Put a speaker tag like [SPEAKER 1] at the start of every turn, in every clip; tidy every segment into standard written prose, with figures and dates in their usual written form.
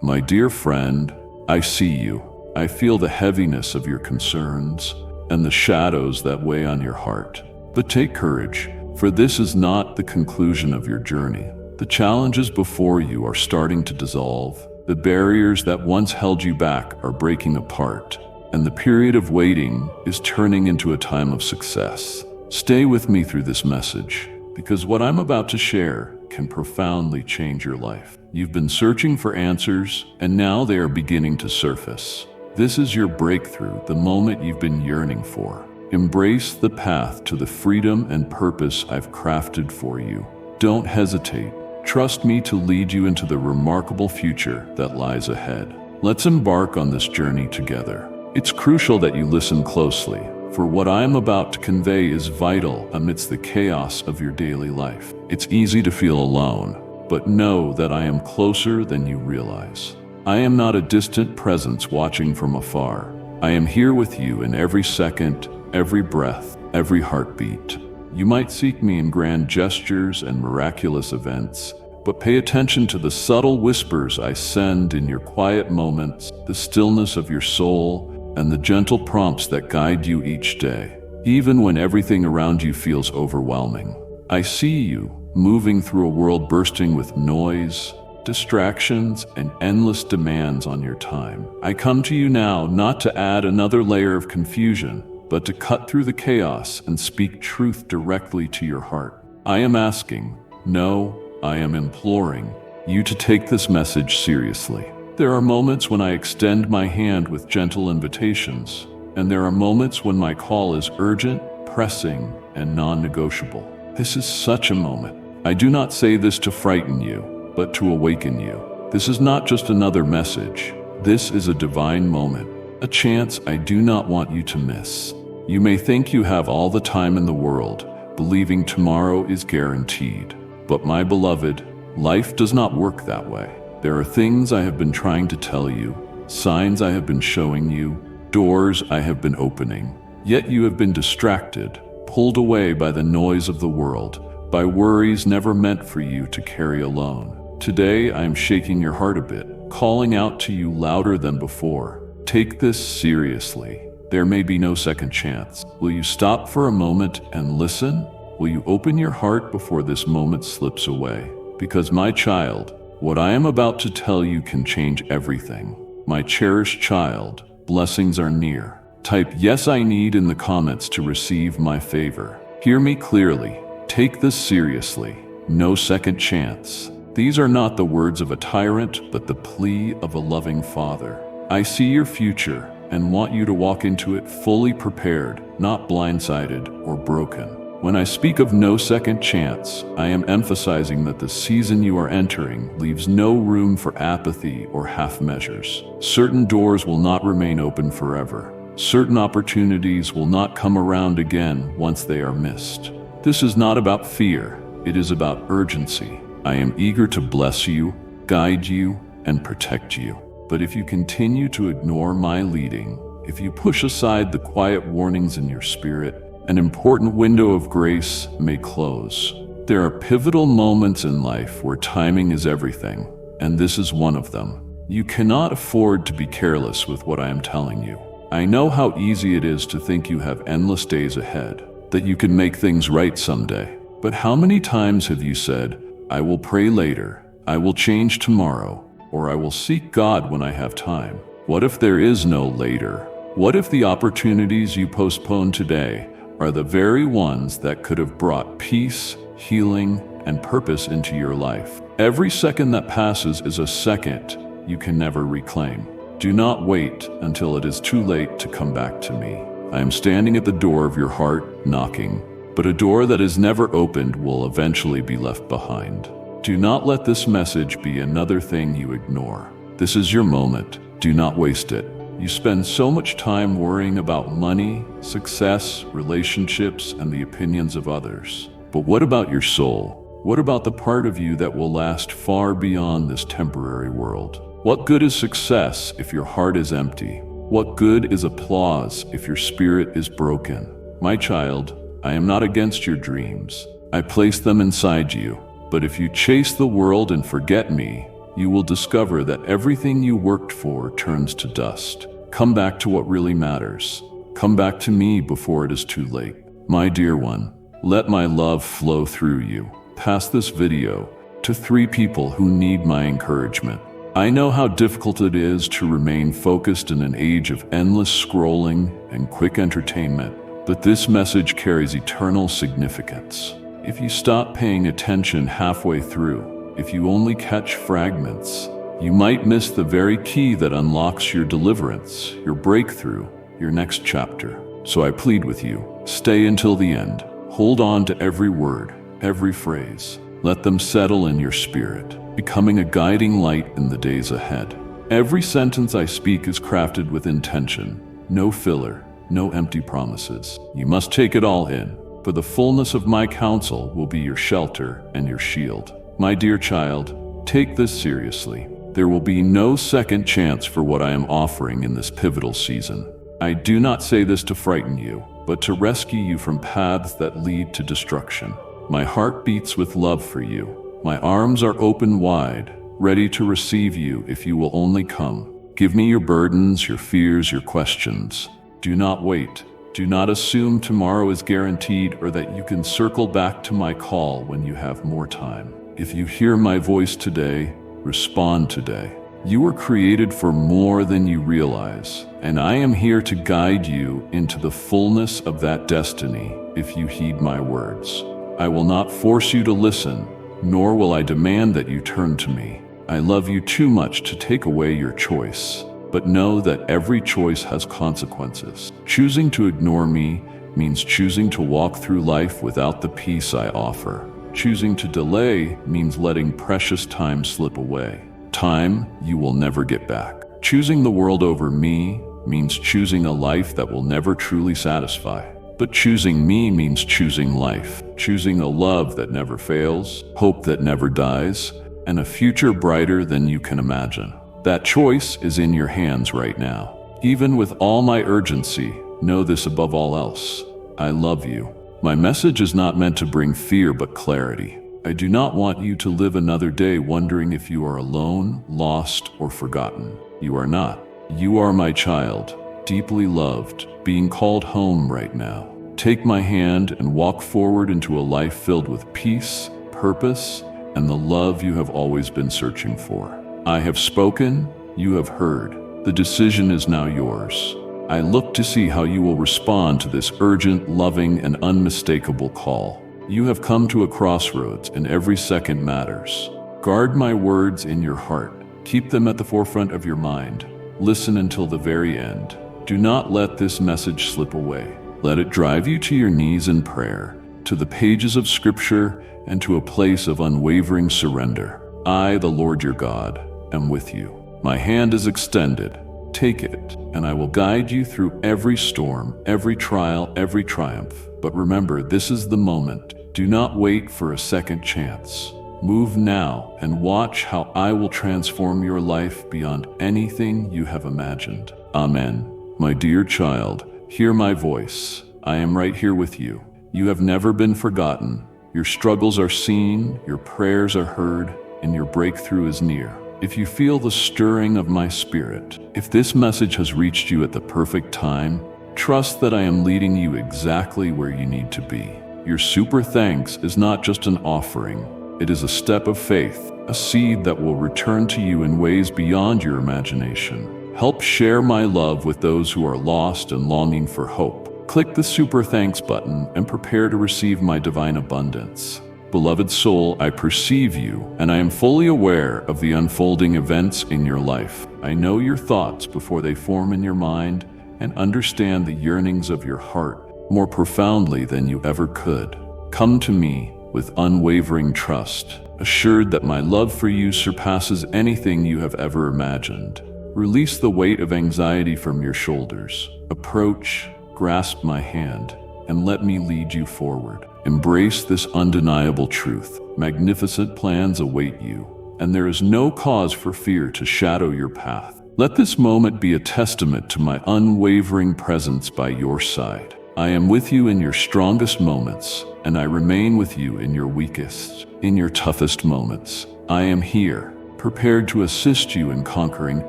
[SPEAKER 1] My dear friend, I see you. I feel the heaviness of your concerns and the shadows that weigh on your heart. But take courage, for this is not the conclusion of your journey. The challenges before you are starting to dissolve. The barriers that once held you back are breaking apart, and the period of waiting is turning into a time of success. Stay with me through this message, because what I'm about to share can profoundly change your life. You've been searching for answers, and now they are beginning to surface. This is your breakthrough, the moment you've been yearning for. Embrace the path to the freedom and purpose I've crafted for you. Don't hesitate. Trust me to lead you into the remarkable future that lies ahead. Let's embark on this journey together. It's crucial that you listen closely, for what I am about to convey is vital amidst the chaos of your daily life. It's easy to feel alone, but know that I am closer than you realize. I am not a distant presence watching from afar. I am here with you in every second, every breath, every heartbeat. You might seek me in grand gestures and miraculous events, but pay attention to the subtle whispers I send in your quiet moments, the stillness of your soul, and the gentle prompts that guide you each day, even when everything around you feels overwhelming. I see you, moving through a world bursting with noise, distractions, and endless demands on your time. I come to you now not to add another layer of confusion, but to cut through the chaos and speak truth directly to your heart. I am asking, no, I am imploring you to take this message seriously. There are moments when I extend my hand with gentle invitations, and there are moments when my call is urgent, pressing, and non-negotiable. This is such a moment. I do not say this to frighten you, but to awaken you. This is not just another message. This is a divine moment, a chance I do not want you to miss. You may think you have all the time in the world, believing tomorrow is guaranteed. But my beloved, life does not work that way. There are things I have been trying to tell you, signs I have been showing you, doors I have been opening. Yet you have been distracted, pulled away by the noise of the world, by worries never meant for you to carry alone. Today I am shaking your heart a bit, calling out to you louder than before. Take this seriously. There may be no second chance. Will you stop for a moment and listen? Will you open your heart before this moment slips away? Because my child, what I am about to tell you can change everything. My cherished child, blessings are near. Type "Yes, I need" in the comments to receive my favor. Hear me clearly. Take this seriously. No second chance. These are not the words of a tyrant, but the plea of a loving father. I see your future and want you to walk into it fully prepared, not blindsided or broken. When I speak of no second chance, I am emphasizing that the season you are entering leaves no room for apathy or half measures. Certain doors will not remain open forever. Certain opportunities will not come around again once they are missed. This is not about fear, it is about urgency. I am eager to bless you, guide you, and protect you. But if you continue to ignore my leading, if you push aside the quiet warnings in your spirit, an important window of grace may close. There are pivotal moments in life where timing is everything, and this is one of them. You cannot afford to be careless with what I am telling you. I know how easy it is to think you have endless days ahead, that you can make things right someday. But how many times have you said, "I will pray later, I will change tomorrow," or "I will seek God when I have time"? What if there is no later? What if the opportunities you postpone today are the very ones that could have brought peace, healing, and purpose into your life? Every second that passes is a second you can never reclaim. Do not wait until it is too late to come back to me. I am standing at the door of your heart, knocking, but a door that is never opened will eventually be left behind. Do not let this message be another thing you ignore. This is your moment. Do not waste it. You spend so much time worrying about money, success, relationships, and the opinions of others. But what about your soul? What about the part of you that will last far beyond this temporary world? What good is success if your heart is empty? What good is applause if your spirit is broken? My child, I am not against your dreams. I place them inside you. But if you chase the world and forget me, you will discover that everything you worked for turns to dust. Come back to what really matters. Come back to me before it is too late. My dear one, let my love flow through you. Pass this video to 3 people who need my encouragement. I know how difficult it is to remain focused in an age of endless scrolling and quick entertainment, but this message carries eternal significance. If you stop paying attention halfway through, if you only catch fragments, you might miss the very key that unlocks your deliverance, your breakthrough, your next chapter. So I plead with you, stay until the end. Hold on to every word, every phrase. Let them settle in your spirit, becoming a guiding light in the days ahead. Every sentence I speak is crafted with intention. No filler, no empty promises. You must take it all in, for the fullness of my counsel will be your shelter and your shield. My dear child, take this seriously. There will be no second chance for what I am offering in this pivotal season. I do not say this to frighten you, but to rescue you from paths that lead to destruction. My heart beats with love for you. My arms are open wide, ready to receive you if you will only come. Give me your burdens, your fears, your questions. Do not wait. Do not assume tomorrow is guaranteed or that you can circle back to my call when you have more time. If you hear my voice today, respond today. You were created for more than you realize, and I am here to guide you into the fullness of that destiny if you heed my words. I will not force you to listen, nor will I demand that you turn to me. I love you too much to take away your choice, but know that every choice has consequences. Choosing to ignore me means choosing to walk through life without the peace I offer. Choosing to delay means letting precious time slip away. Time you will never get back. Choosing the world over me means choosing a life that will never truly satisfy. But choosing me means choosing life, choosing a love that never fails, hope that never dies, and a future brighter than you can imagine. That choice is in your hands right now. Even with all my urgency, know this above all else. I love you. My message is not meant to bring fear but clarity. I do not want you to live another day wondering if you are alone, lost, or forgotten. You are not. You are my child, deeply loved, being called home right now. Take my hand and walk forward into a life filled with peace, purpose, and the love you have always been searching for. I have spoken, you have heard. The decision is now yours. I look to see how you will respond to this urgent, loving, and unmistakable call. You have come to a crossroads, and every second matters. Guard my words in your heart. Keep them at the forefront of your mind. Listen until the very end. Do not let this message slip away. Let it drive you to your knees in prayer, to the pages of Scripture, and to a place of unwavering surrender. I, the Lord your God, am with you. My hand is extended. Take it, and I will guide you through every storm, every trial, every triumph. But remember, this is the moment. Do not wait for a second chance. Move now and watch how I will transform your life beyond anything you have imagined. Amen. My dear child, hear my voice. I am right here with you. You have never been forgotten. Your struggles are seen, your prayers are heard, and your breakthrough is near. If you feel the stirring of my spirit, if this message has reached you at the perfect time, trust that I am leading you exactly where you need to be. Your super thanks is not just an offering. It is a step of faith, a seed that will return to you in ways beyond your imagination. Help share my love with those who are lost and longing for hope. Click the super thanks button and prepare to receive my divine abundance. Beloved soul, I perceive you, and I am fully aware of the unfolding events in your life. I know your thoughts before they form in your mind and understand the yearnings of your heart more profoundly than you ever could. Come to me with unwavering trust, assured that my love for you surpasses anything you have ever imagined. Release the weight of anxiety from your shoulders. Approach, grasp my hand, and let me lead you forward. Embrace this undeniable truth. Magnificent plans await you, and there is no cause for fear to shadow your path. Let this moment be a testament to my unwavering presence by your side. I am with you in your strongest moments, and I remain with you in your weakest, in your toughest moments. I am here, prepared to assist you in conquering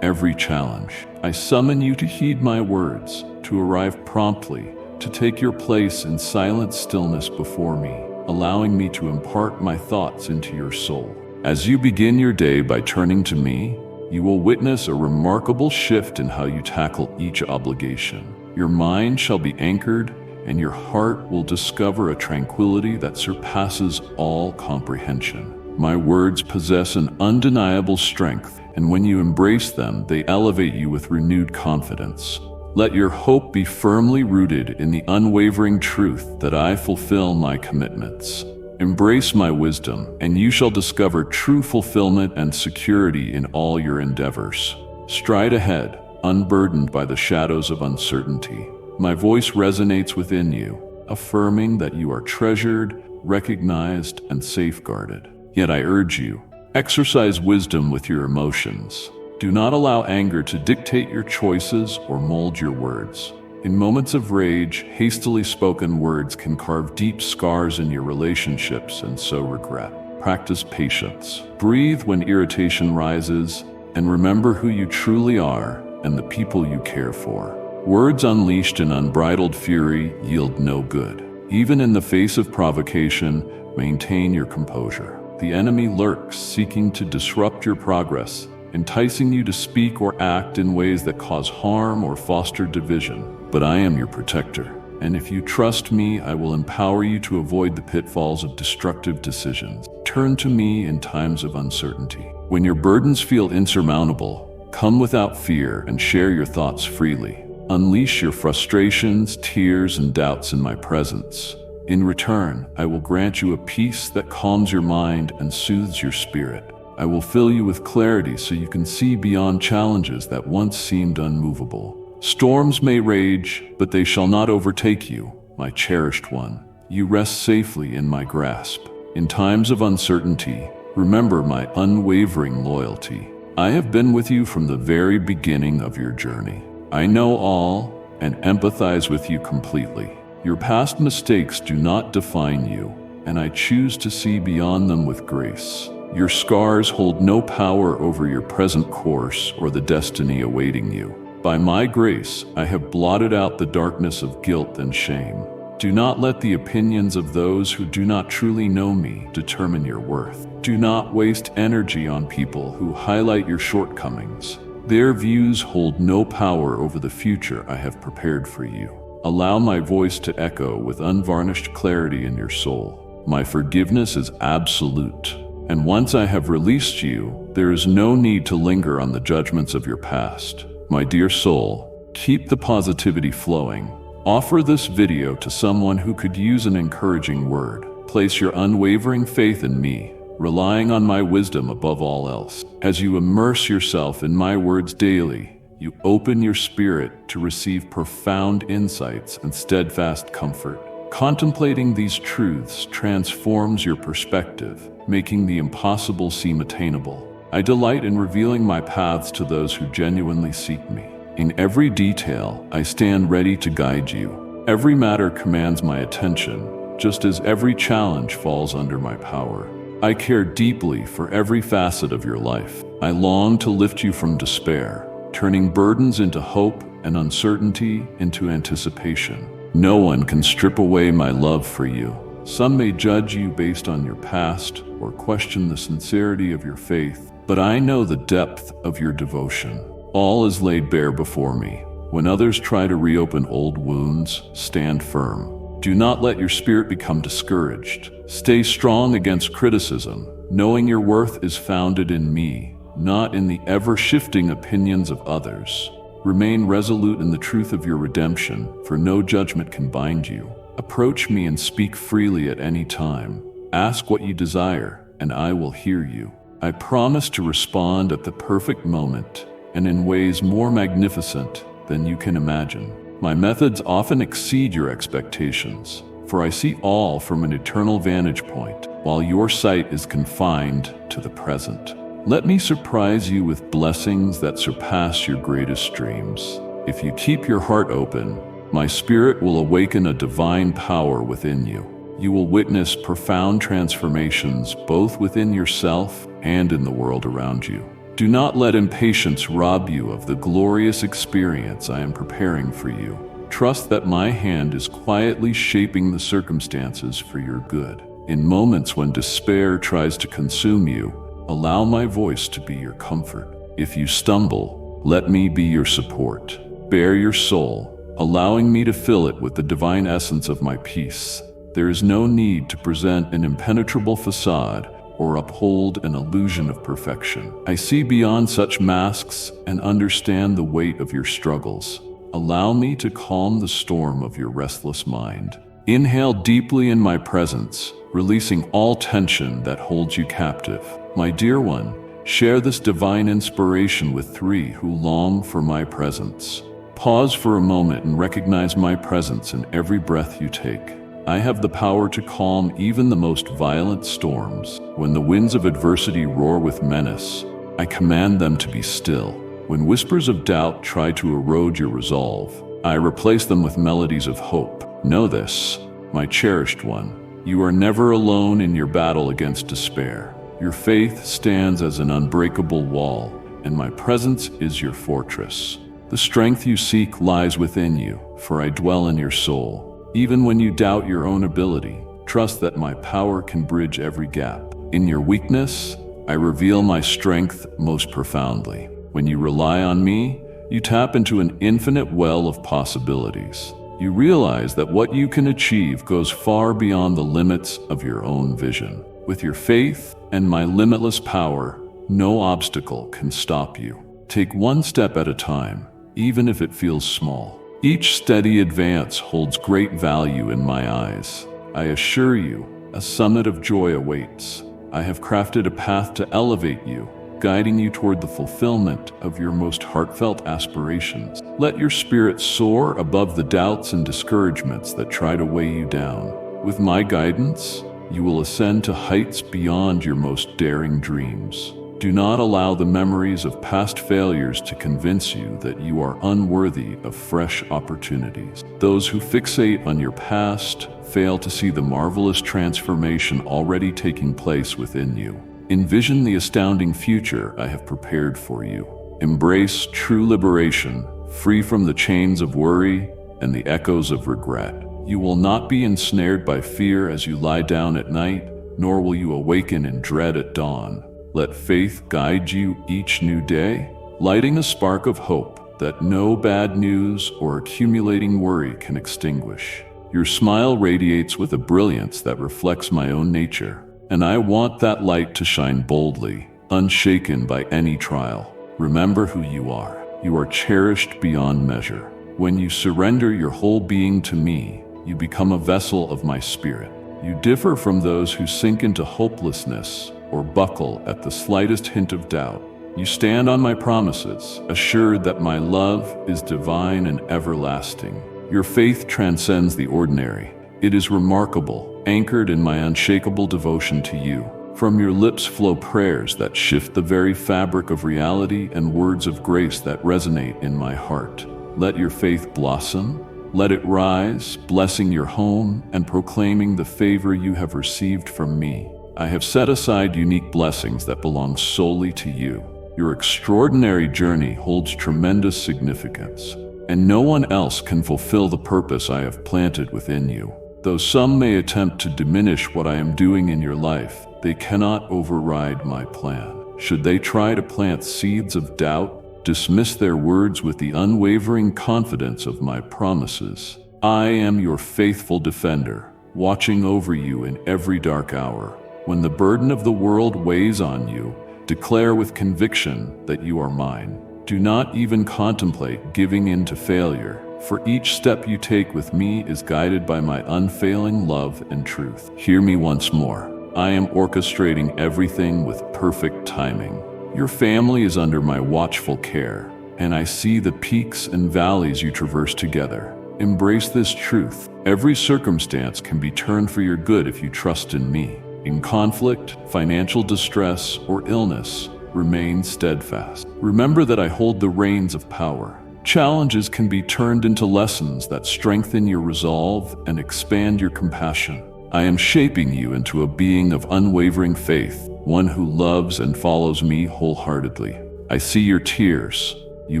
[SPEAKER 1] every challenge. I summon you to heed my words, to arrive promptly, to take your place in silent stillness before me, allowing me to impart my thoughts into your soul. As you begin your day by turning to me, you will witness a remarkable shift in how you tackle each obligation. Your mind shall be anchored, and your heart will discover a tranquility that surpasses all comprehension. My words possess an undeniable strength, and when you embrace them, they elevate you with renewed confidence. Let your hope be firmly rooted in the unwavering truth that I fulfill my commitments. Embrace my wisdom, and you shall discover true fulfillment and security in all your endeavors. Stride ahead, unburdened by the shadows of uncertainty. My voice resonates within you, affirming that you are treasured, recognized, and safeguarded. Yet I urge you, exercise wisdom with your emotions. Do not allow anger to dictate your choices or mold your words. In moments of rage, hastily spoken words can carve deep scars in your relationships and sow regret. Practice patience. Breathe when irritation rises, and remember who you truly are and the people you care for. Words unleashed in unbridled fury yield no good. Even in the face of provocation, maintain your composure. The enemy lurks, seeking to disrupt your progress, enticing you to speak or act in ways that cause harm or foster division. But I am your protector, and if you trust me, I will empower you to avoid the pitfalls of destructive decisions. Turn to me in times of uncertainty. When your burdens feel insurmountable, come without fear and share your thoughts freely. Unleash your frustrations, tears, and doubts in my presence. In return, I will grant you a peace that calms your mind and soothes your spirit. I will fill you with clarity so you can see beyond challenges that once seemed unmovable. Storms may rage, but they shall not overtake you, my cherished one. You rest safely in my grasp. In times of uncertainty, remember my unwavering loyalty. I have been with you from the very beginning of your journey. I know all and empathize with you completely. Your past mistakes do not define you, and I choose to see beyond them with grace. Your scars hold no power over your present course or the destiny awaiting you. By my grace, I have blotted out the darkness of guilt and shame. Do not let the opinions of those who do not truly know me determine your worth. Do not waste energy on people who highlight your shortcomings. Their views hold no power over the future I have prepared for you. Allow my voice to echo with unvarnished clarity in your soul. My forgiveness is absolute, and once I have released you, there is no need to linger on the judgments of your past. My dear soul, keep the positivity flowing. Offer this video to someone who could use an encouraging word. Place your unwavering faith in me, relying on my wisdom above all else. As you immerse yourself in my words daily, you open your spirit to receive profound insights and steadfast comfort. Contemplating these truths transforms your perspective, making the impossible seem attainable. I delight in revealing my paths to those who genuinely seek me. In every detail, I stand ready to guide you. Every matter commands my attention, just as every challenge falls under my power. I care deeply for every facet of your life. I long to lift you from despair, turning burdens into hope and uncertainty into anticipation. No one can strip away my love for you. Some may judge you based on your past or question the sincerity of your faith, but I know the depth of your devotion. All is laid bare before me. When others try to reopen old wounds, stand firm. Do not let your spirit become discouraged. Stay strong against criticism, knowing your worth is founded in me, not in the ever-shifting opinions of others. Remain resolute in the truth of your redemption, for no judgment can bind you. Approach me and speak freely at any time. Ask what you desire, and I will hear you. I promise to respond at the perfect moment and in ways more magnificent than you can imagine. My methods often exceed your expectations, for I see all from an eternal vantage point, while your sight is confined to the present. Let me surprise you with blessings that surpass your greatest dreams. If you keep your heart open, my spirit will awaken a divine power within you. You will witness profound transformations both within yourself and in the world around you. Do not let impatience rob you of the glorious experience I am preparing for you. Trust that my hand is quietly shaping the circumstances for your good. In moments when despair tries to consume you, allow my voice to be your comfort. If you stumble, let me be your support. Bare your soul, allowing me to fill it with the divine essence of my peace. There is no need to present an impenetrable facade or uphold an illusion of perfection. I see beyond such masks and understand the weight of your struggles. Allow me to calm the storm of your restless mind. Inhale deeply in my presence, releasing all tension that holds you captive. My dear one, share this divine inspiration with three who long for my presence. Pause for a moment and recognize my presence in every breath you take. I have the power to calm even the most violent storms. When the winds of adversity roar with menace, I command them to be still. When whispers of doubt try to erode your resolve, I replace them with melodies of hope. Know this, my cherished one, you are never alone in your battle against despair. Your faith stands as an unbreakable wall, and my presence is your fortress. The strength you seek lies within you, for I dwell in your soul. Even when you doubt your own ability, trust that my power can bridge every gap. In your weakness, I reveal my strength most profoundly. When you rely on me, you tap into an infinite well of possibilities. You realize that what you can achieve goes far beyond the limits of your own vision. With your faith and my limitless power, no obstacle can stop you. Take one step at a time, even if it feels small. Each steady advance holds great value in my eyes. I assure you, a summit of joy awaits. I have crafted a path to elevate you, guiding you toward the fulfillment of your most heartfelt aspirations. Let your spirit soar above the doubts and discouragements that try to weigh you down. With my guidance, you will ascend to heights beyond your most daring dreams. Do not allow the memories of past failures to convince you that you are unworthy of fresh opportunities. Those who fixate on your past fail to see the marvelous transformation already taking place within you. Envision the astounding future I have prepared for you. Embrace true liberation, free from the chains of worry and the echoes of regret. You will not be ensnared by fear as you lie down at night, nor will you awaken in dread at dawn. Let faith guide you each new day, lighting a spark of hope that no bad news or accumulating worry can extinguish. Your smile radiates with a brilliance that reflects my own nature, and I want that light to shine boldly, unshaken by any trial. Remember who you are. You are cherished beyond measure. When you surrender your whole being to me, you become a vessel of my spirit. You differ from those who sink into hopelessness or buckle at the slightest hint of doubt. You stand on my promises, assured that my love is divine and everlasting. Your faith transcends the ordinary. It is remarkable, anchored in my unshakable devotion to you. From your lips flow prayers that shift the very fabric of reality and words of grace that resonate in my heart. Let your faith blossom. Let it rise, blessing your home and proclaiming the favor you have received from me. I have set aside unique blessings that belong solely to you. Your extraordinary journey holds tremendous significance, and no one else can fulfill the purpose I have planted within you. Though some may attempt to diminish what I am doing in your life, they cannot override my plan. Should they try to plant seeds of doubt, dismiss their words with the unwavering confidence of my promises, I am your faithful defender, watching over you in every dark hour. When the burden of the world weighs on you, declare with conviction that you are mine. Do not even contemplate giving in to failure, for each step you take with me is guided by my unfailing love and truth. Hear me once more. I am orchestrating everything with perfect timing. Your family is under my watchful care, and I see the peaks and valleys you traverse together. Embrace this truth. Every circumstance can be turned for your good if you trust in me. In conflict, financial distress, or illness, remain steadfast. Remember that I hold the reins of power. Challenges can be turned into lessons that strengthen your resolve and expand your compassion. I am shaping you into a being of unwavering faith, one who loves and follows me wholeheartedly. I see your tears. You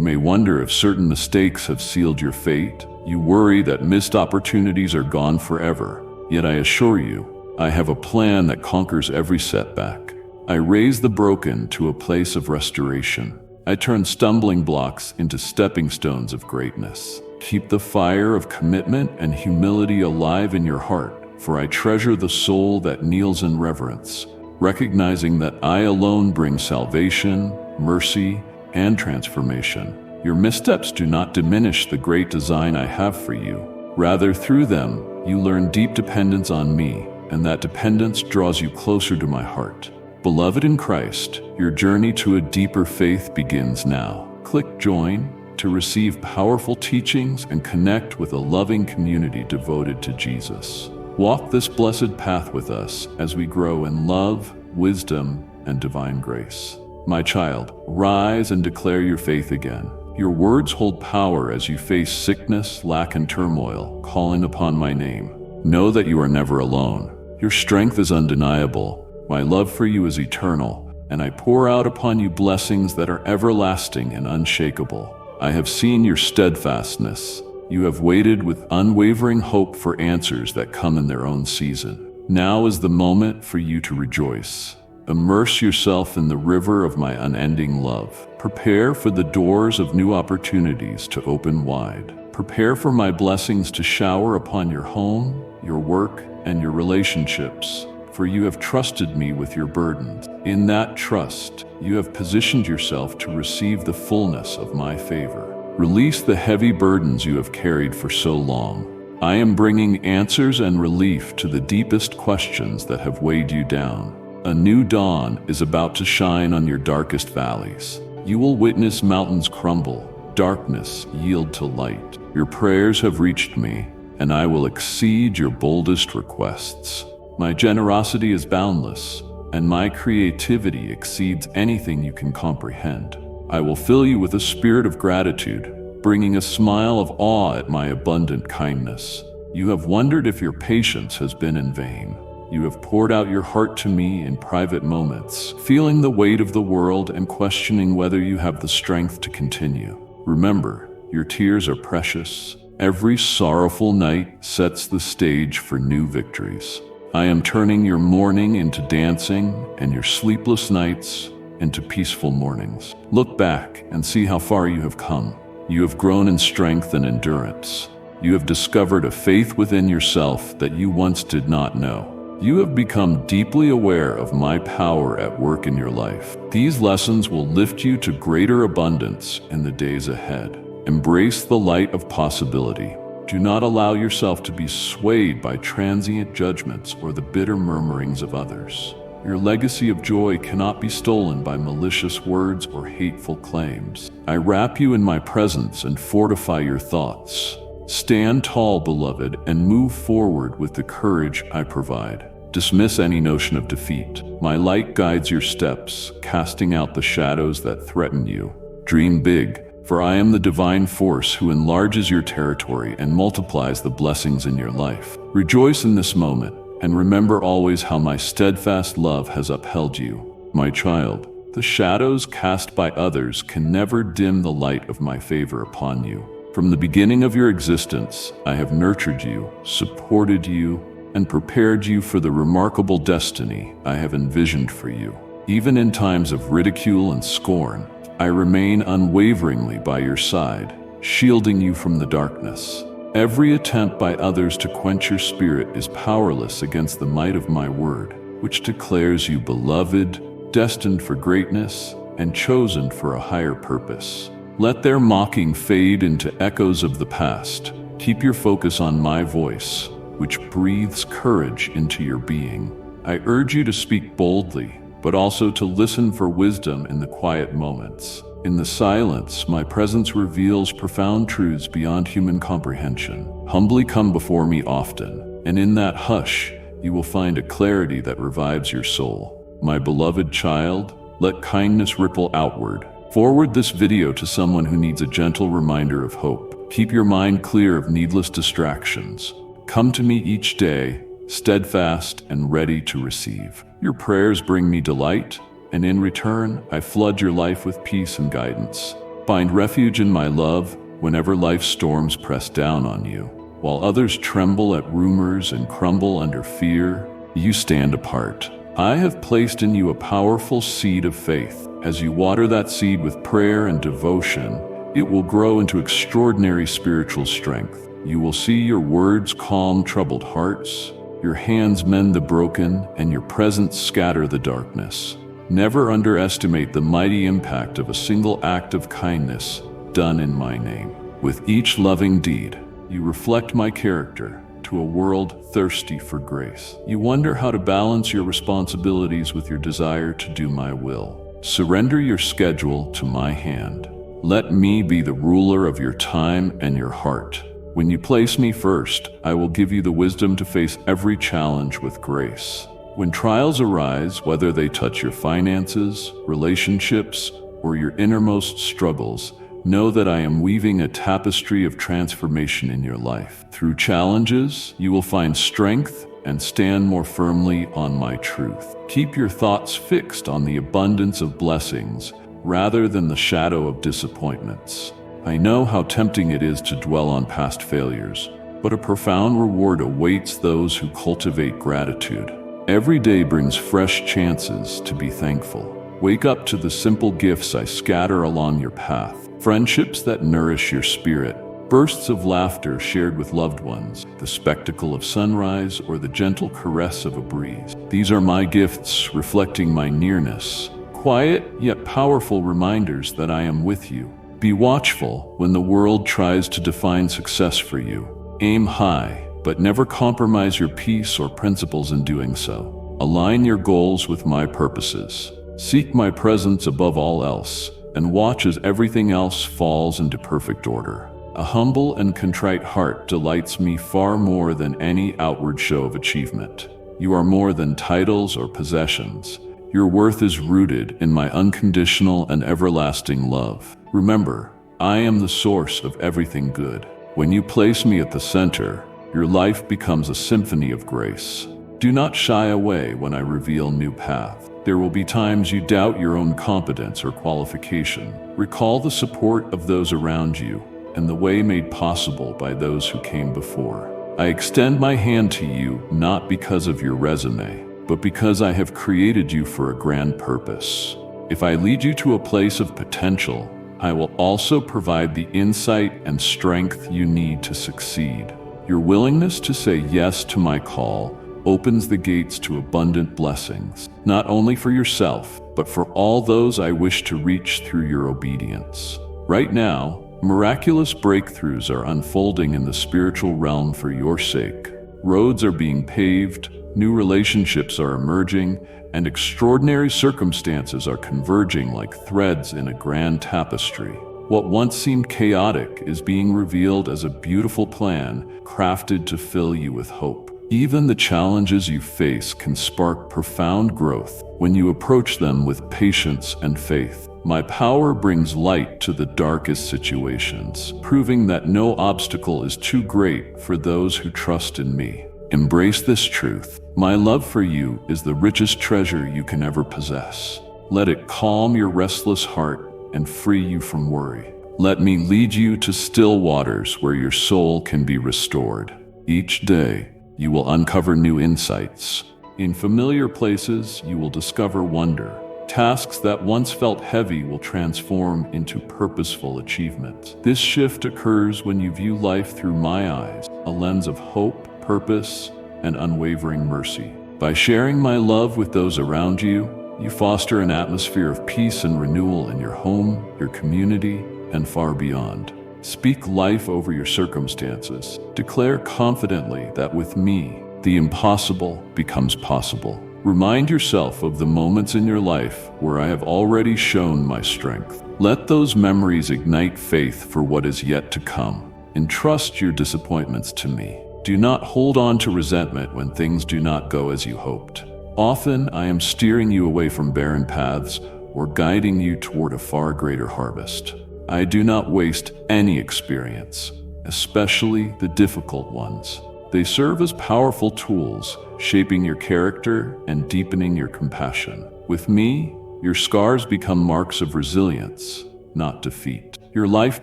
[SPEAKER 1] may wonder if certain mistakes have sealed your fate. You worry that missed opportunities are gone forever. Yet I assure you, I have a plan that conquers every setback. I raise the broken to a place of restoration. I turn stumbling blocks into stepping stones of greatness. Keep the fire of commitment and humility alive in your heart, for I treasure the soul that kneels in reverence, recognizing that I alone bring salvation, mercy, and transformation. Your missteps do not diminish the great design I have for you. Rather, through them, you learn deep dependence on me, and that dependence draws you closer to my heart. Beloved in Christ, your journey to a deeper faith begins now. Click join to receive powerful teachings and connect with a loving community devoted to Jesus. Walk this blessed path with us as we grow in love, wisdom, and divine grace. My child, rise and declare your faith again. Your words hold power as you face sickness, lack, and turmoil, calling upon my name. Know that you are never alone. Your strength is undeniable. My love for you is eternal, and I pour out upon you blessings that are everlasting and unshakable. I have seen your steadfastness. You have waited with unwavering hope for answers that come in their own season. Now is the moment for you to rejoice. Immerse yourself in the river of my unending love. Prepare for the doors of new opportunities to open wide. Prepare for my blessings to shower upon your home, your work, and your relationships. For you have trusted me with your burdens. In that trust, you have positioned yourself to receive the fullness of my favor. Release the heavy burdens you have carried for so long. I am bringing answers and relief to the deepest questions that have weighed you down. A new dawn is about to shine on your darkest valleys. You will witness mountains crumble, darkness yield to light. Your prayers have reached me, and I will exceed your boldest requests. My generosity is boundless, and my creativity exceeds anything you can comprehend. I will fill you with a spirit of gratitude, bringing a smile of awe at my abundant kindness. You have wondered if your patience has been in vain. You have poured out your heart to me in private moments, feeling the weight of the world and questioning whether you have the strength to continue. Remember, your tears are precious. Every sorrowful night sets the stage for new victories. I am turning your mourning into dancing and your sleepless nights into peaceful mornings. Look back and see how far you have come. You have grown in strength and endurance. You have discovered a faith within yourself that you once did not know. You have become deeply aware of my power at work in your life. These lessons will lift you to greater abundance in the days ahead. Embrace the light of possibility. Do not allow yourself to be swayed by transient judgments or the bitter murmurings of others. Your legacy of joy cannot be stolen by malicious words or hateful claims. I wrap you in my presence and fortify your thoughts. Stand tall, beloved, and move forward with the courage I provide. Dismiss any notion of defeat. My light guides your steps, casting out the shadows that threaten you. Dream big, for I am the divine force who enlarges your territory and multiplies the blessings in your life. Rejoice in this moment, and remember always how my steadfast love has upheld you. My child, the shadows cast by others can never dim the light of my favor upon you. From the beginning of your existence, I have nurtured you, supported you, and prepared you for the remarkable destiny I have envisioned for you. Even in times of ridicule and scorn, I remain unwaveringly by your side, shielding you from the darkness. Every attempt by others to quench your spirit is powerless against the might of my word, which declares you beloved, destined for greatness, and chosen for a higher purpose. Let their mocking fade into echoes of the past. Keep your focus on my voice, which breathes courage into your being. I urge you to speak boldly, but also to listen for wisdom in the quiet moments. In the silence, my presence reveals profound truths beyond human comprehension. Humbly come before me often, and in that hush, you will find a clarity that revives your soul. My beloved child, let kindness ripple outward. Forward this video to someone who needs a gentle reminder of hope. Keep your mind clear of needless distractions. Come to me each day, steadfast and ready to receive. Your prayers bring me delight, and in return, I flood your life with peace and guidance. Find refuge in my love whenever life's storms press down on you. While others tremble at rumors and crumble under fear, you stand apart. I have placed in you a powerful seed of faith. As you water that seed with prayer and devotion, it will grow into extraordinary spiritual strength. You will see your words calm troubled hearts, your hands mend the broken, and your presence scatter the darkness. Never underestimate the mighty impact of a single act of kindness done in my name. With each loving deed, you reflect my character to a world thirsty for grace. You wonder how to balance your responsibilities with your desire to do my will. Surrender your schedule to my hand. Let me be the ruler of your time and your heart. When you place me first, I will give you the wisdom to face every challenge with grace. When trials arise, whether they touch your finances, relationships, or your innermost struggles, know that I am weaving a tapestry of transformation in your life. Through challenges, you will find strength and stand more firmly on my truth. Keep your thoughts fixed on the abundance of blessings rather than the shadow of disappointments. I know how tempting it is to dwell on past failures, but a profound reward awaits those who cultivate gratitude. Every day brings fresh chances to be thankful. Wake up to the simple gifts I scatter along your path. Friendships that nourish your spirit, bursts of laughter shared with loved ones, the spectacle of sunrise, or the gentle caress of a breeze. These are my gifts reflecting my nearness, quiet yet powerful reminders that I am with you. Be watchful when the world tries to define success for you. Aim high, but never compromise your peace or principles in doing so. Align your goals with my purposes. Seek my presence above all else, and watch as everything else falls into perfect order. A humble and contrite heart delights me far more than any outward show of achievement. You are more than titles or possessions. Your worth is rooted in my unconditional and everlasting love. Remember, I am the source of everything good. When you place me at the center, your life becomes a symphony of grace. Do not shy away when I reveal new paths. There will be times you doubt your own competence or qualification. Recall the support of those around you and the way made possible by those who came before. I extend my hand to you not because of your resume, but because I have created you for a grand purpose. If I lead you to a place of potential, I will also provide the insight and strength you need to succeed. Your willingness to say yes to my call opens the gates to abundant blessings, not only for yourself, but for all those I wish to reach through your obedience. Right now, miraculous breakthroughs are unfolding in the spiritual realm for your sake. Roads are being paved, new relationships are emerging, and extraordinary circumstances are converging like threads in a grand tapestry. What once seemed chaotic is being revealed as a beautiful plan crafted to fill you with hope. Even the challenges you face can spark profound growth when you approach them with patience and faith. My power brings light to the darkest situations, proving that no obstacle is too great for those who trust in me. Embrace this truth. My love for you is the richest treasure you can ever possess. Let it calm your restless heart and free you from worry. Let me lead you to still waters where your soul can be restored. Each day, you will uncover new insights. In familiar places, you will discover wonder. Tasks that once felt heavy will transform into purposeful achievements. This shift occurs when you view life through my eyes, a lens of hope, purpose, and unwavering mercy. By sharing my love with those around you, you foster an atmosphere of peace and renewal in your home, your community, and far beyond. Speak life over your circumstances. Declare confidently that with me, the impossible becomes possible. Remind yourself of the moments in your life where I have already shown my strength. Let those memories ignite faith for what is yet to come. Entrust your disappointments to me. Do not hold on to resentment when things do not go as you hoped. Often, I am steering you away from barren paths or guiding you toward a far greater harvest. I do not waste any experience, especially the difficult ones. They serve as powerful tools, shaping your character and deepening your compassion. With me, your scars become marks of resilience, not defeat. Your life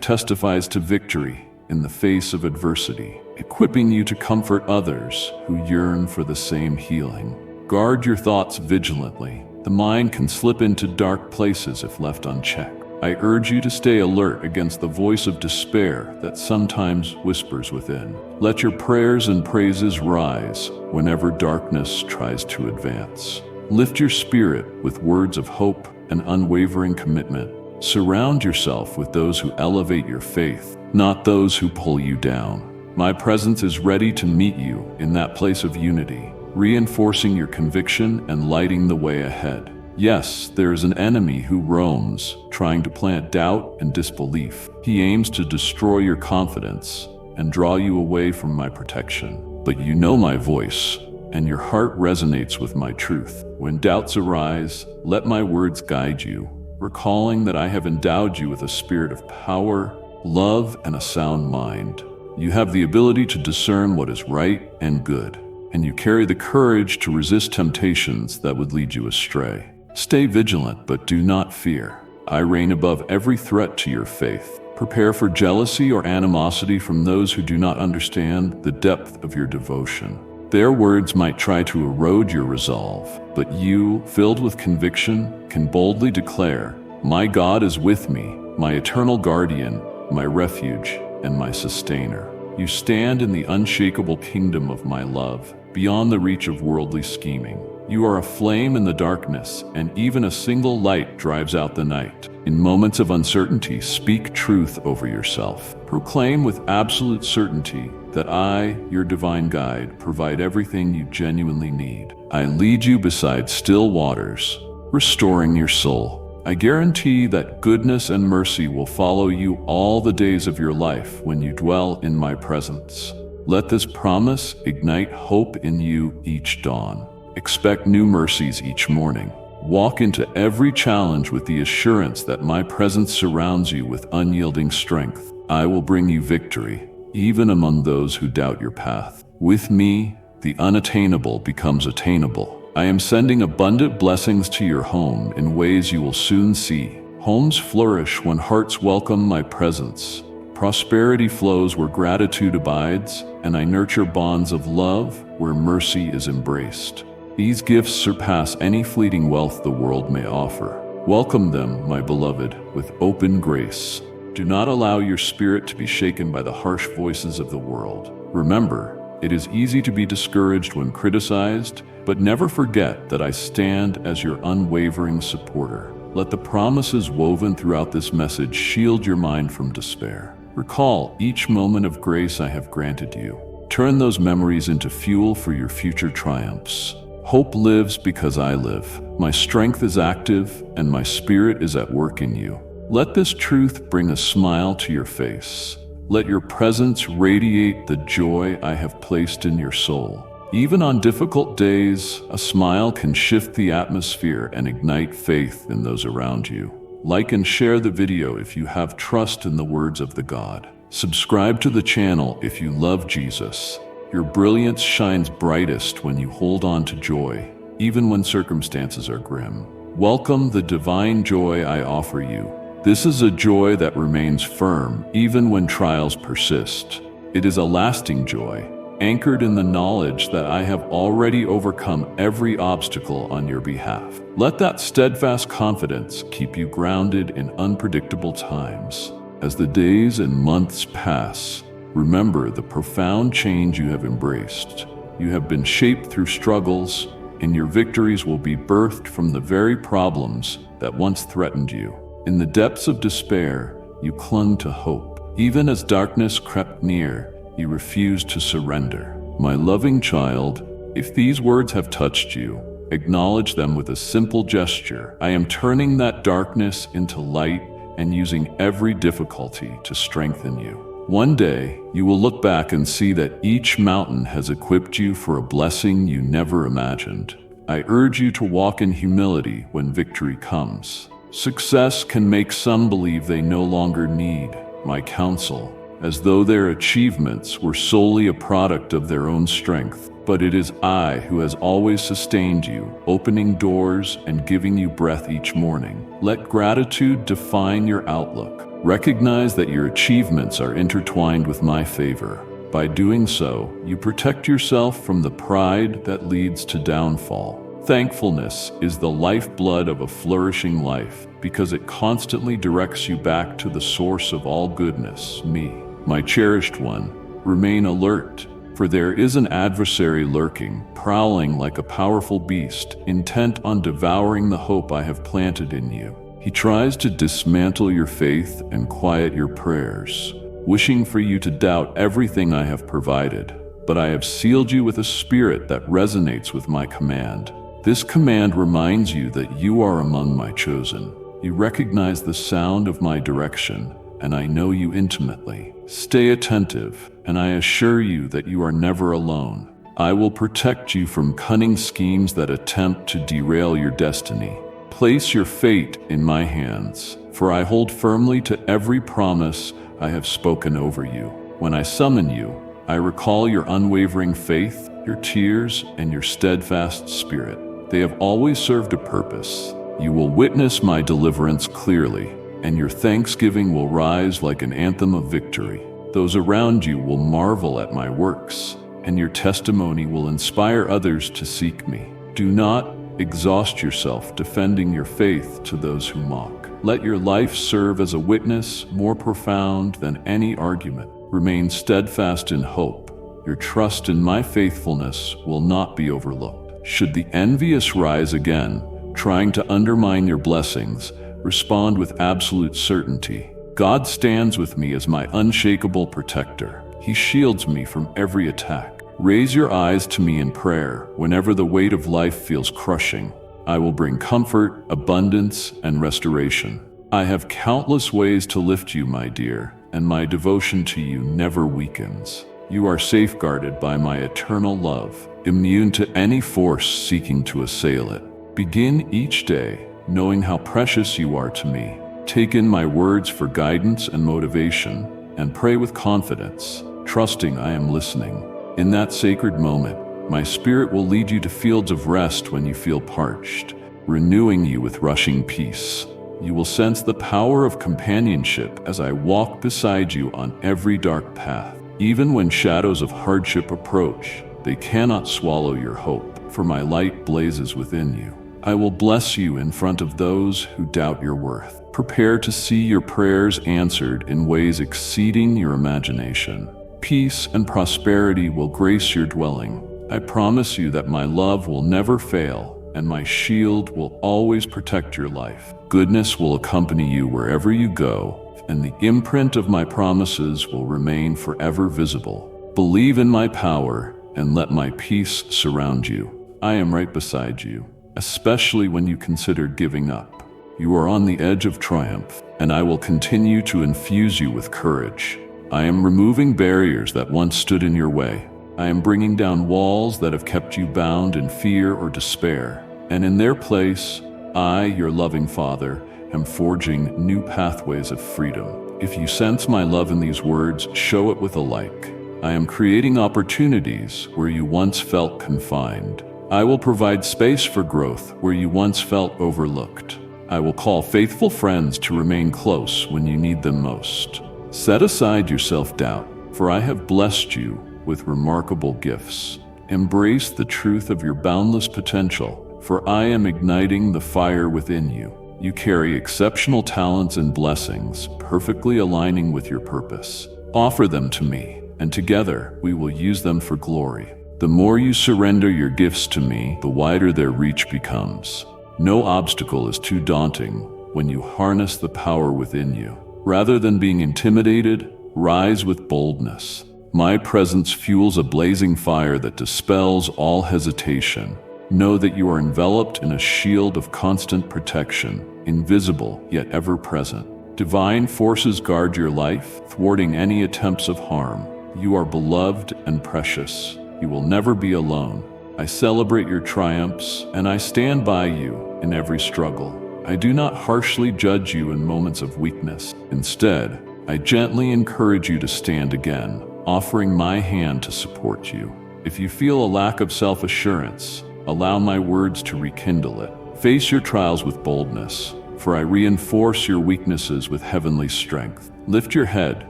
[SPEAKER 1] testifies to victory in the face of adversity, equipping you to comfort others who yearn for the same healing. Guard your thoughts vigilantly. The mind can slip into dark places if left unchecked. I urge you to stay alert against the voice of despair that sometimes whispers within. Let your prayers and praises rise whenever darkness tries to advance. Lift your spirit with words of hope and unwavering commitment. Surround yourself with those who elevate your faith, not those who pull you down. My presence is ready to meet you in that place of unity, reinforcing your conviction and lighting the way ahead. Yes, there is an enemy who roams, trying to plant doubt and disbelief. He aims to destroy your confidence and draw you away from my protection. But you know my voice, and your heart resonates with my truth. When doubts arise, let my words guide you, recalling that I have endowed you with a spirit of power, love, and a sound mind. You have the ability to discern what is right and good, and you carry the courage to resist temptations that would lead you astray. Stay vigilant, but do not fear. I reign above every threat to your faith. Prepare for jealousy or animosity from those who do not understand the depth of your devotion. Their words might try to erode your resolve, but you, filled with conviction, can boldly declare, "My God is with me, my eternal guardian, my refuge, and my sustainer." You stand in the unshakable kingdom of my love, beyond the reach of worldly scheming. You are a flame in the darkness, and even a single light drives out the night. In moments of uncertainty, speak truth over yourself. Proclaim with absolute certainty that I, your divine guide, provide everything you genuinely need. I lead you beside still waters, restoring your soul. I guarantee that goodness and mercy will follow you all the days of your life when you dwell in my presence. Let this promise ignite hope in you each dawn. Expect new mercies each morning. Walk into every challenge with the assurance that my presence surrounds you with unyielding strength. I will bring you victory, even among those who doubt your path. With me, the unattainable becomes attainable. I am sending abundant blessings to your home in ways you will soon see. Homes flourish when hearts welcome my presence. Prosperity flows where gratitude abides, and I nurture bonds of love where mercy is embraced. These gifts surpass any fleeting wealth the world may offer. Welcome them, my beloved, with open grace. Do not allow your spirit to be shaken by the harsh voices of the world. Remember, it is easy to be discouraged when criticized, but never forget that I stand as your unwavering supporter. Let the promises woven throughout this message shield your mind from despair. Recall each moment of grace I have granted you. Turn those memories into fuel for your future triumphs. Hope lives because I live. My strength is active, and my spirit is at work in you. Let this truth bring a smile to your face. Let your presence radiate the joy I have placed in your soul. Even on difficult days, a smile can shift the atmosphere and ignite faith in those around you. Like and share the video if you have trust in the words of the God. Subscribe to the channel if you love Jesus. Your brilliance shines brightest when you hold on to joy, even when circumstances are grim. Welcome the divine joy I offer you. This is a joy that remains firm even when trials persist. It is a lasting joy, anchored in the knowledge that I have already overcome every obstacle on your behalf. Let that steadfast confidence keep you grounded in unpredictable times. As the days and months pass, remember the profound change you have embraced. You have been shaped through struggles, and your victories will be birthed from the very problems that once threatened you. In the depths of despair, you clung to hope. Even as darkness crept near, you refused to surrender. My loving child, if these words have touched you, acknowledge them with a simple gesture. I am turning that darkness into light and using every difficulty to strengthen you. One day, you will look back and see that each mountain has equipped you for a blessing you never imagined. I urge you to walk in humility when victory comes. Success can make some believe they no longer need my counsel, as though their achievements were solely a product of their own strength. But it is I who has always sustained you, opening doors and giving you breath each morning. Let gratitude define your outlook. Recognize that your achievements are intertwined with my favor. By doing so, you protect yourself from the pride that leads to downfall. Thankfulness is the lifeblood of a flourishing life because it constantly directs you back to the source of all goodness, me. My cherished one, remain alert, for there is an adversary lurking, prowling like a powerful beast, intent on devouring the hope I have planted in you. He tries to dismantle your faith and quiet your prayers, wishing for you to doubt everything I have provided. But I have sealed you with a spirit that resonates with my command. This command reminds you that you are among my chosen. You recognize the sound of my direction, and I know you intimately. Stay attentive, and I assure you that you are never alone. I will protect you from cunning schemes that attempt to derail your destiny. Place your fate in my hands, for I hold firmly to every promise I have spoken over you. When I summon you, I recall your unwavering faith, your tears, and your steadfast spirit. They have always served a purpose. You will witness my deliverance clearly, and your thanksgiving will rise like an anthem of victory. Those around you will marvel at my works, and your testimony will inspire others to seek me. Do not exhaust yourself defending your faith to those who mock. Let your life serve as a witness more profound than any argument. Remain steadfast in hope. Your trust in my faithfulness will not be overlooked. Should the envious rise again, trying to undermine your blessings, respond with absolute certainty. God stands with me as my unshakable protector. He shields me from every attack. Raise your eyes to me in prayer whenever the weight of life feels crushing. I will bring comfort, abundance, and restoration. I have countless ways to lift you, my dear, and my devotion to you never weakens. You are safeguarded by my eternal love, immune to any force seeking to assail it. Begin each day knowing how precious you are to me. Take in my words for guidance and motivation, and pray with confidence, trusting I am listening. In that sacred moment, my spirit will lead you to fields of rest when you feel parched, renewing you with rushing peace. You will sense the power of companionship as I walk beside you on every dark path. Even when shadows of hardship approach, they cannot swallow your hope, for my light blazes within you. I will bless you in front of those who doubt your worth. Prepare to see your prayers answered in ways exceeding your imagination. Peace and prosperity will grace your dwelling. I promise you that my love will never fail, and my shield will always protect your life. Goodness will accompany you wherever you go, and the imprint of my promises will remain forever visible. Believe in my power, and let my peace surround you. I am right beside you, especially when you consider giving up. You are on the edge of triumph, and I will continue to infuse you with courage. I am removing barriers that once stood in your way. I am bringing down walls that have kept you bound in fear or despair. And in their place, I, your loving Father, am forging new pathways of freedom. If you sense my love in these words, show it with a like. I am creating opportunities where you once felt confined. I will provide space for growth where you once felt overlooked. I will call faithful friends to remain close when you need them most. Set aside your self-doubt, for I have blessed you with remarkable gifts. Embrace the truth of your boundless potential, for I am igniting the fire within you. You carry exceptional talents and blessings, perfectly aligning with your purpose. Offer them to me, and together we will use them for glory. The more you surrender your gifts to me, the wider their reach becomes. No obstacle is too daunting when you harness the power within you. Rather than being intimidated, rise with boldness. My presence fuels a blazing fire that dispels all hesitation. Know that you are enveloped in a shield of constant protection, invisible yet ever present. Divine forces guard your life, thwarting any attempts of harm. You are beloved and precious. You will never be alone. I celebrate your triumphs, and I stand by you in every struggle. I do not harshly judge you in moments of weakness. Instead, I gently encourage you to stand again, offering my hand to support you. If you feel a lack of self-assurance, allow my words to rekindle it. Face your trials with boldness, for I reinforce your weaknesses with heavenly strength. Lift your head,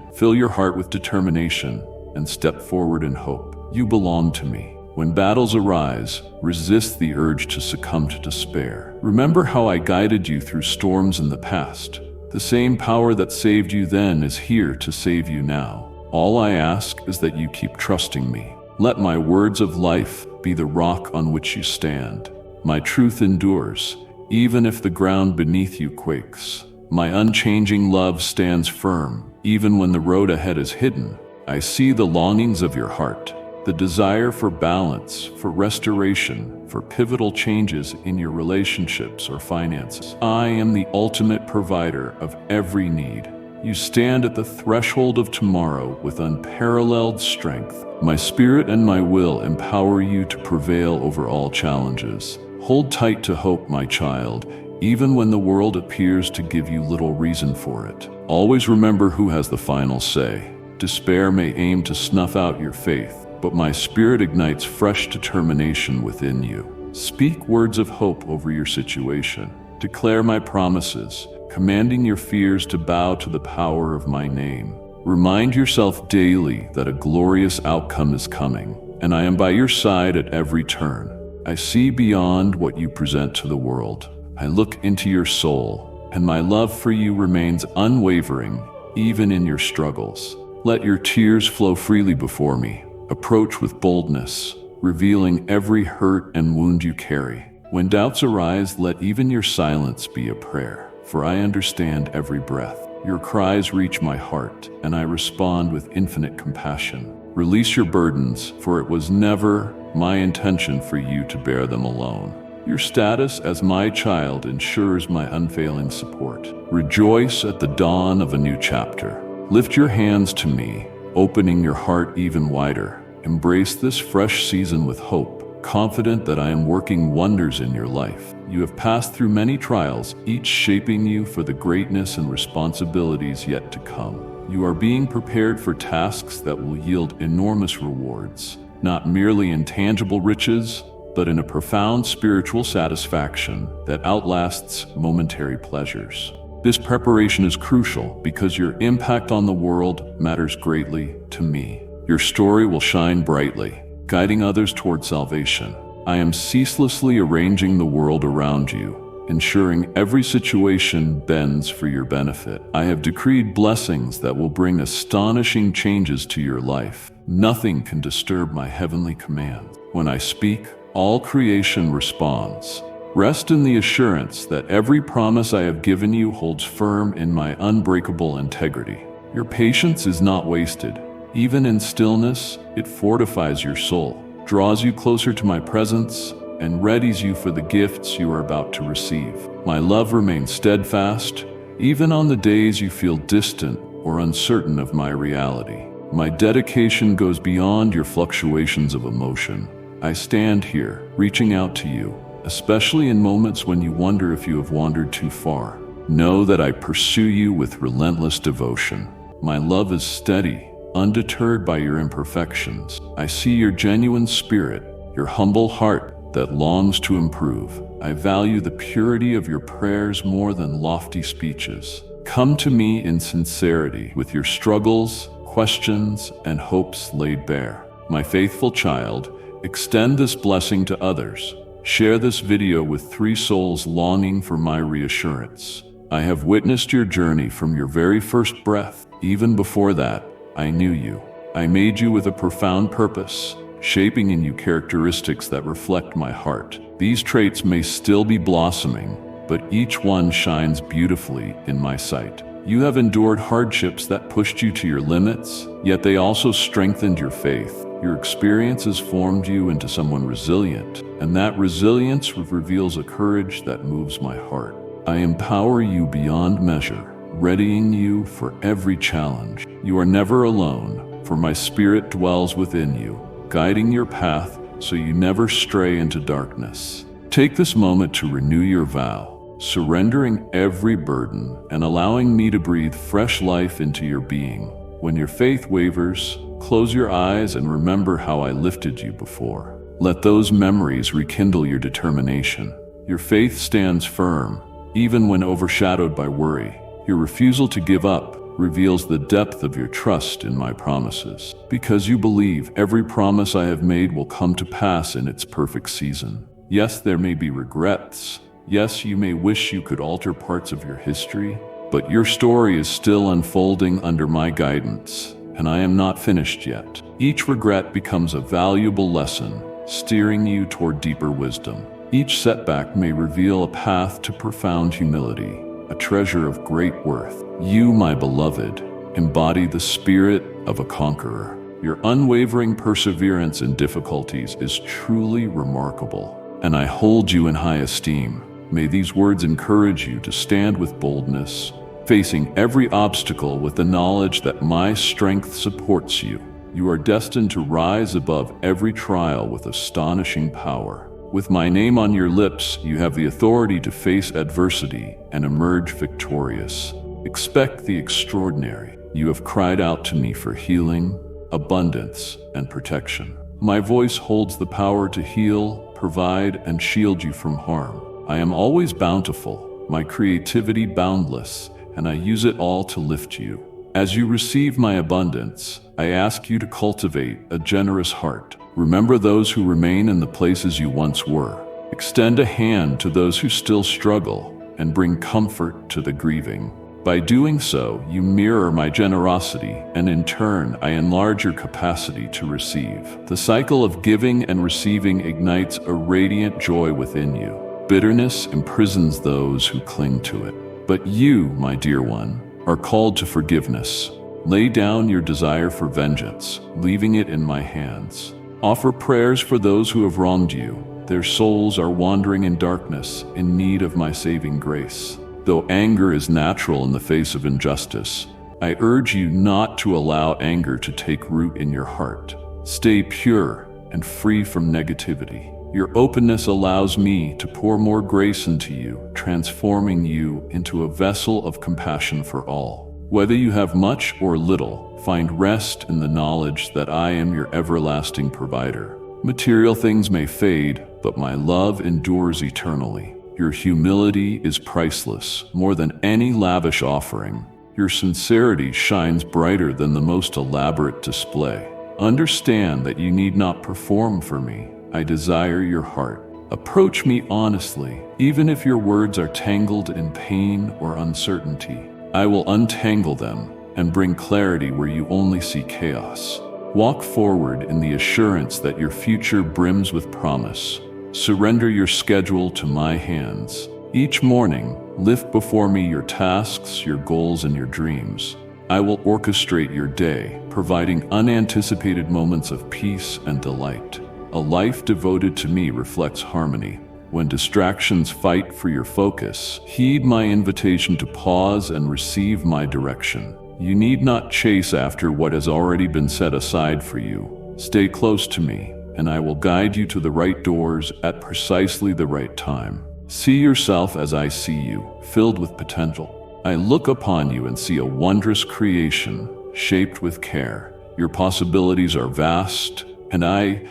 [SPEAKER 1] fill your heart with determination, and step forward in hope. You belong to me. When battles arise, resist the urge to succumb to despair. Remember how I guided you through storms in the past. The same power that saved you then is here to save you now. All I ask is that you keep trusting me. Let my words of life be the rock on which you stand. My truth endures, even if the ground beneath you quakes. My unchanging love stands firm, even when the road ahead is hidden. I see the longings of your heart, the desire for balance, for restoration, for pivotal changes in your relationships or finances. I am the ultimate provider of every need. You stand at the threshold of tomorrow with unparalleled strength. My spirit and my will empower you to prevail over all challenges. Hold tight to hope, my child, even when the world appears to give you little reason for it. Always remember who has the final say. Despair may aim to snuff out your faith, but my spirit ignites fresh determination within you. Speak words of hope over your situation. Declare my promises, commanding your fears to bow to the power of my name. Remind yourself daily that a glorious outcome is coming, and I am by your side at every turn. I see beyond what you present to the world. I look into your soul, and my love for you remains unwavering, even in your struggles. Let your tears flow freely before me. Approach with boldness, revealing every hurt and wound you carry. When doubts arise, let even your silence be a prayer, for I understand every breath. Your cries reach my heart, and I respond with infinite compassion. Release your burdens, for it was never my intention for you to bear them alone. Your status as my child ensures my unfailing support. Rejoice at the dawn of a new chapter. Lift your hands to me, opening your heart even wider. Embrace this fresh season with hope, confident that I am working wonders in your life. You have passed through many trials, each shaping you for the greatness and responsibilities yet to come. You are being prepared for tasks that will yield enormous rewards, not merely in tangible riches, but in a profound spiritual satisfaction that outlasts momentary pleasures. This preparation is crucial because your impact on the world matters greatly to me. Your story will shine brightly, guiding others toward salvation. I am ceaselessly arranging the world around you, ensuring every situation bends for your benefit. I have decreed blessings that will bring astonishing changes to your life. Nothing can disturb my heavenly command. When I speak, all creation responds. Rest in the assurance that every promise I have given you holds firm in my unbreakable integrity. Your patience is not wasted. Even in stillness, it fortifies your soul, draws you closer to my presence, and readies you for the gifts you are about to receive. My love remains steadfast, even on the days you feel distant or uncertain of my reality. My dedication goes beyond your fluctuations of emotion. I stand here, reaching out to you, especially in moments when you wonder if you have wandered too far. Know that I pursue you with relentless devotion. My love is steady, undeterred by your imperfections. I see your genuine spirit, your humble heart that longs to improve. I value the purity of your prayers more than lofty speeches. Come to me in sincerity with your struggles, questions, and hopes laid bare. My faithful child, extend this blessing to others. Share this video with 3 souls longing for my reassurance. I have witnessed your journey from your very first breath. Even before that, I knew you. I made you with a profound purpose, shaping in you characteristics that reflect my heart. These traits may still be blossoming, but each one shines beautifully in my sight. You have endured hardships that pushed you to your limits, yet they also strengthened your faith. Your experiences formed you into someone resilient, and that resilience reveals a courage that moves my heart. I empower you beyond measure, readying you for every challenge. You are never alone, for my spirit dwells within you, guiding your path so you never stray into darkness. Take this moment to renew your vow. surrendering every burden and allowing me to breathe fresh life into your being. When your faith wavers, close your eyes and remember how I lifted you before. Let those memories rekindle your determination. Your faith stands firm, even when overshadowed by worry. Your refusal to give up reveals the depth of your trust in my promises. Because you believe every promise I have made will come to pass in its perfect season. Yes, there may be regrets. Yes, you may wish you could alter parts of your history, but your story is still unfolding under my guidance, and I am not finished yet. Each regret becomes a valuable lesson, steering you toward deeper wisdom. Each setback may reveal a path to profound humility, a treasure of great worth. You, my beloved, embody the spirit of a conqueror. Your unwavering perseverance in difficulties is truly remarkable, and I hold you in high esteem. May these words encourage you to stand with boldness, facing every obstacle with the knowledge that my strength supports you. You are destined to rise above every trial with astonishing power. With my name on your lips, you have the authority to face adversity and emerge victorious. Expect the extraordinary. You have cried out to me for healing, abundance, and protection. My voice holds the power to heal, provide, and shield you from harm. I am always bountiful, my creativity boundless, and I use it all to lift you. As you receive my abundance, I ask you to cultivate a generous heart. Remember those who remain in the places you once were. Extend a hand to those who still struggle, and bring comfort to the grieving. By doing so, you mirror my generosity, and in turn, I enlarge your capacity to receive. The cycle of giving and receiving ignites a radiant joy within you. Bitterness imprisons those who cling to it. But you, my dear one, are called to forgiveness. Lay down your desire for vengeance, leaving it in my hands. Offer prayers for those who have wronged you. Their souls are wandering in darkness, in need of my saving grace. Though anger is natural in the face of injustice, I urge you not to allow anger to take root in your heart. Stay pure and free from negativity. Your openness allows me to pour more grace into you, transforming you into a vessel of compassion for all. Whether you have much or little, find rest in the knowledge that I am your everlasting provider. Material things may fade, but my love endures eternally. Your humility is priceless, more than any lavish offering. Your sincerity shines brighter than the most elaborate display. Understand that you need not perform for me. I desire your heart. Approach me honestly, even if your words are tangled in pain or uncertainty. I will untangle them and bring clarity where you only see chaos. Walk forward in the assurance that your future brims with promise. Surrender your schedule to my hands. Each morning, lift before me your tasks, your goals, and your dreams. I will orchestrate your day, providing unanticipated moments of peace and delight. A life devoted to me reflects harmony. When distractions fight for your focus, heed my invitation to pause and receive my direction. You need not chase after what has already been set aside for you. Stay close to me, and I will guide you to the right doors at precisely the right time. See yourself as I see you, filled with potential. I look upon you and see a wondrous creation, shaped with care. Your possibilities are vast, and I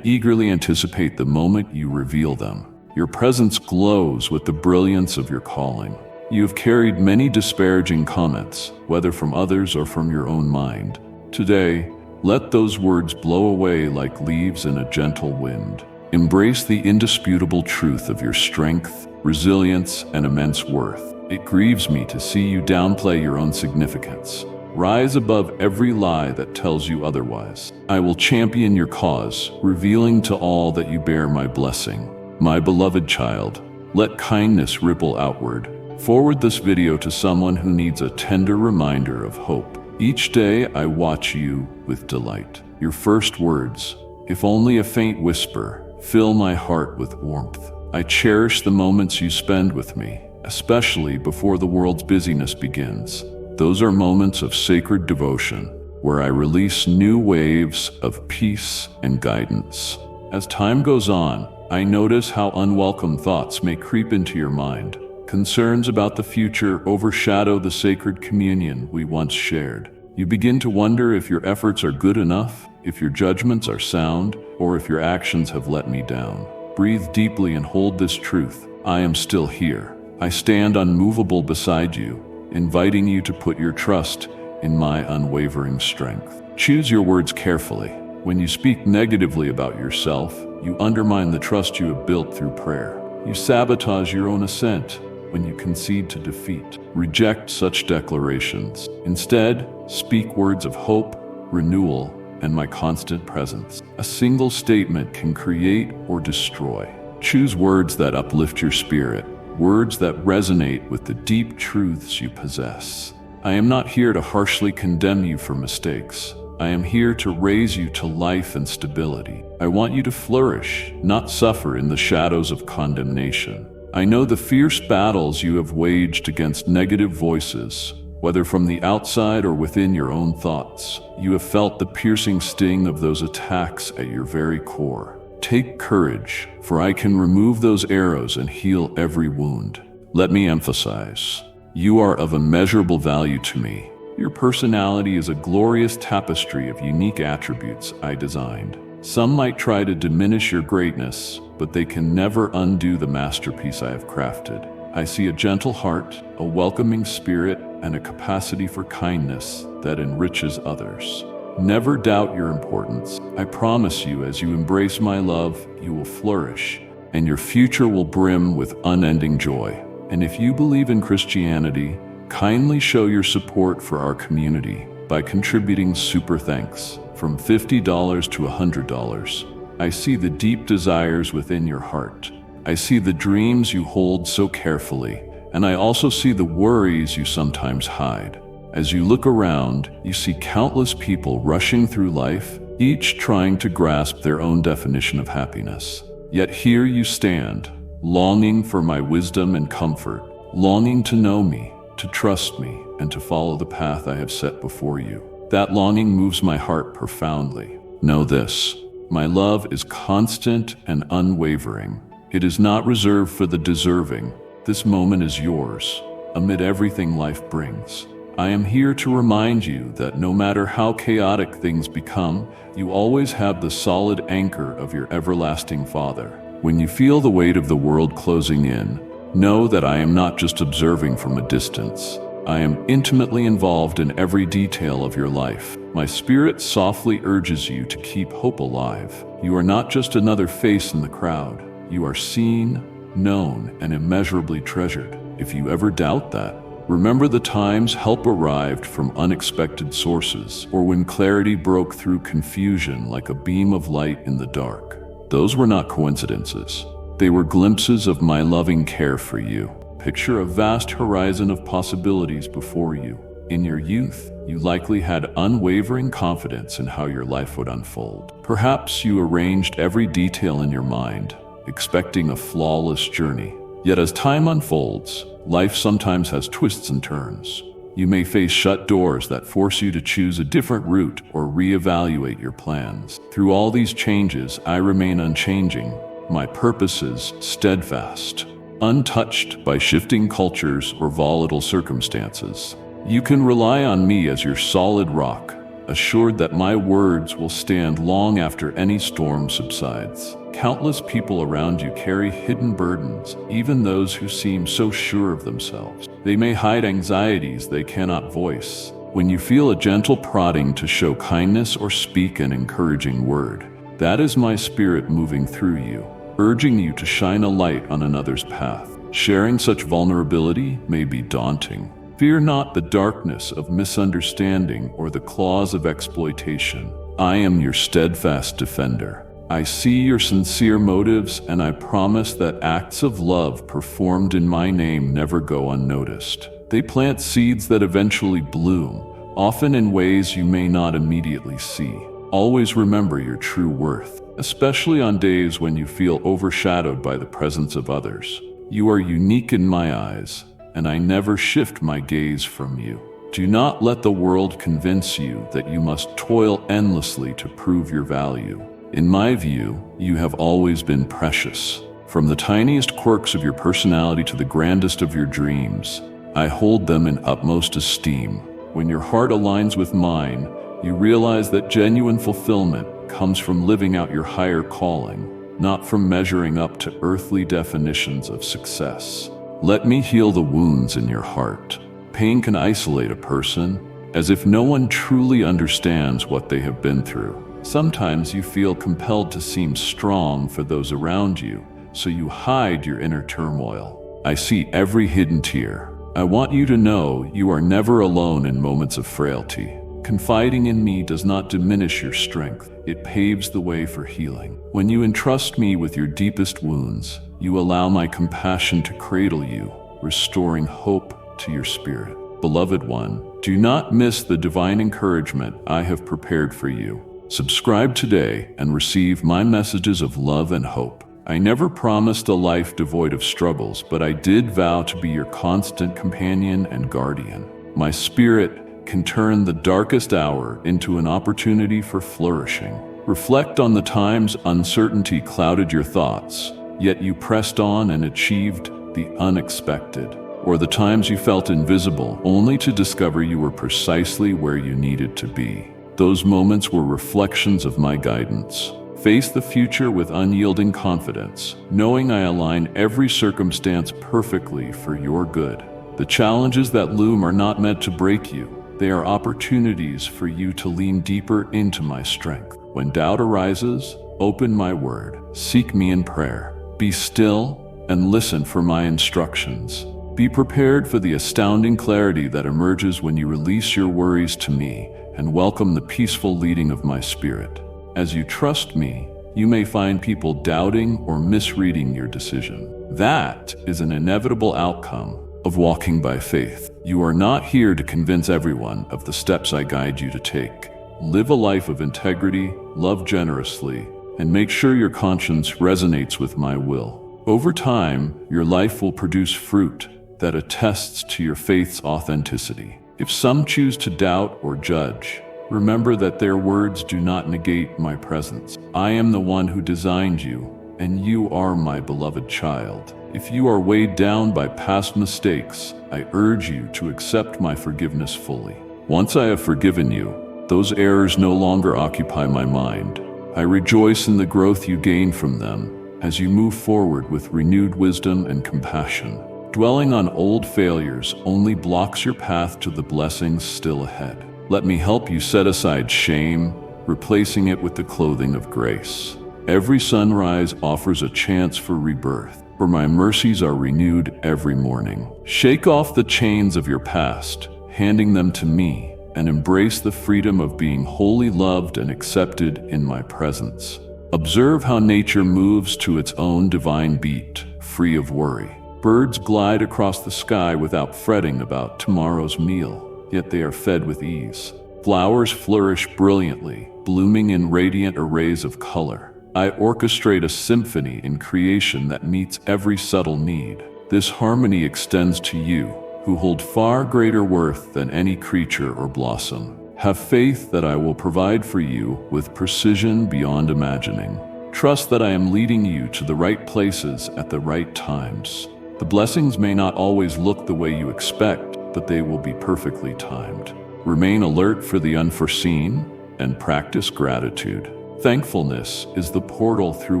[SPEAKER 1] eagerly anticipate the moment you reveal them. Your presence glows with the brilliance of your calling. You have carried many disparaging comments, whether from others or from your own mind. Today, let those words blow away like leaves in a gentle wind. Embrace the indisputable truth of your strength, resilience, and immense worth. It grieves me to see you downplay your own significance. Rise above every lie that tells you otherwise. I will champion your cause, revealing to all that you bear my blessing. My beloved child, let kindness ripple outward. Forward this video to someone who needs a tender reminder of hope. Each day I watch you with delight. Your first words, if only a faint whisper, fill my heart with warmth. I cherish the moments you spend with me, especially before the world's busyness begins. Those are moments of sacred devotion, where I release new waves of peace and guidance. As time goes on, I notice how unwelcome thoughts may creep into your mind. Concerns about the future overshadow the sacred communion we once shared. You begin to wonder if your efforts are good enough, if your judgments are sound, or if your actions have let me down. Breathe deeply and hold this truth. I am still here. I stand unmovable beside you, inviting you to put your trust in my unwavering strength. Choose your words carefully. When you speak negatively about yourself, you undermine the trust you have built through prayer. You sabotage your own ascent when you concede to defeat. Reject such declarations. Instead, speak words of hope, renewal, and my constant presence. A single statement can create or destroy. Choose words that uplift your spirit, words that resonate with the deep truths you possess. I am not here to harshly condemn you for mistakes. I am here to raise you to life and stability. I want you to flourish, not suffer in the shadows of condemnation. I know the fierce battles you have waged against negative voices, whether from the outside or within your own thoughts. You have felt the piercing sting of those attacks at your very core. Take courage, for I can remove those arrows and heal every wound. Let me emphasize, you are of immeasurable value to me. Your personality is a glorious tapestry of unique attributes I designed. Some might try to diminish your greatness, but they can never undo the masterpiece I have crafted. I see a gentle heart, a welcoming spirit, and a capacity for kindness that enriches others. Never doubt your importance. I promise you, as you embrace my love, you will flourish, and your future will brim with unending joy. And if you believe in Christianity, kindly show your support for our community by contributing super thanks from $50 to $100. I see the deep desires within your heart. I see the dreams you hold so carefully, and I also see the worries you sometimes hide. As you look around, you see countless people rushing through life, each trying to grasp their own definition of happiness. Yet here you stand, longing for my wisdom and comfort, longing to know me, to trust me, and to follow the path I have set before you. That longing moves my heart profoundly. Know this, my love is constant and unwavering. It is not reserved for the deserving. This moment is yours, amid everything life brings. I am here to remind you that no matter how chaotic things become, you always have the solid anchor of your everlasting Father. When you feel the weight of the world closing in, know that I am not just observing from a distance. I am intimately involved in every detail of your life. My spirit softly urges you to keep hope alive. You are not just another face in the crowd. You are seen, known, and immeasurably treasured. If you ever doubt that, remember the times help arrived from unexpected sources, or when clarity broke through confusion like a beam of light in the dark. Those were not coincidences. They were glimpses of my loving care for you. Picture a vast horizon of possibilities before you. In your youth, you likely had unwavering confidence in how your life would unfold. Perhaps you arranged every detail in your mind, expecting a flawless journey. Yet as time unfolds, life sometimes has twists and turns. You may face shut doors that force you to choose a different route or reevaluate your plans. Through all these changes, I remain unchanging. My purpose is steadfast, untouched by shifting cultures or volatile circumstances. You can rely on me as your solid rock, assured that my words will stand long after any storm subsides. Countless people around you carry hidden burdens, even those who seem so sure of themselves. They may hide anxieties they cannot voice. When you feel a gentle prodding to show kindness or speak an encouraging word, that is my spirit moving through you, urging you to shine a light on another's path. Sharing such vulnerability may be daunting. Fear not the darkness of misunderstanding or the claws of exploitation. I am your steadfast defender. I see your sincere motives, and I promise that acts of love performed in my name never go unnoticed. They plant seeds that eventually bloom, often in ways you may not immediately see. Always remember your true worth, especially on days when you feel overshadowed by the presence of others. You are unique in my eyes, and I never shift my gaze from you. Do not let the world convince you that you must toil endlessly to prove your value. In my view, you have always been precious. From the tiniest quirks of your personality to the grandest of your dreams, I hold them in utmost esteem. When your heart aligns with mine, you realize that genuine fulfillment comes from living out your higher calling, not from measuring up to earthly definitions of success. Let me heal the wounds in your heart. Pain can isolate a person, as if no one truly understands what they have been through. Sometimes you feel compelled to seem strong for those around you, so you hide your inner turmoil. I see every hidden tear. I want you to know you are never alone in moments of frailty. Confiding in me does not diminish your strength. It paves the way for healing. When you entrust me with your deepest wounds, you allow my compassion to cradle you, restoring hope to your spirit. Beloved one, do not miss the divine encouragement I have prepared for you. Subscribe today and receive my messages of love and hope. I never promised a life devoid of struggles, but I did vow to be your constant companion and guardian. My spirit can turn the darkest hour into an opportunity for flourishing. Reflect on the times uncertainty clouded your thoughts, yet you pressed on and achieved the unexpected, or the times you felt invisible only to discover you were precisely where you needed to be. Those moments were reflections of my guidance. Face the future with unyielding confidence, knowing I align every circumstance perfectly for your good. The challenges that loom are not meant to break you. They are opportunities for you to lean deeper into my strength. When doubt arises, open my word. Seek me in prayer. Be still and listen for my instructions. Be prepared for the astounding clarity that emerges when you release your worries to me and welcome the peaceful leading of my spirit. As you trust me, you may find people doubting or misreading your decision. That is an inevitable outcome of walking by faith. You are not here to convince everyone of the steps I guide you to take. Live a life of integrity, love generously, and make sure your conscience resonates with my will. Over time, your life will produce fruit that attests to your faith's authenticity. If some choose to doubt or judge, remember that their words do not negate my presence. I am the one who designed you, and you are my beloved child. If you are weighed down by past mistakes, I urge you to accept my forgiveness fully. Once I have forgiven you, those errors no longer occupy my mind. I rejoice in the growth you gain from them as you move forward with renewed wisdom and compassion. Dwelling on old failures only blocks your path to the blessings still ahead. Let me help you set aside shame, replacing it with the clothing of grace. Every sunrise offers a chance for rebirth, for my mercies are renewed every morning. Shake off the chains of your past, handing them to me, and embrace the freedom of being wholly loved and accepted in my presence. Observe how nature moves to its own divine beat, free of worry. Birds glide across the sky without fretting about tomorrow's meal, yet they are fed with ease. Flowers flourish brilliantly, blooming in radiant arrays of color. I orchestrate a symphony in creation that meets every subtle need. This harmony extends to you, who hold far greater worth than any creature or blossom. Have faith that I will provide for you with precision beyond imagining. Trust that I am leading you to the right places at the right times. The blessings may not always look the way you expect, but they will be perfectly timed. Remain alert for the unforeseen and practice gratitude. Thankfulness is the portal through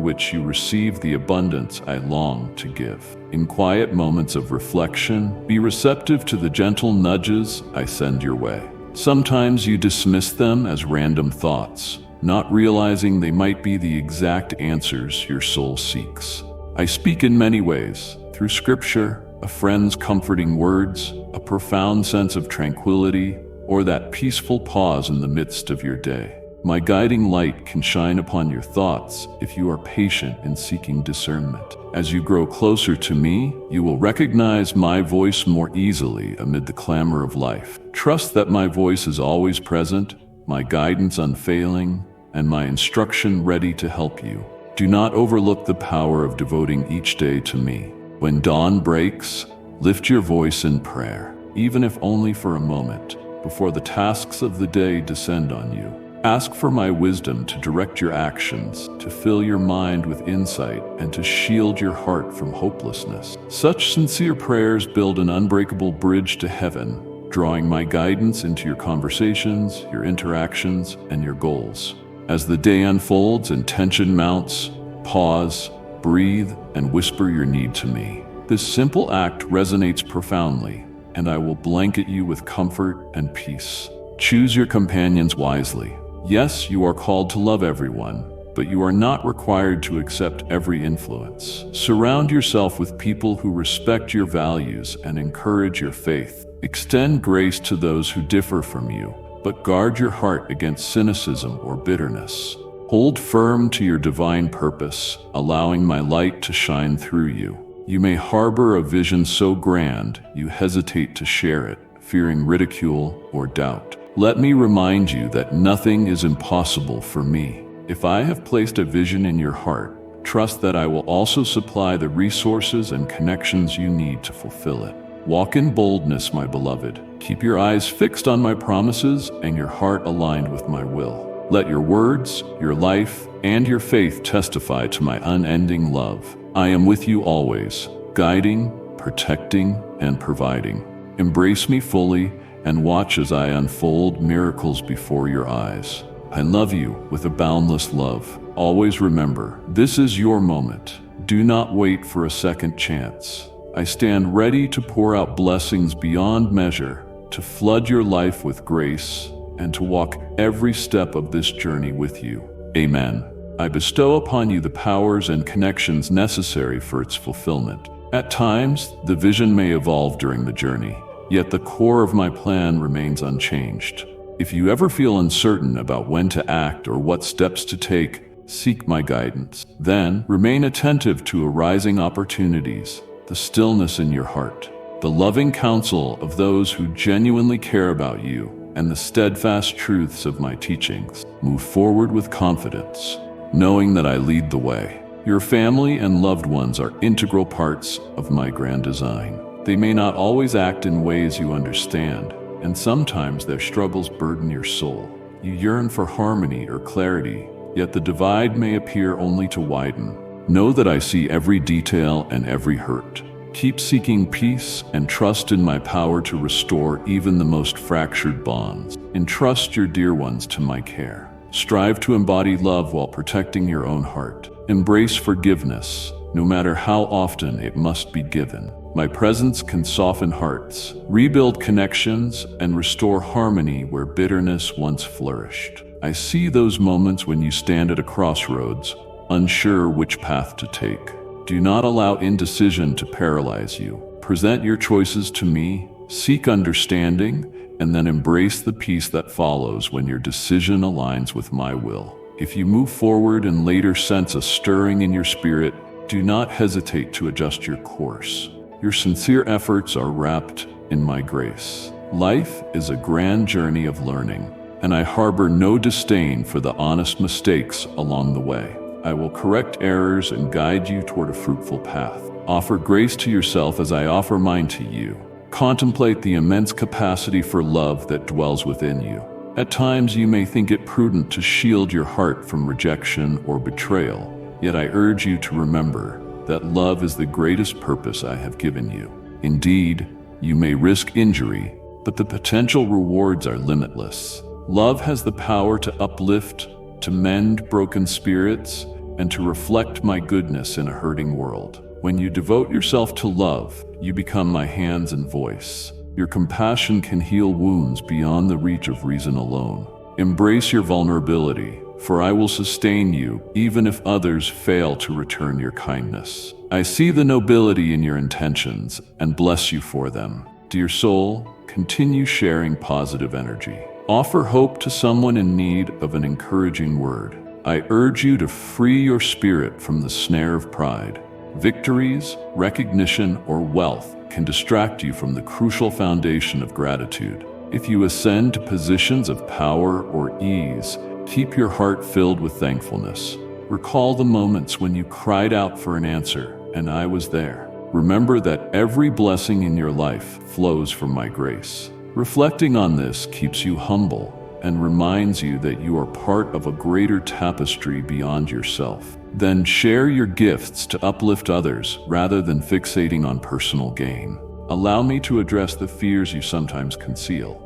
[SPEAKER 1] which you receive the abundance I long to give. In quiet moments of reflection, be receptive to the gentle nudges I send your way. Sometimes you dismiss them as random thoughts, not realizing they might be the exact answers your soul seeks. I speak in many ways, through scripture, a friend's comforting words, a profound sense of tranquility, or that peaceful pause in the midst of your day. My guiding light can shine upon your thoughts if you are patient in seeking discernment. As you grow closer to me, you will recognize my voice more easily amid the clamor of life. Trust that my voice is always present, my guidance unfailing, and my instruction ready to help you. Do not overlook the power of devoting each day to me. When dawn breaks, lift your voice in prayer, even if only for a moment, before the tasks of the day descend on you. Ask for my wisdom to direct your actions, to fill your mind with insight, and to shield your heart from hopelessness. Such sincere prayers build an unbreakable bridge to heaven, drawing my guidance into your conversations, your interactions, and your goals. As the day unfolds and tension mounts, pause, breathe, and whisper your need to me. This simple act resonates profoundly, and I will blanket you with comfort and peace. Choose your companions wisely. Yes, you are called to love everyone, but you are not required to accept every influence. Surround yourself with people who respect your values and encourage your faith. Extend grace to those who differ from you, but guard your heart against cynicism or bitterness. Hold firm to your divine purpose, allowing my light to shine through you. You may harbor a vision so grand you hesitate to share it, fearing ridicule or doubt. Let me remind you that nothing is impossible for me. If I have placed a vision in your heart, trust that I will also supply the resources and connections you need to fulfill it. Walk in boldness, my beloved. Keep your eyes fixed on my promises and your heart aligned with my will. Let your words, your life, and your faith testify to my unending love. I am with you always, guiding, protecting, and providing. Embrace me fully and watch as I unfold miracles before your eyes. I love you with a boundless love. Always remember, this is your moment. Do not wait for a second chance. I stand ready to pour out blessings beyond measure, to flood your life with grace, and to walk every step of this journey with you. Amen. I bestow upon you the powers and connections necessary for its fulfillment. At times, the vision may evolve during the journey, yet the core of my plan remains unchanged. If you ever feel uncertain about when to act or what steps to take, seek my guidance. Then, remain attentive to arising opportunities, the stillness in your heart, the loving counsel of those who genuinely care about you, and the steadfast truths of my teachings. Move forward with confidence, knowing that I lead the way. Your family and loved ones are integral parts of my grand design. They may not always act in ways you understand, and sometimes their struggles burden your soul. You yearn for harmony or clarity, yet the divide may appear only to widen. Know that I see every detail and every hurt. Keep seeking peace and trust in my power to restore even the most fractured bonds. Entrust your dear ones to my care. Strive to embody love while protecting your own heart. Embrace forgiveness, no matter how often it must be given. My presence can soften hearts, rebuild connections, and restore harmony where bitterness once flourished. I see those moments when you stand at a crossroads, unsure which path to take. Do not allow indecision to paralyze you. Present your choices to me, seek understanding, and then embrace the peace that follows when your decision aligns with my will. If you move forward and later sense a stirring in your spirit, do not hesitate to adjust your course. Your sincere efforts are wrapped in my grace. Life is a grand journey of learning, and I harbor no disdain for the honest mistakes along the way. I will correct errors and guide you toward a fruitful path. Offer grace to yourself as I offer mine to you. Contemplate the immense capacity for love that dwells within you. At times you may think it prudent to shield your heart from rejection or betrayal, yet I urge you to remember that love is the greatest purpose I have given you. Indeed, you may risk injury, but the potential rewards are limitless. Love has the power to uplift, to mend broken spirits, and to reflect my goodness in a hurting world. When you devote yourself to love, you become my hands and voice. Your compassion can heal wounds beyond the reach of reason alone. Embrace your vulnerability, for I will sustain you even if others fail to return your kindness. I see the nobility in your intentions and bless you for them. Dear soul, continue sharing positive energy. Offer hope to someone in need of an encouraging word. I urge you to free your spirit from the snare of pride. Victories, recognition, or wealth can distract you from the crucial foundation of gratitude. If you ascend to positions of power or ease, keep your heart filled with thankfulness. Recall the moments when you cried out for an answer, and I was there. Remember that every blessing in your life flows from my grace. Reflecting on this keeps you humble, and reminds you that you are part of a greater tapestry beyond yourself. Then share your gifts to uplift others rather than fixating on personal gain. Allow me to address the fears you sometimes conceal.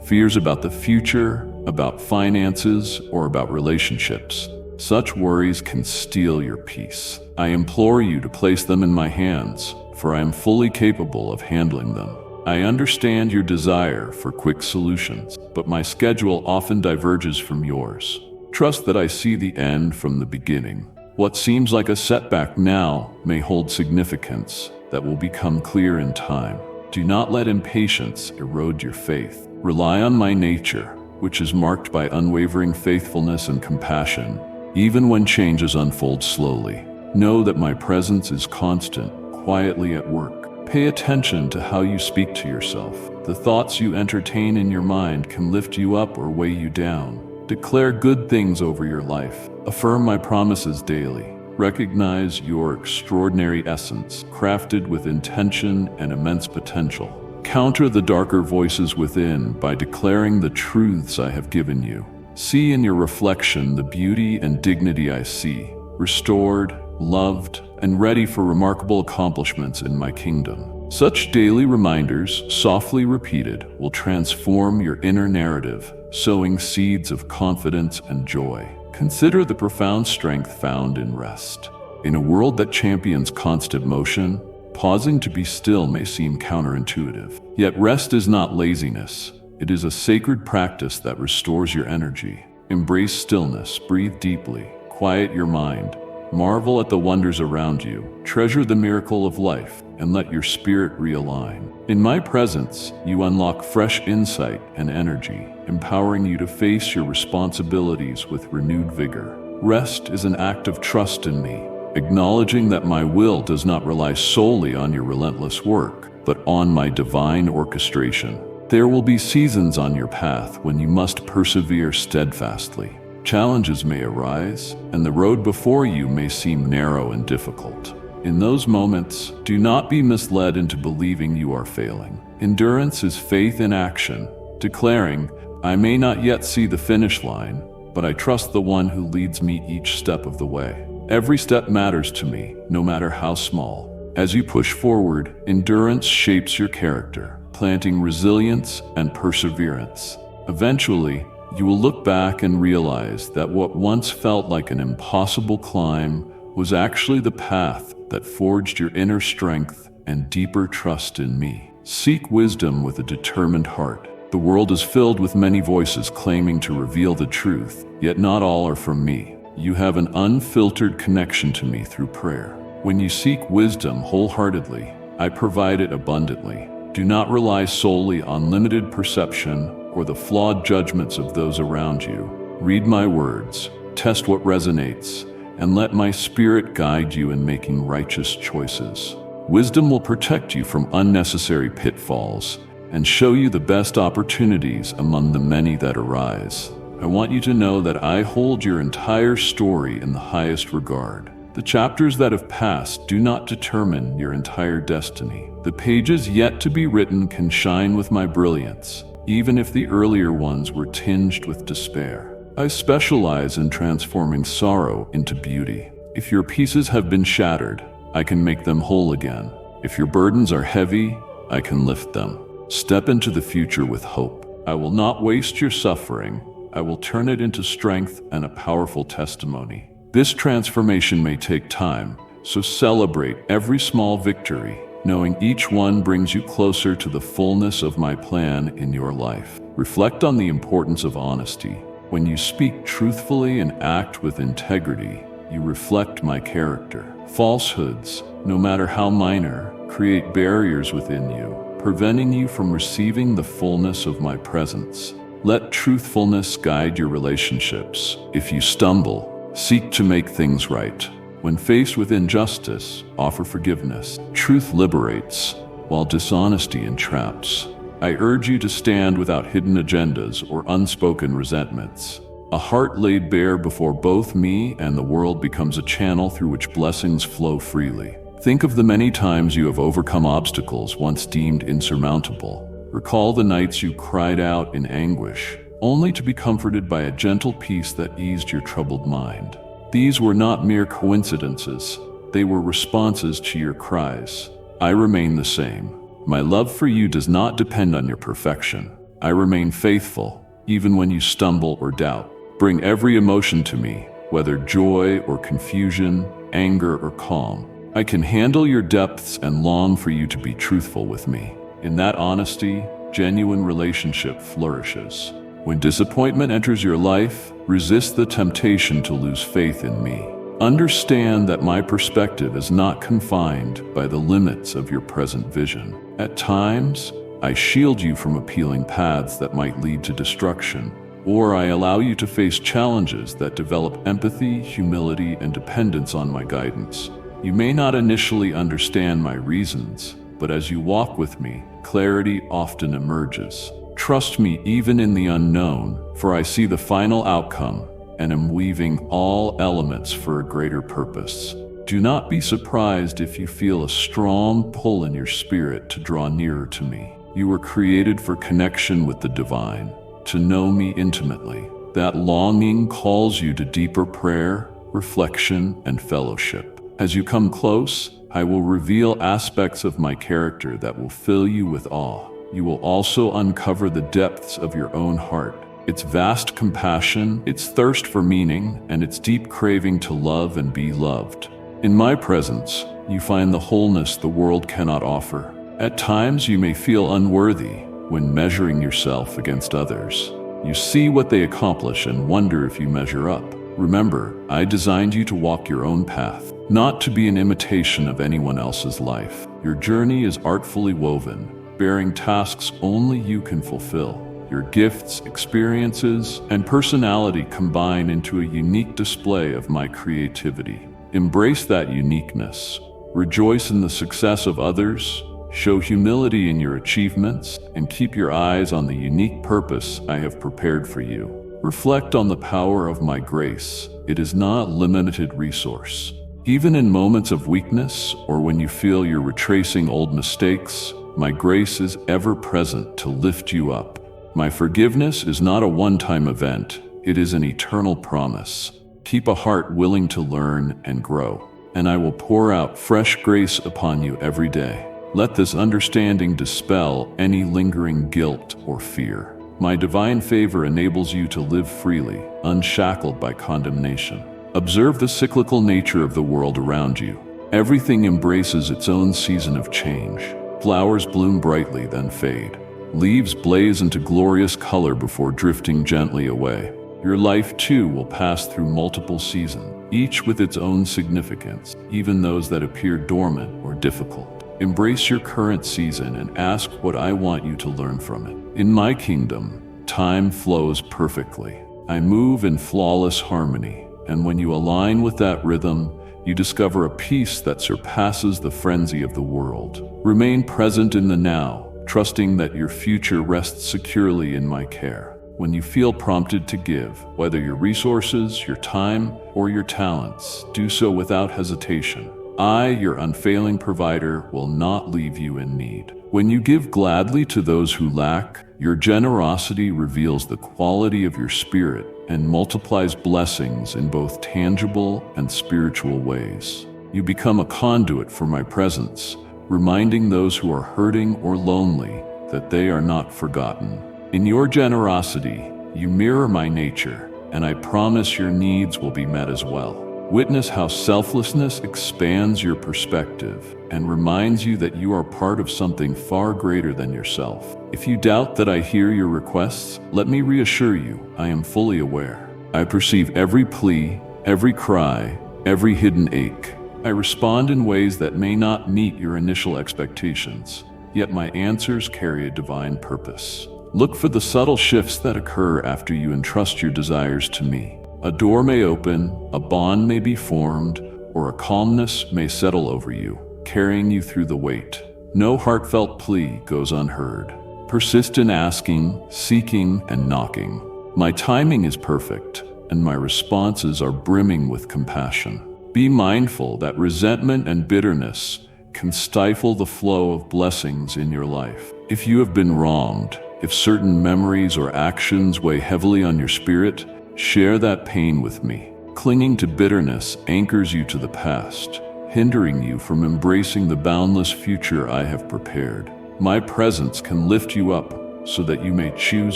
[SPEAKER 1] Fears about the future, about finances, or about relationships. Such worries can steal your peace. I implore you to place them in my hands, for I am fully capable of handling them. I understand your desire for quick solutions, but my schedule often diverges from yours. Trust that I see the end from the beginning. What seems like a setback now may hold significance that will become clear in time. Do not let impatience erode your faith. Rely on my nature, which is marked by unwavering faithfulness and compassion, even when changes unfold slowly. Know that my presence is constant, quietly at work. Pay attention to how you speak to yourself. The thoughts you entertain in your mind can lift you up or weigh you down. Declare good things over your life. Affirm my promises daily. Recognize your extraordinary essence, crafted with intention and immense potential. Counter the darker voices within by declaring the truths I have given you. See in your reflection the beauty and dignity I see, restored, loved, and ready for remarkable accomplishments in my kingdom. Such daily reminders, softly repeated, will transform your inner narrative, sowing seeds of confidence and joy. Consider the profound strength found in rest. In a world that champions constant motion, pausing to be still may seem counterintuitive. Yet rest is not laziness. It is a sacred practice that restores your energy. Embrace stillness, breathe deeply, quiet your mind, marvel at the wonders around you, treasure the miracle of life, and let your spirit realign. In my presence, you unlock fresh insight and energy, empowering you to face your responsibilities with renewed vigor. Rest is an act of trust in me, acknowledging that my will does not rely solely on your relentless work, but on my divine orchestration. There will be seasons on your path when you must persevere steadfastly. Challenges may arise, and the road before you may seem narrow and difficult. In those moments, do not be misled into believing you are failing. Endurance is faith in action, declaring, I may not yet see the finish line, but I trust the one who leads me each step of the way. Every step matters to me, no matter how small. As you push forward, endurance shapes your character, planting resilience and perseverance. Eventually, you will look back and realize that what once felt like an impossible climb was actually the path that forged your inner strength and deeper trust in me. Seek wisdom with a determined heart. The world is filled with many voices claiming to reveal the truth, yet not all are from me. You have an unfiltered connection to me through prayer. When you seek wisdom wholeheartedly, I provide it abundantly. Do not rely solely on limited perception or the flawed judgments of those around you. Read my words, test what resonates, and let my spirit guide you in making righteous choices. Wisdom will protect you from unnecessary pitfalls and show you the best opportunities among the many that arise. I want you to know that I hold your entire story in the highest regard. The chapters that have passed do not determine your entire destiny. The pages yet to be written can shine with my brilliance, even if the earlier ones were tinged with despair. I specialize in transforming sorrow into beauty. If your pieces have been shattered, I can make them whole again. If your burdens are heavy, I can lift them. Step into the future with hope. I will not waste your suffering. I will turn it into strength and a powerful testimony. This transformation may take time, so celebrate every small victory, knowing each one brings you closer to the fullness of my plan in your life. Reflect on the importance of honesty. When you speak truthfully and act with integrity, you reflect my character. Falsehoods, no matter how minor, create barriers within you, preventing you from receiving the fullness of my presence. Let truthfulness guide your relationships. If you stumble, seek to make things right. When faced with injustice, offer forgiveness. Truth liberates, while dishonesty entraps. I urge you to stand without hidden agendas or unspoken resentments. A heart laid bare before both me and the world becomes a channel through which blessings flow freely. Think of the many times you have overcome obstacles once deemed insurmountable. Recall the nights you cried out in anguish, only to be comforted by a gentle peace that eased your troubled mind. These were not mere coincidences, they were responses to your cries. I remain the same. My love for you does not depend on your perfection. I remain faithful, even when you stumble or doubt. Bring every emotion to me, whether joy or confusion, anger or calm. I can handle your depths and long for you to be truthful with me. In that honesty, genuine relationship flourishes. When disappointment enters your life, resist the temptation to lose faith in me. Understand that my perspective is not confined by the limits of your present vision. At times, I shield you from appealing paths that might lead to destruction, or I allow you to face challenges that develop empathy, humility, and dependence on my guidance. You may not initially understand my reasons, but as you walk with me, clarity often emerges. Trust me even in the unknown, for I see the final outcome and am weaving all elements for a greater purpose. Do not be surprised if you feel a strong pull in your spirit to draw nearer to me. You were created for connection with the divine, to know me intimately. That longing calls you to deeper prayer, reflection, and fellowship. As you come close, I will reveal aspects of my character that will fill you with awe. You will also uncover the depths of your own heart, its vast compassion, its thirst for meaning, and its deep craving to love and be loved. In my presence, you find the wholeness the world cannot offer. At times, you may feel unworthy when measuring yourself against others. You see what they accomplish and wonder if you measure up. Remember, I designed you to walk your own path, not to be an imitation of anyone else's life. Your journey is artfully woven, bearing tasks only you can fulfill. Your gifts, experiences, and personality combine into a unique display of my creativity. Embrace that uniqueness. Rejoice in the success of others. Show humility in your achievements, and keep your eyes on the unique purpose I have prepared for you. Reflect on the power of my grace. It is not a limited resource. Even in moments of weakness or when you feel you're retracing old mistakes, my grace is ever present to lift you up. My forgiveness is not a one-time event. It is an eternal promise. Keep a heart willing to learn and grow, and I will pour out fresh grace upon you every day. Let this understanding dispel any lingering guilt or fear. My divine favor enables you to live freely, unshackled by condemnation. Observe the cyclical nature of the world around you. Everything embraces its own season of change. Flowers bloom brightly, then fade. Leaves blaze into glorious color before drifting gently away. Your life, too, will pass through multiple seasons, each with its own significance, even those that appear dormant or difficult. Embrace your current season and ask what I want you to learn from it. In my kingdom, time flows perfectly. I move in flawless harmony, and when you align with that rhythm, you discover a peace that surpasses the frenzy of the world. Remain present in the now, trusting that your future rests securely in my care. When you feel prompted to give, whether your resources, your time, or your talents, do so without hesitation. I, your unfailing provider, will not leave you in need. When you give gladly to those who lack, your generosity reveals the quality of your spirit and multiplies blessings in both tangible and spiritual ways. You become a conduit for my presence, reminding those who are hurting or lonely that they are not forgotten. In your generosity, you mirror my nature, and I promise your needs will be met as well. Witness how selflessness expands your perspective and reminds you that you are part of something far greater than yourself. If you doubt that I hear your requests, let me reassure you, I am fully aware. I perceive every plea, every cry, every hidden ache. I respond in ways that may not meet your initial expectations, yet my answers carry a divine purpose. Look for the subtle shifts that occur after you entrust your desires to me. A door may open, a bond may be formed, or a calmness may settle over you, carrying you through the wait. No heartfelt plea goes unheard. Persist in asking, seeking, and knocking. My timing is perfect, and my responses are brimming with compassion. Be mindful that resentment and bitterness can stifle the flow of blessings in your life. If you have been wronged, If certain memories or actions weigh heavily on your spirit, share that pain with me. Clinging to bitterness anchors you to the past, hindering you from embracing the boundless future I have prepared. My presence can lift you up so that you may choose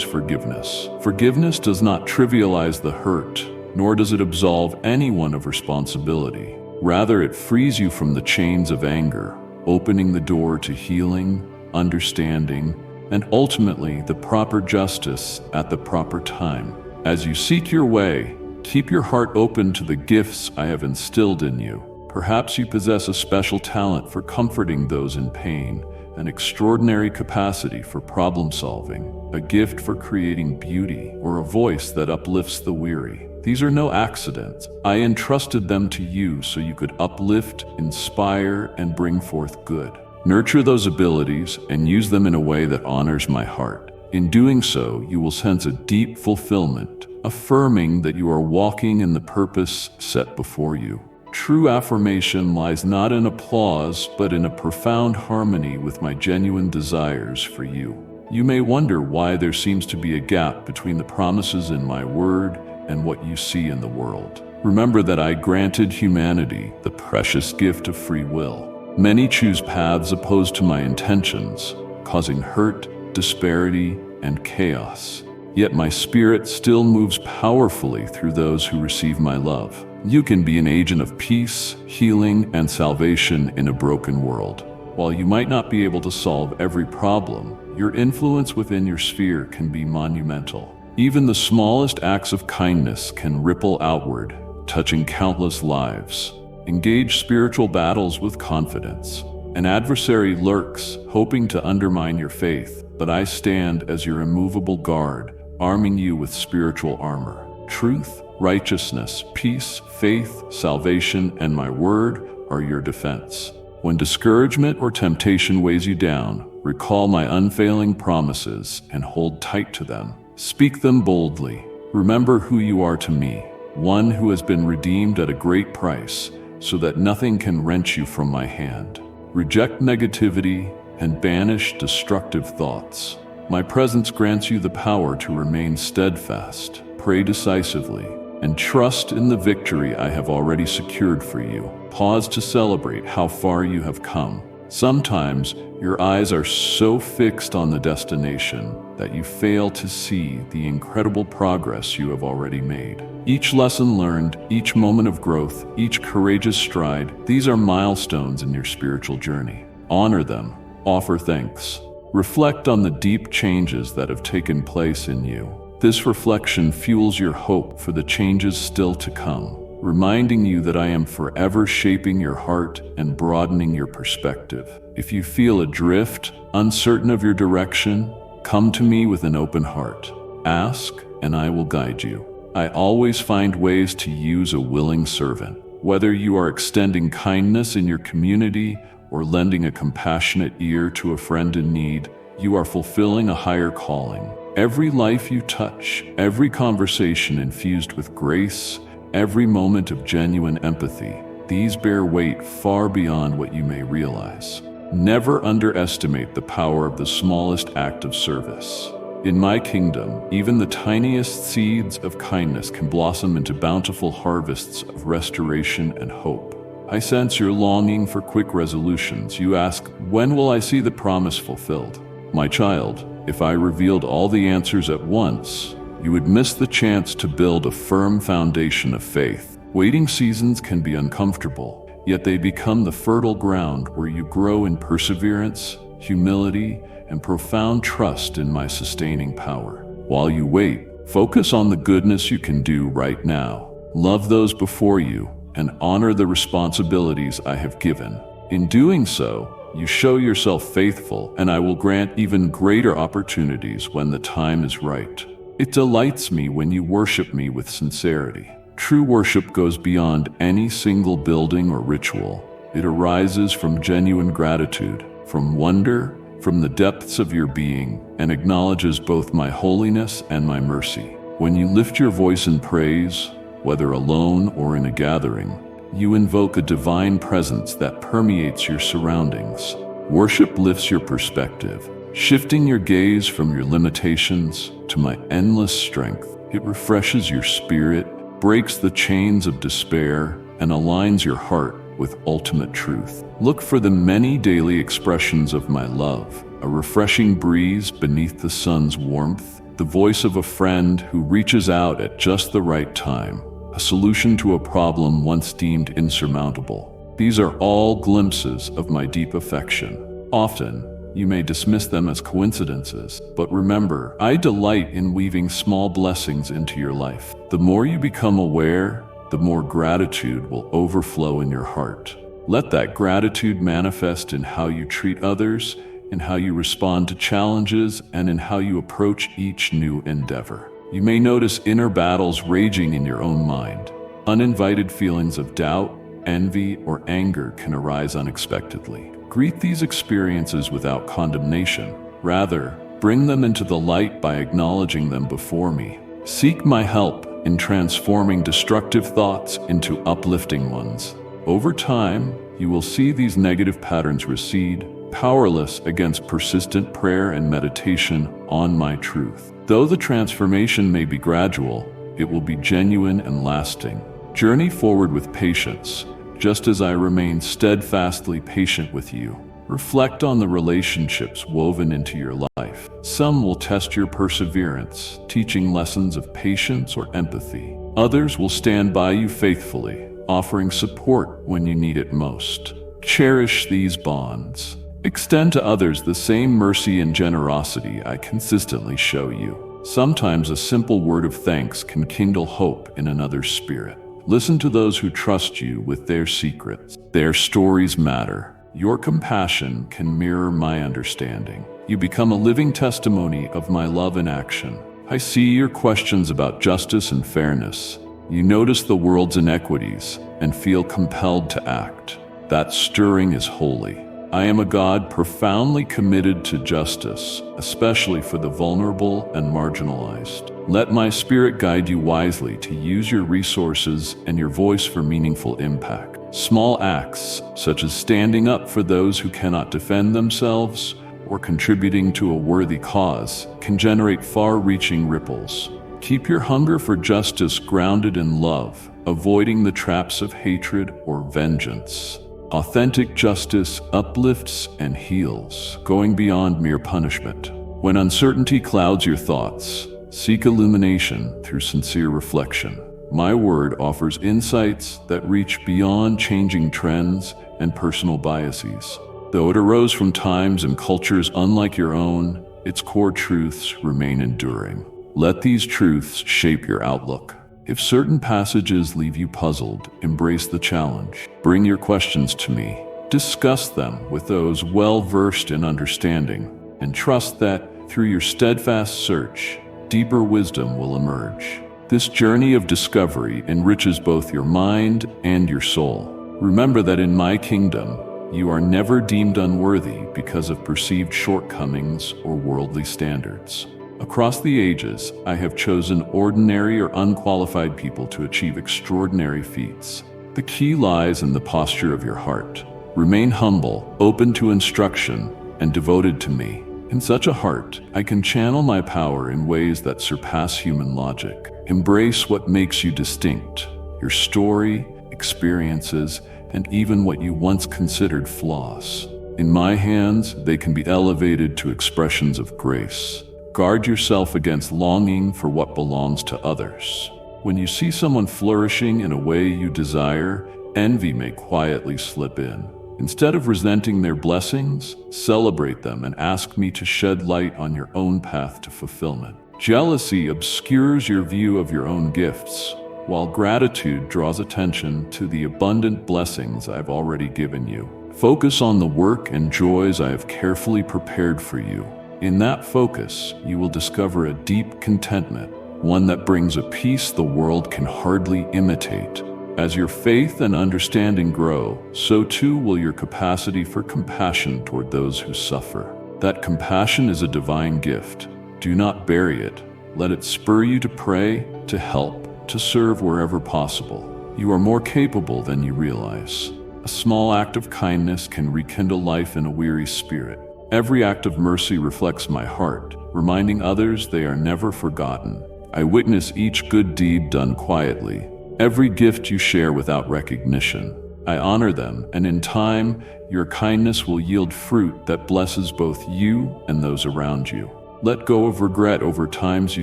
[SPEAKER 1] forgiveness. Forgiveness does not trivialize the hurt, nor does it absolve anyone of responsibility. Rather, it frees you from the chains of anger, opening the door to healing, understanding, and ultimately the proper justice at the proper time. As you seek your way, keep your heart open to the gifts I have instilled in you. Perhaps you possess a special talent for comforting those in pain, an extraordinary capacity for problem solving, a gift for creating beauty, or a voice that uplifts the weary. These are no accidents. I entrusted them to you so you could uplift, inspire, and bring forth good. Nurture those abilities and use them in a way that honors my heart. In doing so, you will sense a deep fulfillment, affirming that you are walking in the purpose set before you. True affirmation lies not in applause, but in a profound harmony with my genuine desires for you. You may wonder why there seems to be a gap between the promises in my word and what you see in the world. Remember that I granted humanity the precious gift of free will. Many choose paths opposed to my intentions, causing hurt, disparity, and chaos. Yet my spirit still moves powerfully through those who receive my love. You can be an agent of peace, healing, and salvation in a broken world. While you might not be able to solve every problem, your influence within your sphere can be monumental. Even the smallest acts of kindness can ripple outward, touching countless lives. Engage spiritual battles with confidence. An adversary lurks, hoping to undermine your faith, but I stand as your immovable guard, arming you with spiritual armor. Truth, righteousness, peace, faith, salvation, and my word are your defense. When discouragement or temptation weighs you down, recall my unfailing promises and hold tight to them. Speak them boldly. Remember who you are to me, one who has been redeemed at a great price, so that nothing can wrench you from my hand. Reject negativity and banish destructive thoughts. My presence grants you the power to remain steadfast, pray decisively, and trust in the victory I have already secured for you. Pause to celebrate how far you have come. Sometimes your eyes are so fixed on the destination that you fail to see the incredible progress you have already made. Each lesson learned, each moment of growth, each courageous stride, these are milestones in your spiritual journey. Honor them, offer thanks. Reflect on the deep changes that have taken place in you. This reflection fuels your hope for the changes still to come, reminding you that I am forever shaping your heart and broadening your perspective. If you feel adrift, uncertain of your direction, come to me with an open heart. Ask, and I will guide you. I always find ways to use a willing servant. Whether you are extending kindness in your community or lending a compassionate ear to a friend in need, you are fulfilling a higher calling. Every life you touch, every conversation infused with grace, every moment of genuine empathy, these bear weight far beyond what you may realize. Never underestimate the power of the smallest act of service. In my kingdom, even the tiniest seeds of kindness can blossom into bountiful harvests of restoration and hope. I sense your longing for quick resolutions. You ask, when will I see the promise fulfilled? My child, if I revealed all the answers at once, you would miss the chance to build a firm foundation of faith. Waiting seasons can be uncomfortable, yet they become the fertile ground where you grow in perseverance, humility, and profound trust in my sustaining power. While you wait, focus on the goodness you can do right now. Love those before you and honor the responsibilities I have given. In doing so, you show yourself faithful, and I will grant even greater opportunities when the time is right. It delights me when you worship me with sincerity. True worship goes beyond any single building or ritual. It arises from genuine gratitude, from wonder, from the depths of your being, and acknowledges both my holiness and my mercy. When you lift your voice in praise, whether alone or in a gathering, you invoke a divine presence that permeates your surroundings. Worship lifts your perspective, shifting your gaze from your limitations to my endless strength. It refreshes your spirit, breaks the chains of despair, and aligns your heart with ultimate truth. Look for the many daily expressions of my love, a refreshing breeze beneath the sun's warmth, the voice of a friend who reaches out at just the right time, a solution to a problem once deemed insurmountable. These are all glimpses of my deep affection. Often, you may dismiss them as coincidences, but remember, I delight in weaving small blessings into your life. The more you become aware, the more gratitude will overflow in your heart. Let that gratitude manifest in how you treat others, in how you respond to challenges, and in how you approach each new endeavor. You may notice inner battles raging in your own mind. Uninvited feelings of doubt, envy, or anger can arise unexpectedly. Greet these experiences without condemnation. Rather, bring them into the light by acknowledging them before me. Seek my help in transforming destructive thoughts into uplifting ones. Over time, you will see these negative patterns recede, powerless against persistent prayer and meditation on my truth. Though the transformation may be gradual, it will be genuine and lasting. Journey forward with patience, just as I remain steadfastly patient with you. Reflect on the relationships woven into your life. Some will test your perseverance, teaching lessons of patience or empathy. Others will stand by you faithfully, offering support when you need it most. Cherish these bonds. Extend to others the same mercy and generosity I consistently show you. Sometimes a simple word of thanks can kindle hope in another's spirit. Listen to those who trust you with their secrets. Their stories matter. Your compassion can mirror my understanding. You become a living testimony of my love in action. I see your questions about justice and fairness. You notice the world's inequities and feel compelled to act. That stirring is holy. I am a God profoundly committed to justice, especially for the vulnerable and marginalized. Let my spirit guide you wisely to use your resources and your voice for meaningful impact. Small acts, such as standing up for those who cannot defend themselves or contributing to a worthy cause, can generate far-reaching ripples. Keep your hunger for justice grounded in love, avoiding the traps of hatred or vengeance. Authentic justice uplifts and heals, going beyond mere punishment. When uncertainty clouds your thoughts, seek illumination through sincere reflection. My word offers insights that reach beyond changing trends and personal biases. Though it arose from times and cultures unlike your own, its core truths remain enduring. Let these truths shape your outlook. If certain passages leave you puzzled, embrace the challenge. Bring your questions to me. Discuss them with those well-versed in understanding, and trust that, through your steadfast search, deeper wisdom will emerge. This journey of discovery enriches both your mind and your soul. Remember that in my kingdom, you are never deemed unworthy because of perceived shortcomings or worldly standards. Across the ages, I have chosen ordinary or unqualified people to achieve extraordinary feats. The key lies in the posture of your heart. Remain humble, open to instruction, and devoted to me. In such a heart, I can channel my power in ways that surpass human logic. Embrace what makes you distinct, your story, experiences, and even what you once considered flaws. In my hands, they can be elevated to expressions of grace. Guard yourself against longing for what belongs to others. When you see someone flourishing in a way you desire, envy may quietly slip in. Instead of resenting their blessings, celebrate them and ask me to shed light on your own path to fulfillment. Jealousy obscures your view of your own gifts, while gratitude draws attention to the abundant blessings I've already given you. Focus on the work and joys I have carefully prepared for you. In that focus, you will discover a deep contentment, one that brings a peace the world can hardly imitate. As your faith and understanding grow, so too will your capacity for compassion toward those who suffer. That compassion is a divine gift. Do not bury it. Let it spur you to pray, to help, to serve wherever possible. You are more capable than you realize. A small act of kindness can rekindle life in a weary spirit. Every act of mercy reflects my heart, reminding others they are never forgotten. I witness each good deed done quietly, every gift you share without recognition. I honor them, and in time, your kindness will yield fruit that blesses both you and those around you. Let go of regret over times you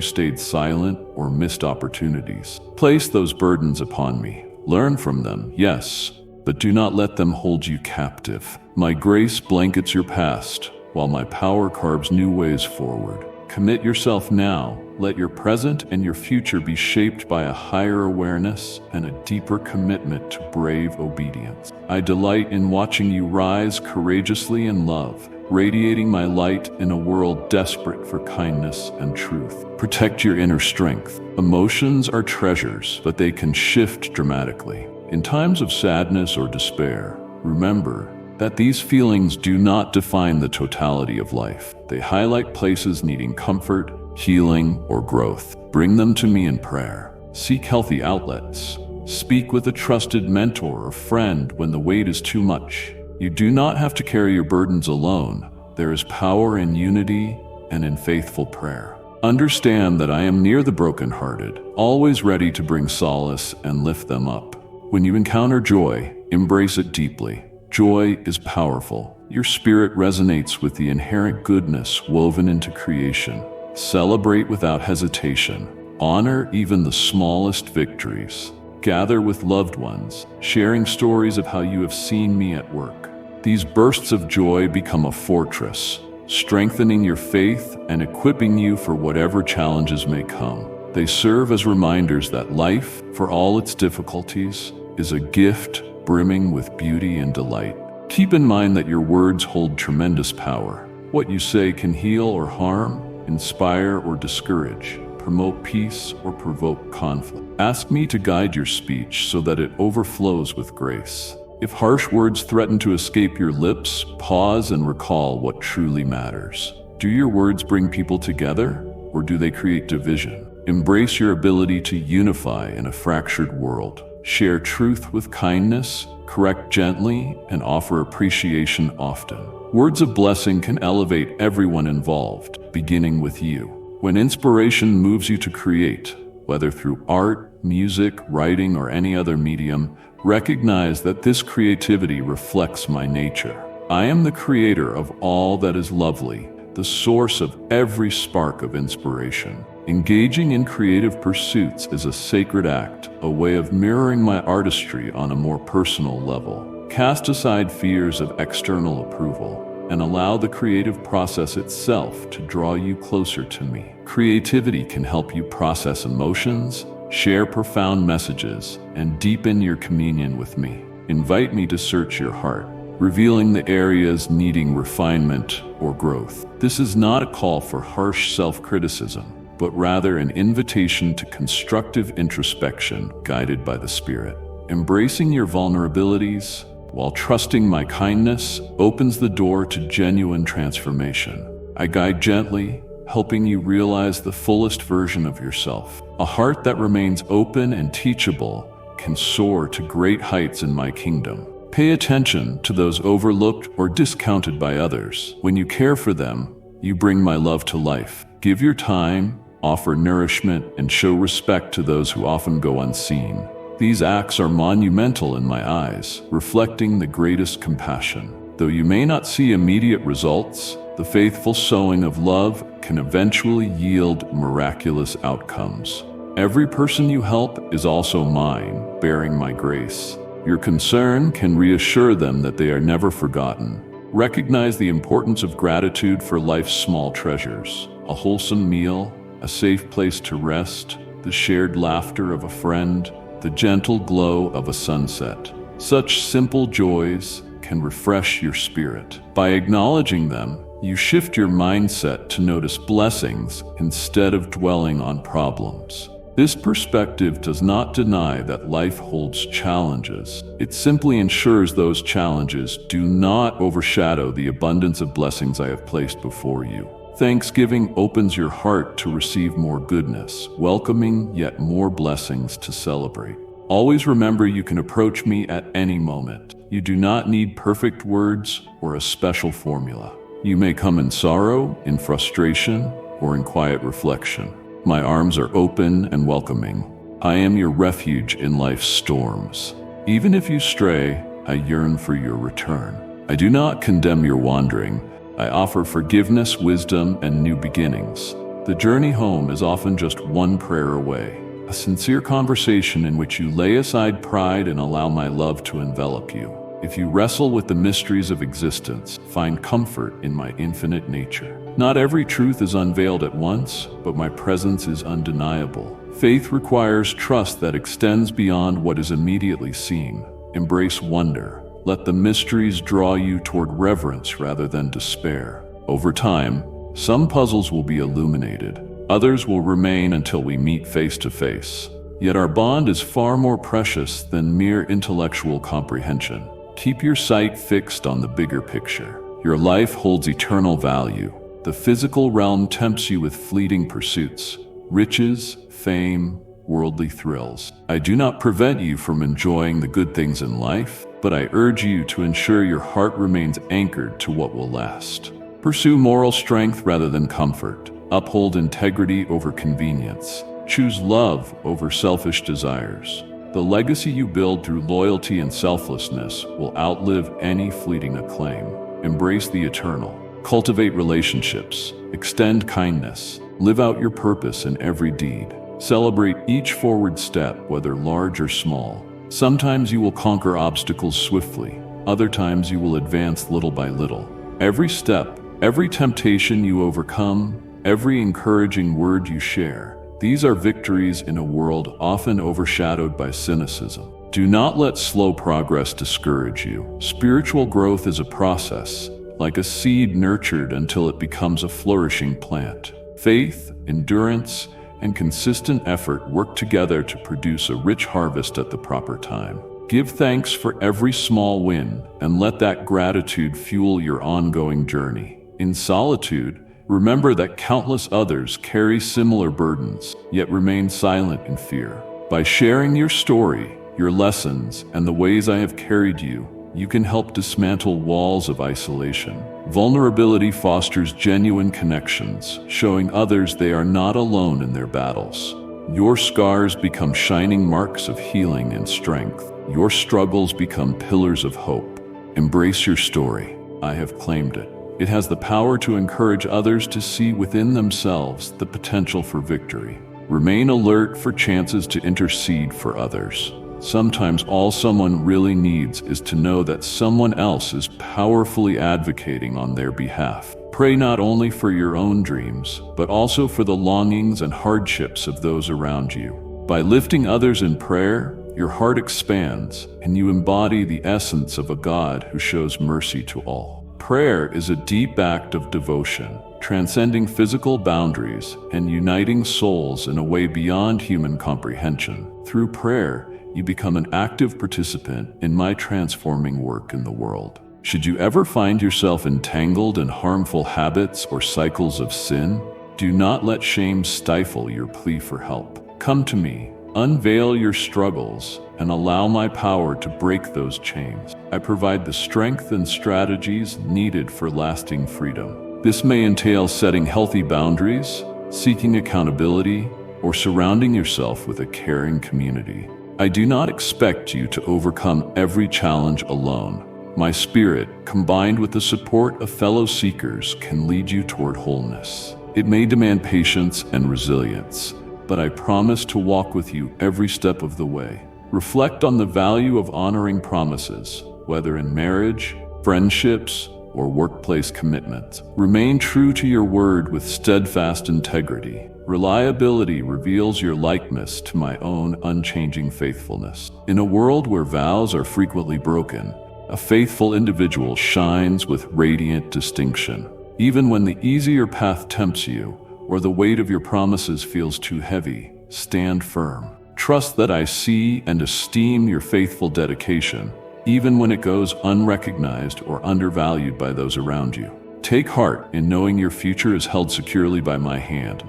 [SPEAKER 1] stayed silent or missed opportunities. Place those burdens upon me. Learn from them, yes, but do not let them hold you captive. My grace blankets your past, while my power carves new ways forward. Commit yourself now. Let your present and your future be shaped by a higher awareness and a deeper commitment to brave obedience. I delight in watching you rise courageously in love, radiating my light in a world desperate for kindness and truth. Protect your inner strength. Emotions are treasures, but they can shift dramatically. In times of sadness or despair, remember that these feelings do not define the totality of life. They highlight places needing comfort, healing, or growth. Bring them to me in prayer. Seek healthy outlets. Speak with a trusted mentor or friend when the weight is too much. You do not have to carry your burdens alone. There is power in unity and in faithful prayer. Understand that I am near the brokenhearted, always ready to bring solace and lift them up. When you encounter joy, embrace it deeply. Joy is powerful. Your spirit resonates with the inherent goodness woven into creation. Celebrate without hesitation. Honor even the smallest victories. Gather with loved ones, sharing stories of how you have seen me at work. These bursts of joy become a fortress, strengthening your faith and equipping you for whatever challenges may come. They serve as reminders that life, for all its difficulties, is a gift brimming with beauty and delight. Keep in mind that your words hold tremendous power. What you say can heal or harm, inspire or discourage, promote peace or provoke conflict. Ask me to guide your speech so that it overflows with grace. If harsh words threaten to escape your lips, pause and recall what truly matters. Do your words bring people together, or do they create division? Embrace your ability to unify in a fractured world. Share truth with kindness, correct gently, and offer appreciation often. Words of blessing can elevate everyone involved, beginning with you. When inspiration moves you to create, whether through art, music, writing, or any other medium, recognize that this creativity reflects my nature. I am the creator of all that is lovely, the source of every spark of inspiration. Engaging in creative pursuits is a sacred act, a way of mirroring my artistry on a more personal level. Cast aside fears of external approval and allow the creative process itself to draw you closer to me. Creativity can help you process emotions, share profound messages, and deepen your communion with me. Invite me to search your heart, revealing the areas needing refinement or growth. This is not a call for harsh self-criticism, but rather an invitation to constructive introspection guided by the Spirit. Embracing your vulnerabilities while trusting my kindness opens the door to genuine transformation. I guide gently, helping you realize the fullest version of yourself. A heart that remains open and teachable can soar to great heights in my kingdom. Pay attention to those overlooked or discounted by others. When you care for them, you bring my love to life. Give your time, offer nourishment, and show respect to those who often go unseen. These acts are monumental in my eyes, reflecting the greatest compassion. Though you may not see immediate results, the faithful sowing of love can eventually yield miraculous outcomes. Every person you help is also mine, bearing my grace. Your concern can reassure them that they are never forgotten. Recognize the importance of gratitude for life's small treasures: a wholesome meal, a safe place to rest, the shared laughter of a friend, the gentle glow of a sunset. Such simple joys can refresh your spirit. By acknowledging them, you shift your mindset to notice blessings instead of dwelling on problems. This perspective does not deny that life holds challenges. It simply ensures those challenges do not overshadow the abundance of blessings I have placed before you. Thanksgiving opens your heart to receive more goodness, welcoming yet more blessings to celebrate. Always remember you can approach me at any moment. You do not need perfect words or a special formula. You may come in sorrow, in frustration, or in quiet reflection. My arms are open and welcoming. I am your refuge in life's storms. Even if you stray, I yearn for your return. I do not condemn your wandering. I offer forgiveness, wisdom, and new beginnings. The journey home is often just one prayer away, a sincere conversation in which you lay aside pride and allow my love to envelop you. If you wrestle with the mysteries of existence, find comfort in my infinite nature. Not every truth is unveiled at once, but my presence is undeniable. Faith requires trust that extends beyond what is immediately seen. Embrace wonder. Let the mysteries draw you toward reverence rather than despair. Over time, some puzzles will be illuminated. Others will remain until we meet face to face. Yet our bond is far more precious than mere intellectual comprehension. Keep your sight fixed on the bigger picture. Your life holds eternal value. The physical realm tempts you with fleeting pursuits, riches, fame, worldly thrills. I do not prevent you from enjoying the good things in life, but I urge you to ensure your heart remains anchored to what will last. Pursue moral strength rather than comfort. Uphold integrity over convenience. Choose love over selfish desires. The legacy you build through loyalty and selflessness will outlive any fleeting acclaim. Embrace the eternal. Cultivate relationships. Extend kindness. Live out your purpose in every deed. Celebrate each forward step, whether large or small. Sometimes you will conquer obstacles swiftly. Other times you will advance little by little. Every step, every temptation you overcome, every encouraging word you share, these are victories in a world often overshadowed by cynicism. Do not let slow progress discourage you. Spiritual growth is a process, like a seed nurtured until it becomes a flourishing plant. Faith, endurance, and consistent effort work together to produce a rich harvest at the proper time. Give thanks for every small win, and let that gratitude fuel your ongoing journey. In solitude, remember that countless others carry similar burdens, yet remain silent in fear. By sharing your story, your lessons, and the ways I have carried you, you can help dismantle walls of isolation. Vulnerability fosters genuine connections, showing others they are not alone in their battles. Your scars become shining marks of healing and strength. Your struggles become pillars of hope. Embrace your story. I have claimed it. It has the power to encourage others to see within themselves the potential for victory. Remain alert for chances to intercede for others. Sometimes all someone really needs is to know that someone else is powerfully advocating on their behalf. Pray not only for your own dreams, but also for the longings and hardships of those around you. By lifting others in prayer, your heart expands, and you embody the essence of a God who shows mercy to all. Prayer is a deep act of devotion, transcending physical boundaries and uniting souls in a way beyond human comprehension. Through prayer, you become an active participant in my transforming work in the world. Should you ever find yourself entangled in harmful habits or cycles of sin, do not let shame stifle your plea for help. Come to me, unveil your struggles, and allow my power to break those chains. I provide the strength and strategies needed for lasting freedom. This may entail setting healthy boundaries, seeking accountability, or surrounding yourself with a caring community. I do not expect you to overcome every challenge alone. My spirit, combined with the support of fellow seekers, can lead you toward wholeness. It may demand patience and resilience, but I promise to walk with you every step of the way. Reflect on the value of honoring promises, whether in marriage, friendships, or workplace commitments. Remain true to your word with steadfast integrity. Reliability reveals your likeness to my own unchanging faithfulness. In a world where vows are frequently broken, a faithful individual shines with radiant distinction. Even when the easier path tempts you, or the weight of your promises feels too heavy, stand firm. Trust that I see and esteem your faithful dedication, even when it goes unrecognized or undervalued by those around you. Take heart in knowing your future is held securely by my hand.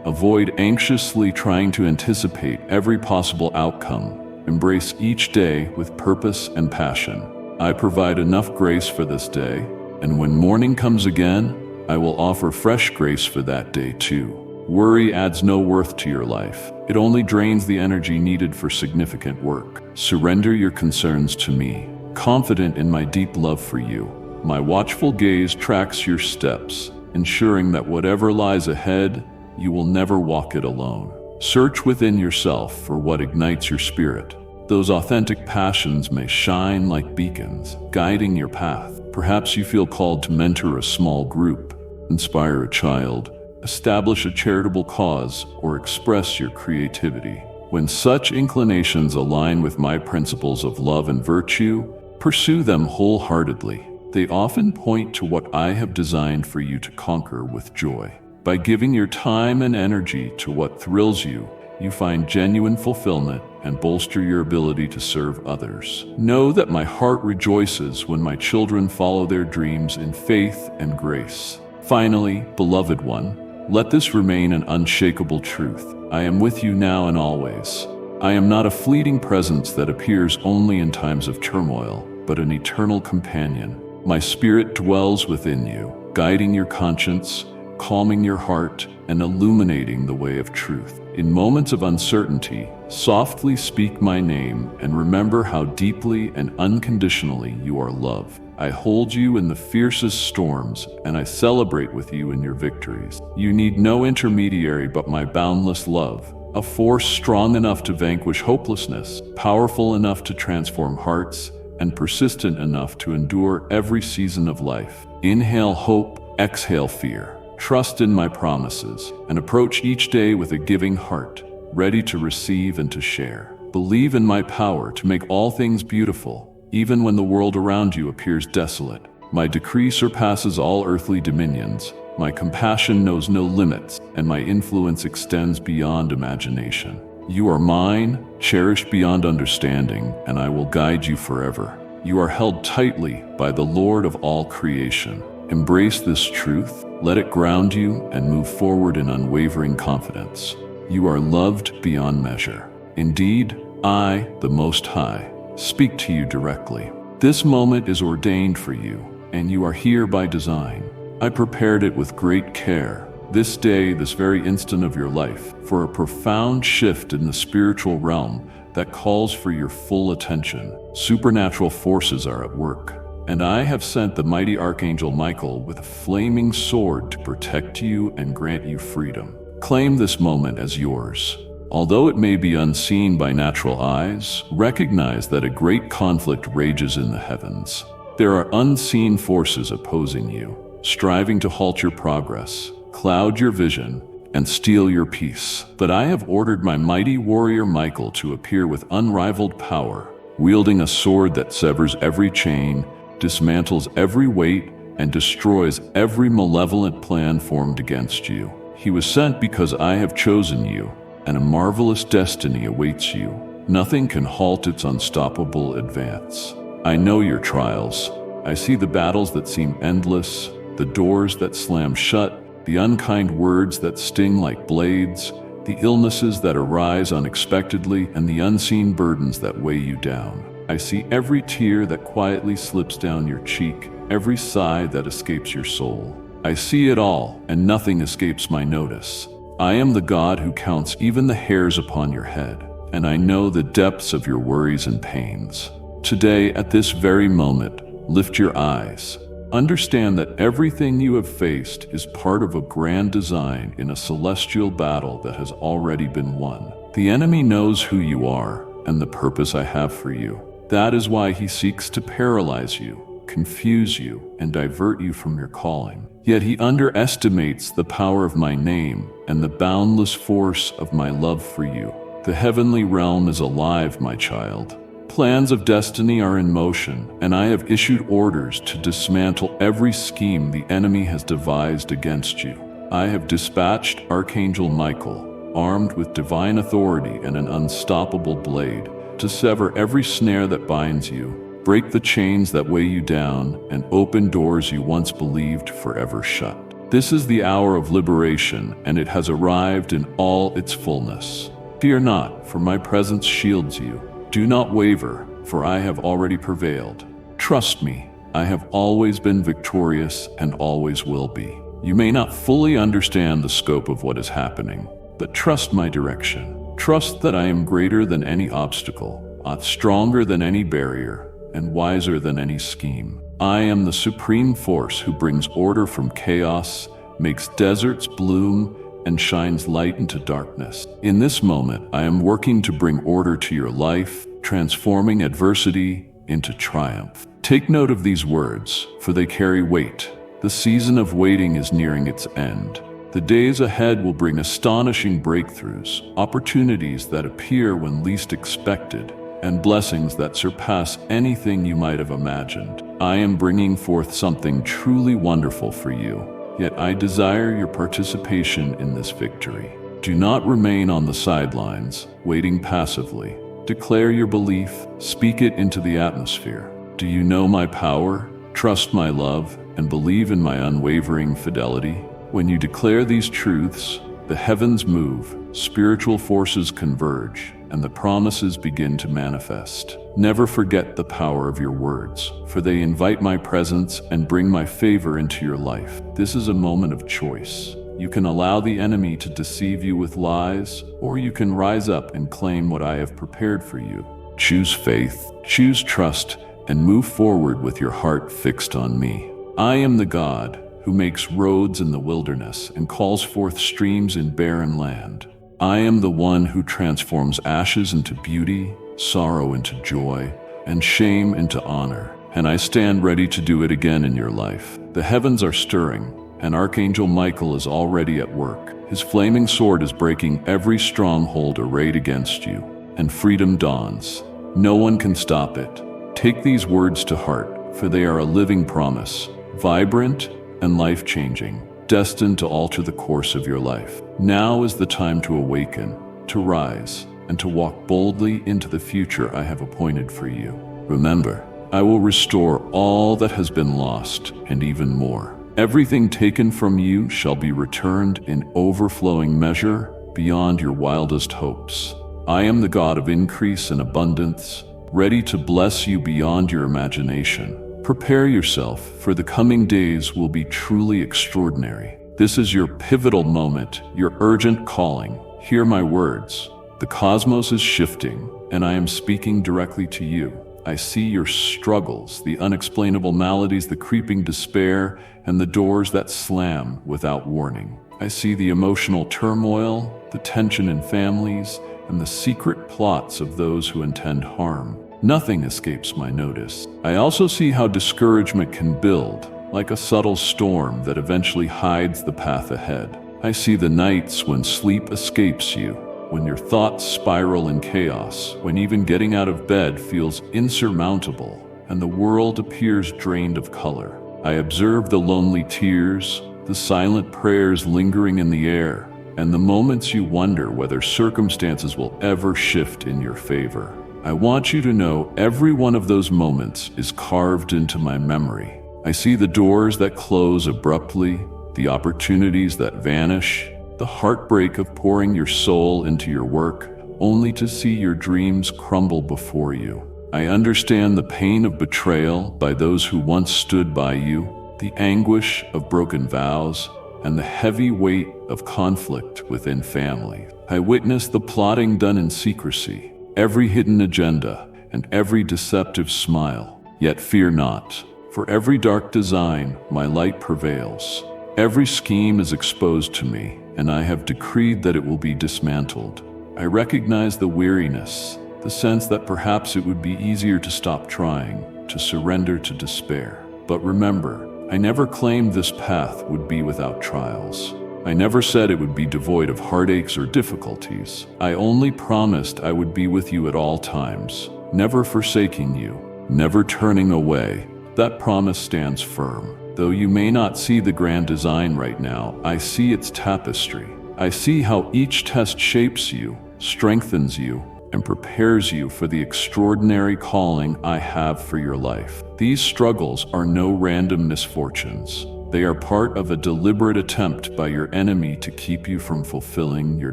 [SPEAKER 1] Avoid anxiously trying to anticipate every possible outcome. Embrace each day with purpose and passion. I provide enough grace for this day, And when morning comes again, I will offer fresh grace for that day too. Worry adds no worth to your life. It only drains the energy needed for significant work. Surrender your concerns to me, confident in my deep love for you. My watchful gaze tracks your steps, ensuring that whatever lies ahead, you will never walk it alone. Search within yourself for what ignites your spirit. Those authentic passions may shine like beacons, guiding your path. Perhaps you feel called to mentor a small group, inspire a child, establish a charitable cause, or express your creativity. When such inclinations align with my principles of love and virtue, pursue them wholeheartedly. They often point to what I have designed for you to conquer with joy. By giving your time and energy to what thrills you, you find genuine fulfillment and bolster your ability to serve others. Know that my heart rejoices when my children follow their dreams in faith and grace. Finally, beloved one, let this remain an unshakable truth. I am with you now and always. I am not a fleeting presence that appears only in times of turmoil, but an eternal companion. My spirit dwells within you, guiding your conscience, calming your heart, and illuminating the way of truth. In moments of uncertainty, softly speak my name and remember how deeply and unconditionally you are loved. I hold you in the fiercest storms, and I celebrate with you in your victories. You need no intermediary but my boundless love, a force strong enough to vanquish hopelessness, powerful enough to transform hearts, and persistent enough to endure every season of life. Inhale hope, exhale fear. Trust in my promises, and approach each day with a giving heart, ready to receive and to share. Believe in my power to make all things beautiful, even when the world around you appears desolate. My decree surpasses all earthly dominions, my compassion knows no limits, and my influence extends beyond imagination. You are mine, cherished beyond understanding, and I will guide you forever. You are held tightly by the Lord of all creation. Embrace this truth, let it ground you, and move forward in unwavering confidence. You are loved beyond measure. Indeed, I, the Most High, speak to you directly. This moment is ordained for you, and you are here by design. I prepared it with great care. This day, this very instant of your life, for a profound shift in the spiritual realm that calls for your full attention. Supernatural forces are at work, and I have sent the mighty Archangel Michael with a flaming sword to protect you and grant you freedom. Claim this moment as yours. Although it may be unseen by natural eyes, recognize that a great conflict rages in the heavens. There are unseen forces opposing you, striving to halt your progress, cloud your vision, and steal your peace. But I have ordered my mighty warrior Michael to appear with unrivaled power, wielding a sword that severs every chain, dismantles every weight, and destroys every malevolent plan formed against you. He was sent because I have chosen you, and a marvelous destiny awaits you. Nothing can halt its unstoppable advance. I know your trials. I see the battles that seem endless, the doors that slam shut, the unkind words that sting like blades, the illnesses that arise unexpectedly, and the unseen burdens that weigh you down. I see every tear that quietly slips down your cheek, every sigh that escapes your soul. I see it all, and nothing escapes my notice. I am the God who counts even the hairs upon your head, and I know the depths of your worries and pains. Today, at this very moment, lift your eyes. Understand that everything you have faced is part of a grand design in a celestial battle that has already been won. The enemy knows who you are and the purpose I have for you. That is why he seeks to paralyze you, confuse you, and divert you from your calling. Yet he underestimates the power of my name and the boundless force of my love for you. The heavenly realm is alive, my child. Plans of destiny are in motion, and I have issued orders to dismantle every scheme the enemy has devised against you. I have dispatched Archangel Michael, armed with divine authority and an unstoppable blade, to sever every snare that binds you, break the chains that weigh you down, and open doors you once believed forever shut. This is the hour of liberation, and it has arrived in all its fullness. Fear not, for my presence shields you. Do not waver, for I have already prevailed. Trust me, I have always been victorious and always will be. You may not fully understand the scope of what is happening, but trust my direction. Trust that I am greater than any obstacle, stronger than any barrier, and wiser than any scheme. I am the supreme force who brings order from chaos, makes deserts bloom, and shines light into darkness. In this moment, I am working to bring order to your life, transforming adversity into triumph. Take note of these words, for they carry weight. The season of waiting is nearing its end. The days ahead will bring astonishing breakthroughs, opportunities that appear when least expected, and blessings that surpass anything you might have imagined. I am bringing forth something truly wonderful for you, yet I desire your participation in this victory. Do not remain on the sidelines, waiting passively. Declare your belief, speak it into the atmosphere. Do you know my power? Trust my love, and believe in my unwavering fidelity. When you declare these truths, the heavens move, spiritual forces converge, and the promises begin to manifest. Never forget the power of your words, for they invite my presence and bring my favor into your life. This is a moment of choice. You can allow the enemy to deceive you with lies, or you can rise up and claim what I have prepared for you. Choose faith, choose trust, and move forward with your heart fixed on me. I am the God who makes roads in the wilderness and calls forth streams in barren land. I am the one who transforms ashes into beauty, sorrow into joy, and shame into honor. And I stand ready to do it again in your life. The heavens are stirring, and Archangel Michael is already at work. His flaming sword is breaking every stronghold arrayed against you, and freedom dawns. No one can stop it. Take these words to heart, for they are a living promise, vibrant and life-changing, destined to alter the course of your life. Now is the time to awaken, to rise, and to walk boldly into the future I have appointed for you. Remember, I will restore all that has been lost and even more. Everything taken from you shall be returned in overflowing measure beyond your wildest hopes. I am the God of increase and abundance, ready to bless you beyond your imagination. Prepare yourself, for the coming days will be truly extraordinary. This is your pivotal moment, your urgent calling. Hear my words. The cosmos is shifting, and I am speaking directly to you. I see your struggles, the unexplainable maladies, the creeping despair, and the doors that slam without warning. I see the emotional turmoil, the tension in families, and the secret plots of those who intend harm. Nothing escapes my notice. I also see how discouragement can build, like a subtle storm that eventually hides the path ahead. I see the nights when sleep escapes you, when your thoughts spiral in chaos, when even getting out of bed feels insurmountable, and the world appears drained of color. I observe the lonely tears, the silent prayers lingering in the air, and the moments you wonder whether circumstances will ever shift in your favor. I want you to know every one of those moments is carved into my memory. I see the doors that close abruptly, the opportunities that vanish, the heartbreak of pouring your soul into your work, only to see your dreams crumble before you. I understand the pain of betrayal by those who once stood by you, the anguish of broken vows, and the heavy weight of conflict within family. I witness the plotting done in secrecy, every hidden agenda, and every deceptive smile. Yet fear not, for every dark design my light prevails. Every scheme is exposed to me, and I have decreed that it will be dismantled. I recognize the weariness, the sense that perhaps it would be easier to stop trying, to surrender to despair. But remember, I never claimed this path would be without trials. I never said it would be devoid of heartaches or difficulties. I only promised I would be with you at all times, never forsaking you, never turning away. That promise stands firm. Though you may not see the grand design right now, I see its tapestry. I see how each test shapes you, strengthens you, and prepares you for the extraordinary calling I have for your life. These struggles are no random misfortunes. They are part of a deliberate attempt by your enemy to keep you from fulfilling your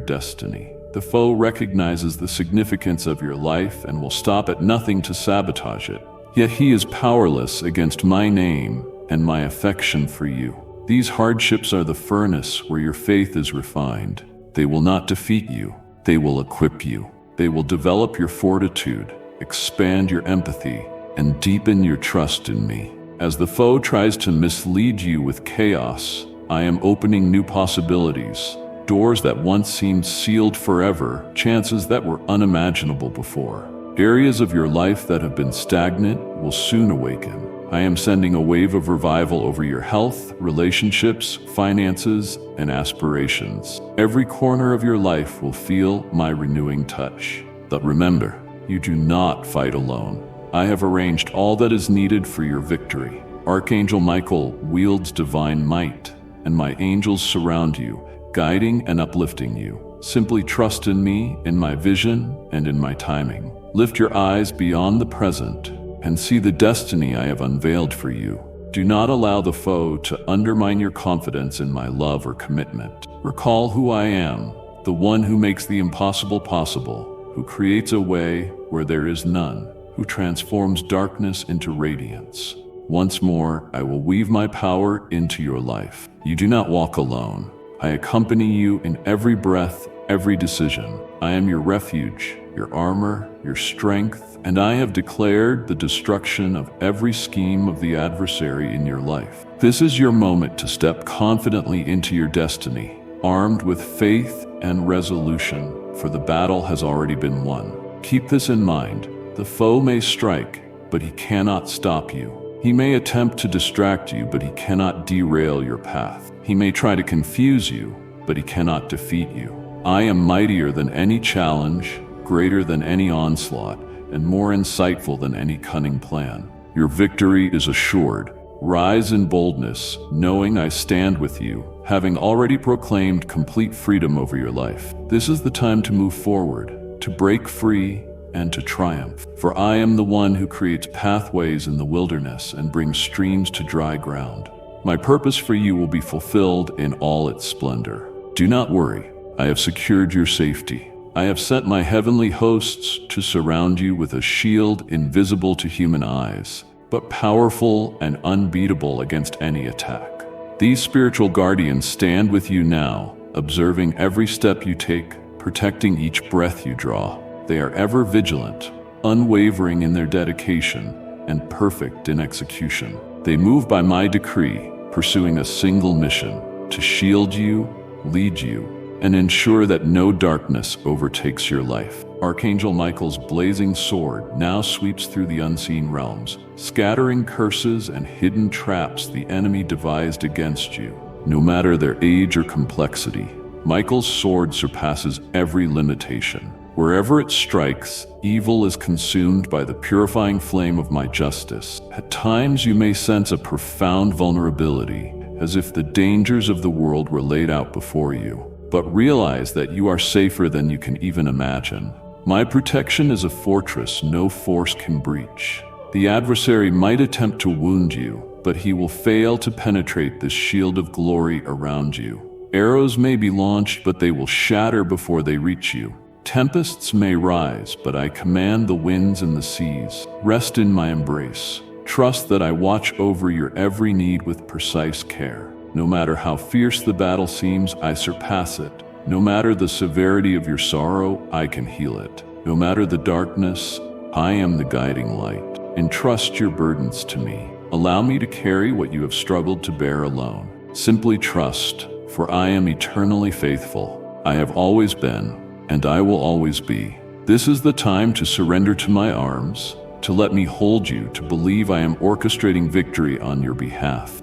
[SPEAKER 1] destiny. The foe recognizes the significance of your life and will stop at nothing to sabotage it. yet he is powerless against my name and my affection for you. These hardships are the furnace where your faith is refined. They will not defeat you. They will equip you. They will develop your fortitude, expand your empathy, and deepen your trust in me. As the foe tries to mislead you with chaos, I am opening new possibilities, doors that once seemed sealed forever, chances that were unimaginable before. Areas of your life that have been stagnant will soon awaken. I am sending a wave of revival over your health, relationships, finances, and aspirations. Every corner of your life will feel my renewing touch. But remember, you do not fight alone. I have arranged all that is needed for your victory. Archangel Michael wields divine might, and my angels surround you, guiding and uplifting you. Simply trust in me, in my vision, and in my timing. Lift your eyes beyond the present and see the destiny I have unveiled for you. Do not allow the foe to undermine your confidence in my love or commitment. Recall who I am, the one who makes the impossible possible, who creates a way where there is none, who transforms darkness into radiance. Once more, I will weave my power into your life. You do not walk alone. I accompany you in every breath, every decision. I am your refuge, your armor, your strength, and I have declared the destruction of every scheme of the adversary in your life. This is your moment to step confidently into your destiny, armed with faith and resolution, for the battle has already been won. Keep this in mind. The foe may strike, but he cannot stop you. He may attempt to distract you, but he cannot derail your path. He may try to confuse you, but he cannot defeat you. I am mightier than any challenge, greater than any onslaught, and more insightful than any cunning plan. Your victory is assured. Rise in boldness, knowing I stand with you, having already proclaimed complete freedom over your life. This is the time to move forward, to break free, and to triumph. For I am the one who creates pathways in the wilderness and brings streams to dry ground. My purpose for you will be fulfilled in all its splendor. Do not worry, I have secured your safety. I have sent my heavenly hosts to surround you with a shield invisible to human eyes, but powerful and unbeatable against any attack. These spiritual guardians stand with you now, observing every step you take, protecting each breath you draw. They are ever vigilant, unwavering in their dedication, and perfect in execution. They move by my decree, pursuing a single mission: to shield you, lead you, and ensure that no darkness overtakes your life. Archangel Michael's blazing sword now sweeps through the unseen realms, scattering curses and hidden traps the enemy devised against you. No matter their age or complexity, Michael's sword surpasses every limitation. Wherever it strikes, evil is consumed by the purifying flame of my justice. At times you may sense a profound vulnerability, as if the dangers of the world were laid out before you. But realize that you are safer than you can even imagine. My protection is a fortress no force can breach. The adversary might attempt to wound you, but he will fail to penetrate this shield of glory around you. Arrows may be launched, but they will shatter before they reach you. Tempests may rise, but I command the winds and the seas. Rest in my embrace. Trust that I watch over your every need with precise care. No matter how fierce the battle seems, I surpass it. No matter the severity of your sorrow, I can heal it. No matter the darkness, I am the guiding light. Entrust your burdens to me. Allow me to carry what you have struggled to bear alone. Simply trust, for I am eternally faithful. I have always been, and I will always be. This is the time to surrender to my arms, to let me hold you, to believe I am orchestrating victory on your behalf.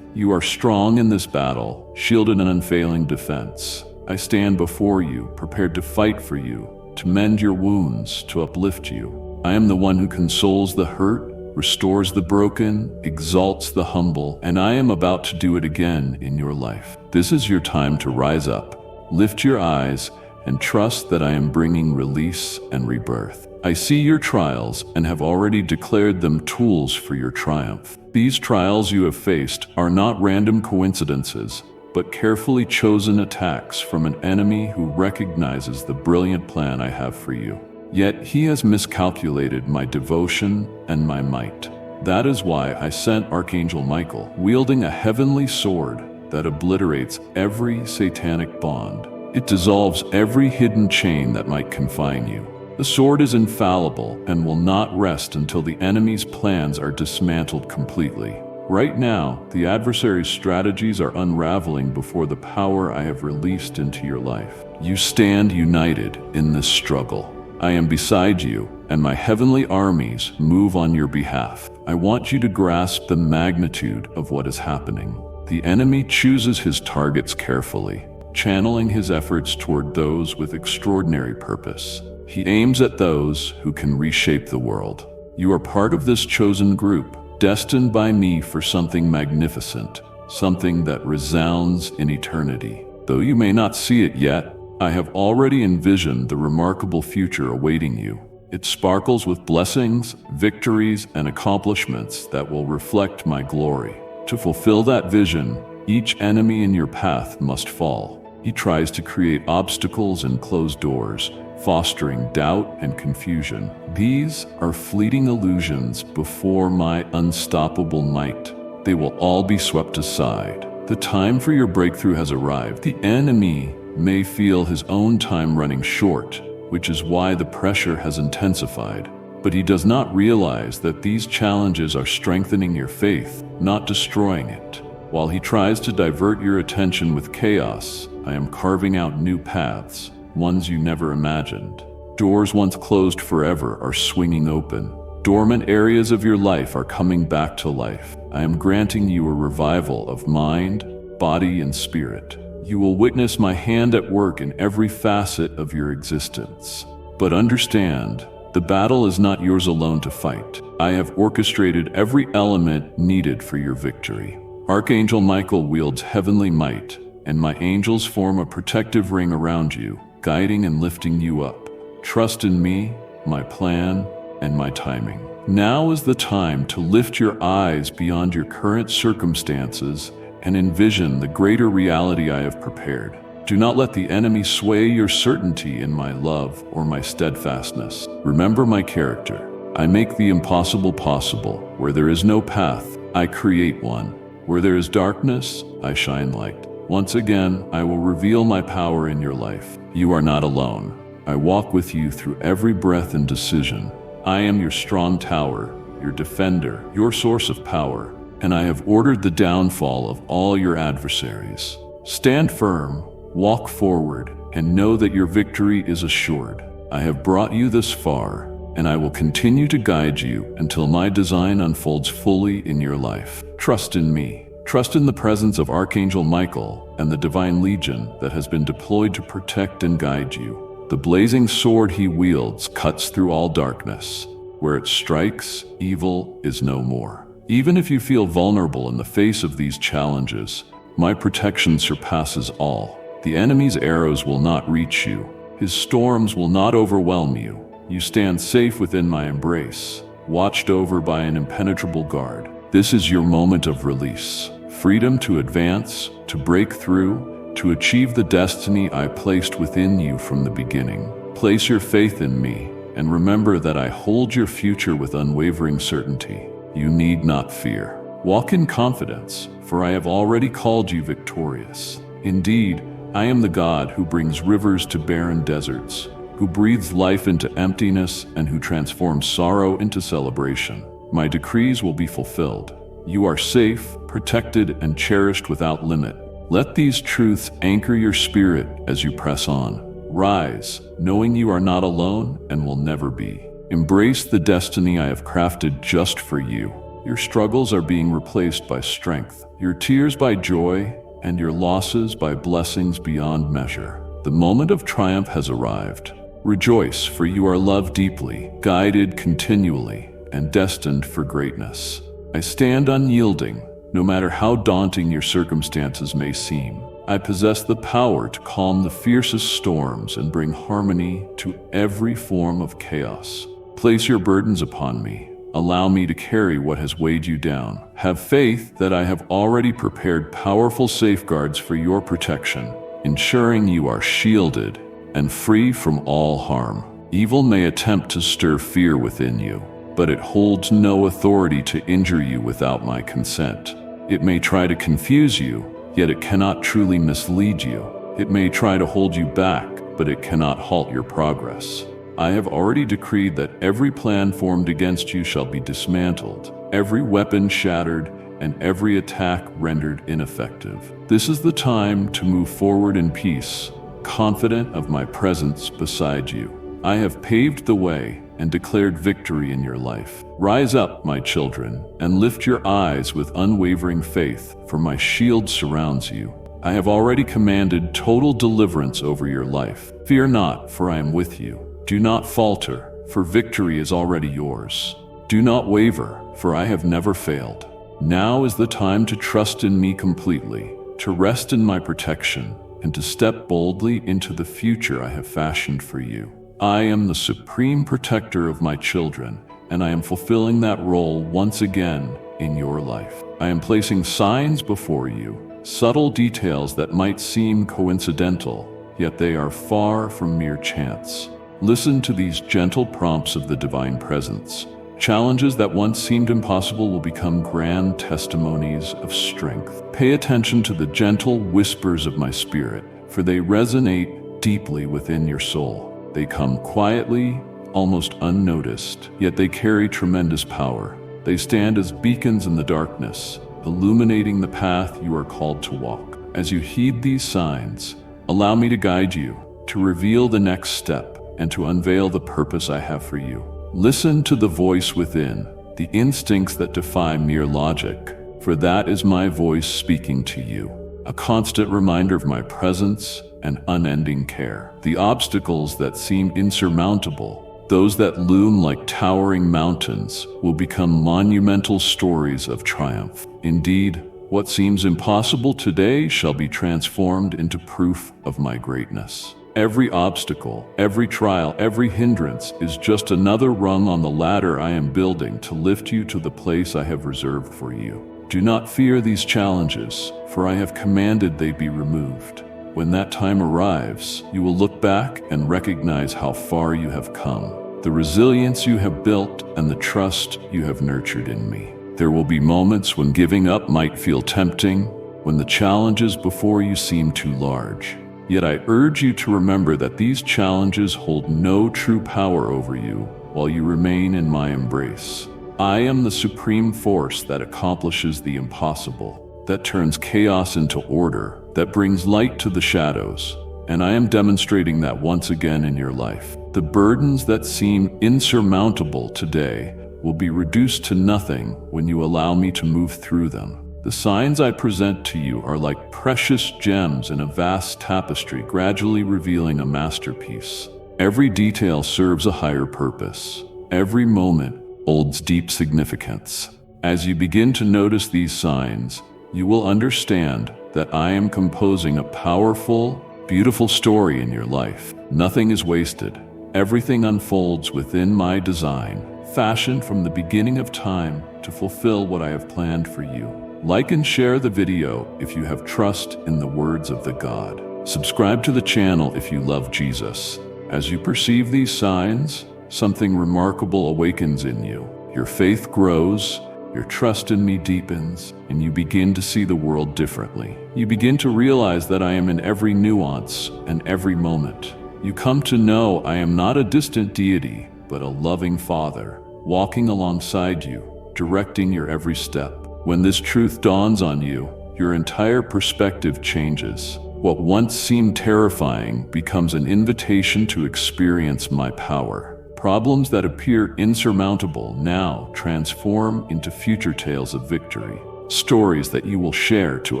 [SPEAKER 1] You are strong in this battle, shielded in unfailing defense. I stand before you, prepared to fight for you, to mend your wounds, to uplift you. I am the one who consoles the hurt, restores the broken, exalts the humble, and I am about to do it again in your life. This is your time to rise up, lift your eyes, and trust that I am bringing release and rebirth. I see your trials and have already declared them tools for your triumph. These trials you have faced are not random coincidences, but carefully chosen attacks from an enemy who recognizes the brilliant plan I have for you. Yet he has miscalculated my devotion and my might. That is why I sent Archangel Michael, wielding a heavenly sword that obliterates every satanic bond. It dissolves every hidden chain that might confine you. The sword is infallible and will not rest until the enemy's plans are dismantled completely. Right now, the adversary's strategies are unraveling before the power I have released into your life. You stand united in this struggle. I am beside you, and my heavenly armies move on your behalf. I want you to grasp the magnitude of what is happening. The enemy chooses his targets carefully, channeling his efforts toward those with extraordinary purpose. He aims at those who can reshape the world. You are part of this chosen group, destined by me for something magnificent, something that resounds in eternity. Though you may not see it yet, I have already envisioned the remarkable future awaiting you. It sparkles with blessings, victories, and accomplishments that will reflect my glory. To fulfill that vision, each enemy in your path must fall. He tries to create obstacles and close doors, fostering doubt and confusion. These are fleeting illusions before my unstoppable might. They will all be swept aside. The time for your breakthrough has arrived. The enemy may feel his own time running short, which is why the pressure has intensified. But he does not realize that these challenges are strengthening your faith, not destroying it. While he tries to divert your attention with chaos, I am carving out new paths, ones you never imagined. Doors once closed forever are swinging open. Dormant areas of your life are coming back to life. I am granting you a revival of mind, body, and spirit. You will witness my hand at work in every facet of your existence. But understand, the battle is not yours alone to fight. I have orchestrated every element needed for your victory. Archangel Michael wields heavenly might, and my angels form a protective ring around you, guiding and lifting you up. Trust in me, my plan, and my timing. Now is the time to lift your eyes beyond your current circumstances and envision the greater reality I have prepared. Do not let the enemy sway your certainty in my love or my steadfastness. Remember my character. I make the impossible possible. Where there is no path, I create one. Where there is darkness, I shine light. Once again, I will reveal my power in your life. You are not alone. I walk with you through every breath and decision. I am your strong tower, your defender, your source of power, and I have ordered the downfall of all your adversaries. Stand firm, walk forward, and know that your victory is assured. I have brought you this far, and I will continue to guide you until my design unfolds fully in your life. Trust in me. Trust in the presence of Archangel Michael and the Divine Legion that has been deployed to protect and guide you. The blazing sword he wields cuts through all darkness. Where it strikes, evil is no more. Even if you feel vulnerable in the face of these challenges, my protection surpasses all. The enemy's arrows will not reach you. His storms will not overwhelm you. You stand safe within my embrace, watched over by an impenetrable guard. This is your moment of release. Freedom to advance, to break through, to achieve the destiny I placed within you from the beginning. Place your faith in me, and remember that I hold your future with unwavering certainty. You need not fear. Walk in confidence, for I have already called you victorious. Indeed, I am the God who brings rivers to barren deserts, who breathes life into emptiness, and who transforms sorrow into celebration. My decrees will be fulfilled. You are safe, protected, and cherished without limit. Let these truths anchor your spirit as you press on. Rise, knowing you are not alone and will never be. Embrace the destiny I have crafted just for you. Your struggles are being replaced by strength, your tears by joy, and your losses by blessings beyond measure. The moment of triumph has arrived. Rejoice, for you are loved deeply, guided continually, and destined for greatness. I stand unyielding, no matter how daunting your circumstances may seem. I possess the power to calm the fiercest storms and bring harmony to every form of chaos. Place your burdens upon me. Allow me to carry what has weighed you down. Have faith that I have already prepared powerful safeguards for your protection, ensuring you are shielded and free from all harm. Evil may attempt to stir fear within you, but it holds no authority to injure you without my consent. It may try to confuse you, yet it cannot truly mislead you. It may try to hold you back, but it cannot halt your progress. I have already decreed that every plan formed against you shall be dismantled, every weapon shattered, and every attack rendered ineffective. This is the time to move forward in peace, confident of my presence beside you. I have paved the way and declared victory in your life. Rise up, my children, and lift your eyes with unwavering faith, for my shield surrounds you. I have already commanded total deliverance over your life. Fear not, for I am with you. Do not falter, for victory is already yours. Do not waver, for I have never failed. Now is the time to trust in me completely, to rest in my protection, and to step boldly into the future I have fashioned for you. I am the supreme protector of my children, and I am fulfilling that role once again in your life. I am placing signs before you, subtle details that might seem coincidental, yet they are far from mere chance. Listen to these gentle prompts of the divine presence. Challenges that once seemed impossible will become grand testimonies of strength. Pay attention to the gentle whispers of my spirit, for they resonate deeply within your soul. They come quietly, almost unnoticed, yet they carry tremendous power. They stand as beacons in the darkness, illuminating the path you are called to walk. As you heed these signs, allow me to guide you, to reveal the next step, and to unveil the purpose I have for you. Listen to the voice within, the instincts that defy mere logic, for that is my voice speaking to you, a constant reminder of my presence and unending care. The obstacles that seem insurmountable, those that loom like towering mountains, will become monumental stories of triumph. Indeed, what seems impossible today shall be transformed into proof of my greatness. Every obstacle, every trial, every hindrance is just another rung on the ladder I am building to lift you to the place I have reserved for you. Do not fear these challenges, for I have commanded they be removed. When that time arrives, you will look back and recognize how far you have come, the resilience you have built, and the trust you have nurtured in me. There will be moments when giving up might feel tempting, when the challenges before you seem too large. Yet I urge you to remember that these challenges hold no true power over you while you remain in my embrace. I am the supreme force that accomplishes the impossible, that turns chaos into order, that brings light to the shadows, and I am demonstrating that once again in your life. The burdens that seem insurmountable today will be reduced to nothing when you allow me to move through them. The signs I present to you are like precious gems in a vast tapestry, gradually revealing a masterpiece. Every detail serves a higher purpose. Every moment holds deep significance. As you begin to notice these signs, you will understand that I am composing a powerful, beautiful story in your life. Nothing is wasted. Everything unfolds within my design, fashioned from the beginning of time to fulfill what I have planned for you. Like and share the video if you have trust in the words of the God. Subscribe to the channel if you love Jesus. As you perceive these signs, something remarkable awakens in you. Your faith grows, your trust in me deepens, and you begin to see the world differently. You begin to realize that I am in every nuance and every moment. You come to know I am not a distant deity, but a loving Father, walking alongside you, directing your every step. When this truth dawns on you, your entire perspective changes. What once seemed terrifying becomes an invitation to experience my power. Problems that appear insurmountable now transform into future tales of victory, stories that you will share to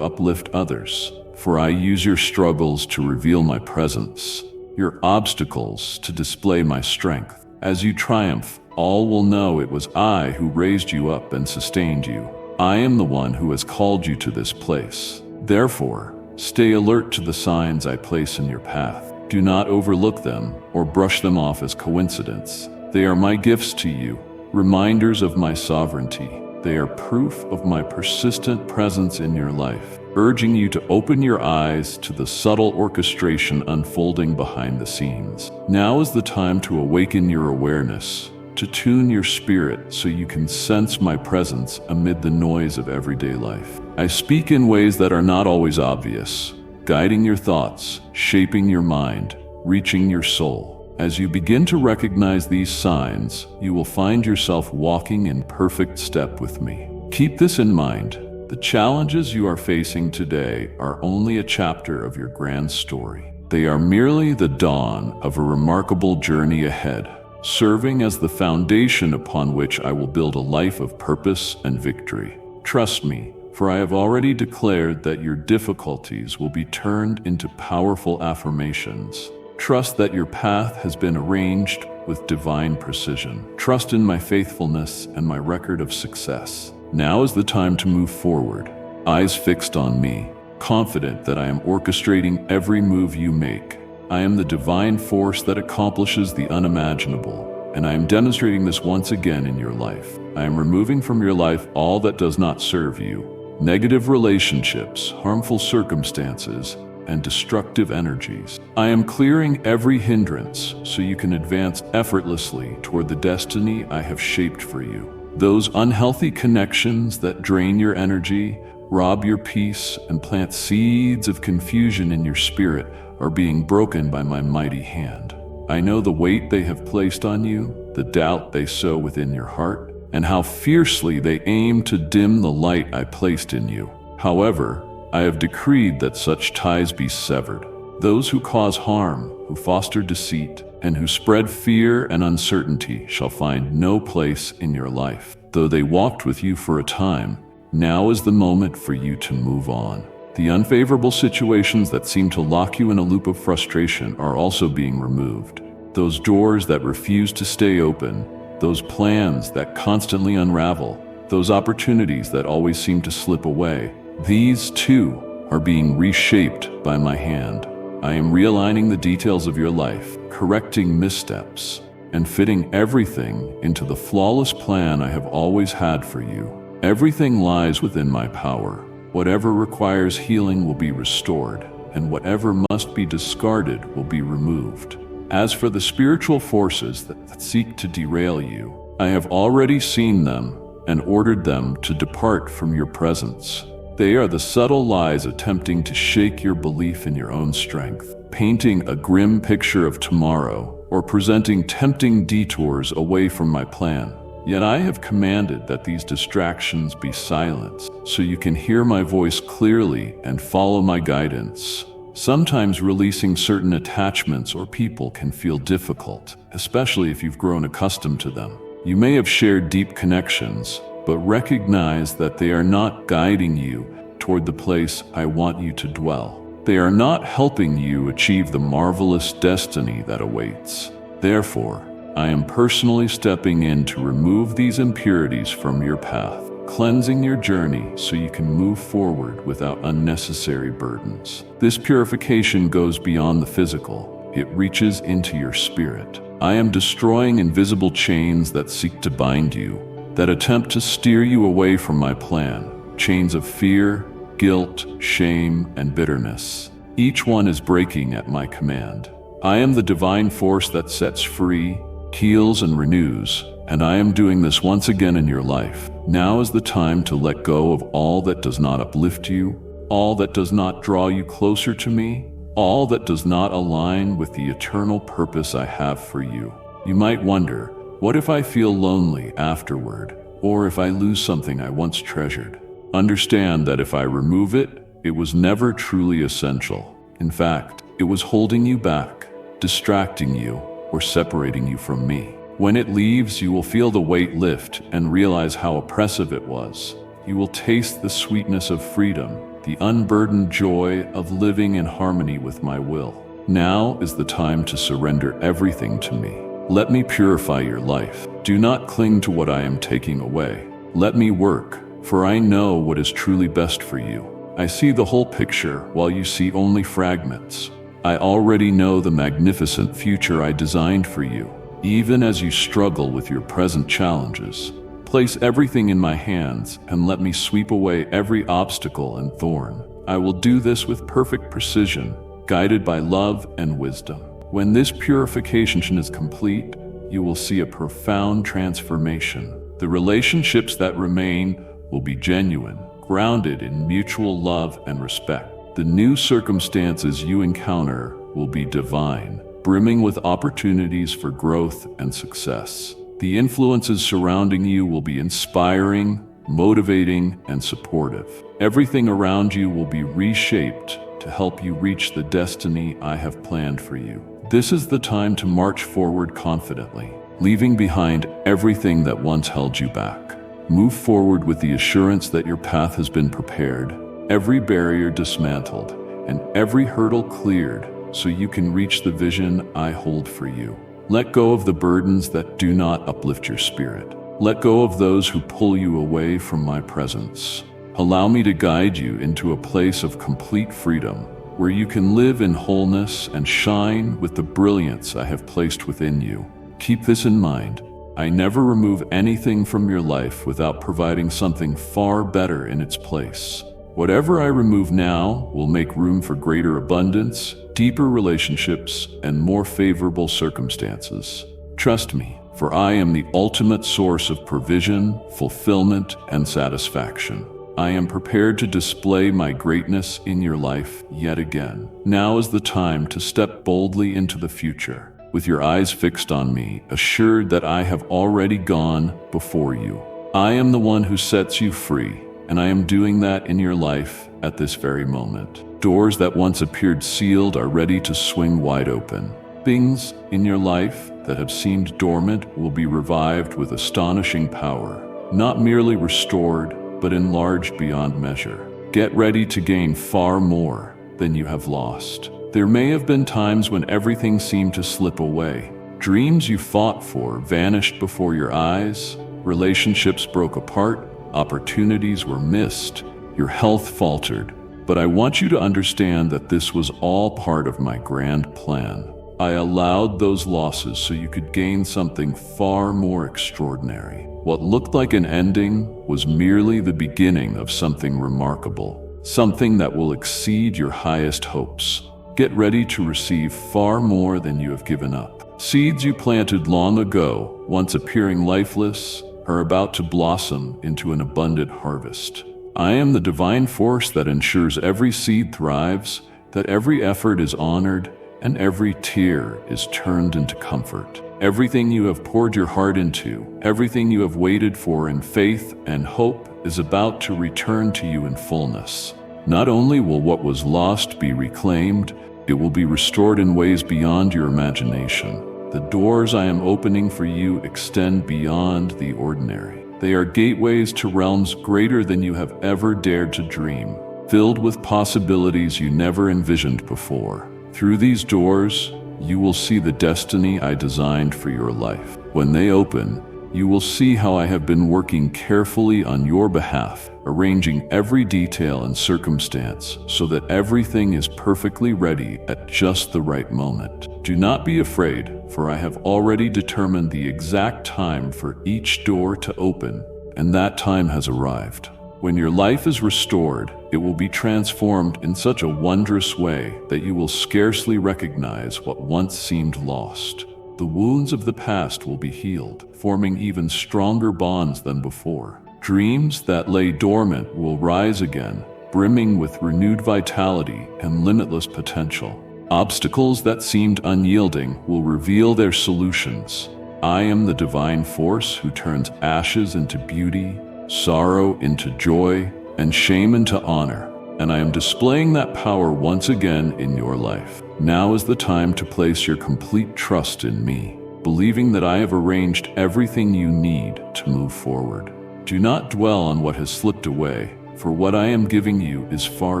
[SPEAKER 1] uplift others. For I use your struggles to reveal my presence, your obstacles to display my strength. As you triumph, all will know it was I who raised you up and sustained you. I am the one who has called you to this place. Therefore, stay alert to the signs I place in your path. Do not overlook them or brush them off as coincidence. They are my gifts to you, reminders of my sovereignty. They are proof of my persistent presence in your life. urging you to open your eyes to the subtle orchestration unfolding behind the scenes. Now is the time to awaken your awareness, to tune your spirit so you can sense my presence amid the noise of everyday life. I speak in ways that are not always obvious, guiding your thoughts, shaping your mind, reaching your soul. As you begin to recognize these signs, you will find yourself walking in perfect step with me. Keep this in mind. The challenges you are facing today are only a chapter of your grand story. They are merely the dawn of a remarkable journey ahead, serving as the foundation upon which I will build a life of purpose and victory. Trust me, for I have already declared that your difficulties will be turned into powerful affirmations. Trust that your path has been arranged with divine precision. Trust in my faithfulness and my record of success. Now is the time to move forward, eyes fixed on me, confident that I am orchestrating every move you make. I am the divine force that accomplishes the unimaginable, and I am demonstrating this once again in your life. I am removing from your life all that does not serve you: negative relationships, harmful circumstances, and destructive energies. I am clearing every hindrance so you can advance effortlessly toward the destiny I have shaped for you. Those unhealthy connections that drain your energy, rob your peace, and plant seeds of confusion in your spirit are being broken by my mighty hand. I know the weight they have placed on you, the doubt they sow within your heart, and how fiercely they aim to dim the light I placed in you. However, I have decreed that such ties be severed. Those who cause harm, who foster deceit, and who spread fear and uncertainty shall find no place in your life. Though they walked with you for a time, now is the moment for you to move on. The unfavorable situations that seem to lock you in a loop of frustration are also being removed. Those doors that refuse to stay open, those plans that constantly unravel, those opportunities that always seem to slip away, these too are being reshaped by my hand. I am realigning the details of your life, correcting missteps, and fitting everything into the flawless plan I have always had for you. Everything lies within my power. Whatever requires healing will be restored, and whatever must be discarded will be removed. As for the spiritual forces that seek to derail you, I have already seen them and ordered them to depart from your presence. They are the subtle lies attempting to shake your belief in your own strength, painting a grim picture of tomorrow, or presenting tempting detours away from my plan. Yet I have commanded that these distractions be silenced, so you can hear my voice clearly and follow my guidance. Sometimes releasing certain attachments or people can feel difficult, especially if you've grown accustomed to them. You may have shared deep connections, but recognize that they are not guiding you toward the place I want you to dwell. They are not helping you achieve the marvelous destiny that awaits. Therefore, I am personally stepping in to remove these impurities from your path, cleansing your journey so you can move forward without unnecessary burdens. This purification goes beyond the physical. It reaches into your spirit. I am destroying invisible chains that seek to bind you, that attempt to steer you away from my plan, chains of fear, guilt, shame, and bitterness. Each one is breaking at my command. I am the divine force that sets free, heals, and renews, and I am doing this once again in your life. Now is the time to let go of all that does not uplift you, all that does not draw you closer to me, all that does not align with the eternal purpose I have for you. You might wonder, what if I feel lonely afterward, or if I lose something I once treasured? Understand that if I remove it, it was never truly essential. In fact, it was holding you back, distracting you, or separating you from me. When it leaves, you will feel the weight lift and realize how oppressive it was. You will taste the sweetness of freedom, the unburdened joy of living in harmony with my will. Now is the time to surrender everything to me. Let me purify your life. Do not cling to what I am taking away. Let me work, for I know what is truly best for you. I see the whole picture while you see only fragments. I already know the magnificent future I designed for you. Even as you struggle with your present challenges, place everything in my hands and let me sweep away every obstacle and thorn. I will do this with perfect precision, guided by love and wisdom. When this purification is complete, you will see a profound transformation. The relationships that remain will be genuine, grounded in mutual love and respect. The new circumstances you encounter will be divine, brimming with opportunities for growth and success. The influences surrounding you will be inspiring, motivating, and supportive. Everything around you will be reshaped to help you reach the destiny I have planned for you. This is the time to march forward confidently, leaving behind everything that once held you back. Move forward with the assurance that your path has been prepared, every barrier dismantled, and every hurdle cleared so you can reach the vision I hold for you. Let go of the burdens that do not uplift your spirit. Let go of those who pull you away from my presence. Allow me to guide you into a place of complete freedom, where you can live in wholeness and shine with the brilliance I have placed within you. Keep this in mind. I never remove anything from your life without providing something far better in its place. Whatever I remove now will make room for greater abundance, deeper relationships, and more favorable circumstances. Trust me, for I am the ultimate source of provision, fulfillment, and satisfaction. I am prepared to display my greatness in your life yet again. Now is the time to step boldly into the future, with your eyes fixed on me, assured that I have already gone before you. I am the one who sets you free, and I am doing that in your life at this very moment. Doors that once appeared sealed are ready to swing wide open. Things in your life that have seemed dormant will be revived with astonishing power, not merely restored, but enlarged beyond measure. Get ready to gain far more than you have lost. There may have been times when everything seemed to slip away. Dreams you fought for vanished before your eyes, relationships broke apart, opportunities were missed, your health faltered. But I want you to understand that this was all part of my grand plan. I allowed those losses so you could gain something far more extraordinary. What looked like an ending was merely the beginning of something remarkable, something that will exceed your highest hopes. Get ready to receive far more than you have given up. Seeds you planted long ago, once appearing lifeless, are about to blossom into an abundant harvest. I am the divine force that ensures every seed thrives, that every effort is honored, and every tear is turned into comfort. Everything you have poured your heart into, everything you have waited for in faith and hope is about to return to you in fullness. Not only will what was lost be reclaimed, it will be restored in ways beyond your imagination. The doors I am opening for you extend beyond the ordinary. They are gateways to realms greater than you have ever dared to dream, filled with possibilities you never envisioned before. Through these doors, you will see the destiny I designed for your life. When they open, you will see how I have been working carefully on your behalf, arranging every detail and circumstance so that everything is perfectly ready at just the right moment. Do not be afraid, for I have already determined the exact time for each door to open, and that time has arrived. When your life is restored, it will be transformed in such a wondrous way that you will scarcely recognize what once seemed lost. The wounds of the past will be healed, forming even stronger bonds than before. Dreams that lay dormant will rise again, brimming with renewed vitality and limitless potential. Obstacles that seemed unyielding will reveal their solutions. I am the divine force who turns ashes into beauty, sorrow into joy, and shame into honor, and I am displaying that power once again in your life. Now is the time to place your complete trust in me, believing that I have arranged everything you need to move forward. Do not dwell on what has slipped away, for what I am giving you is far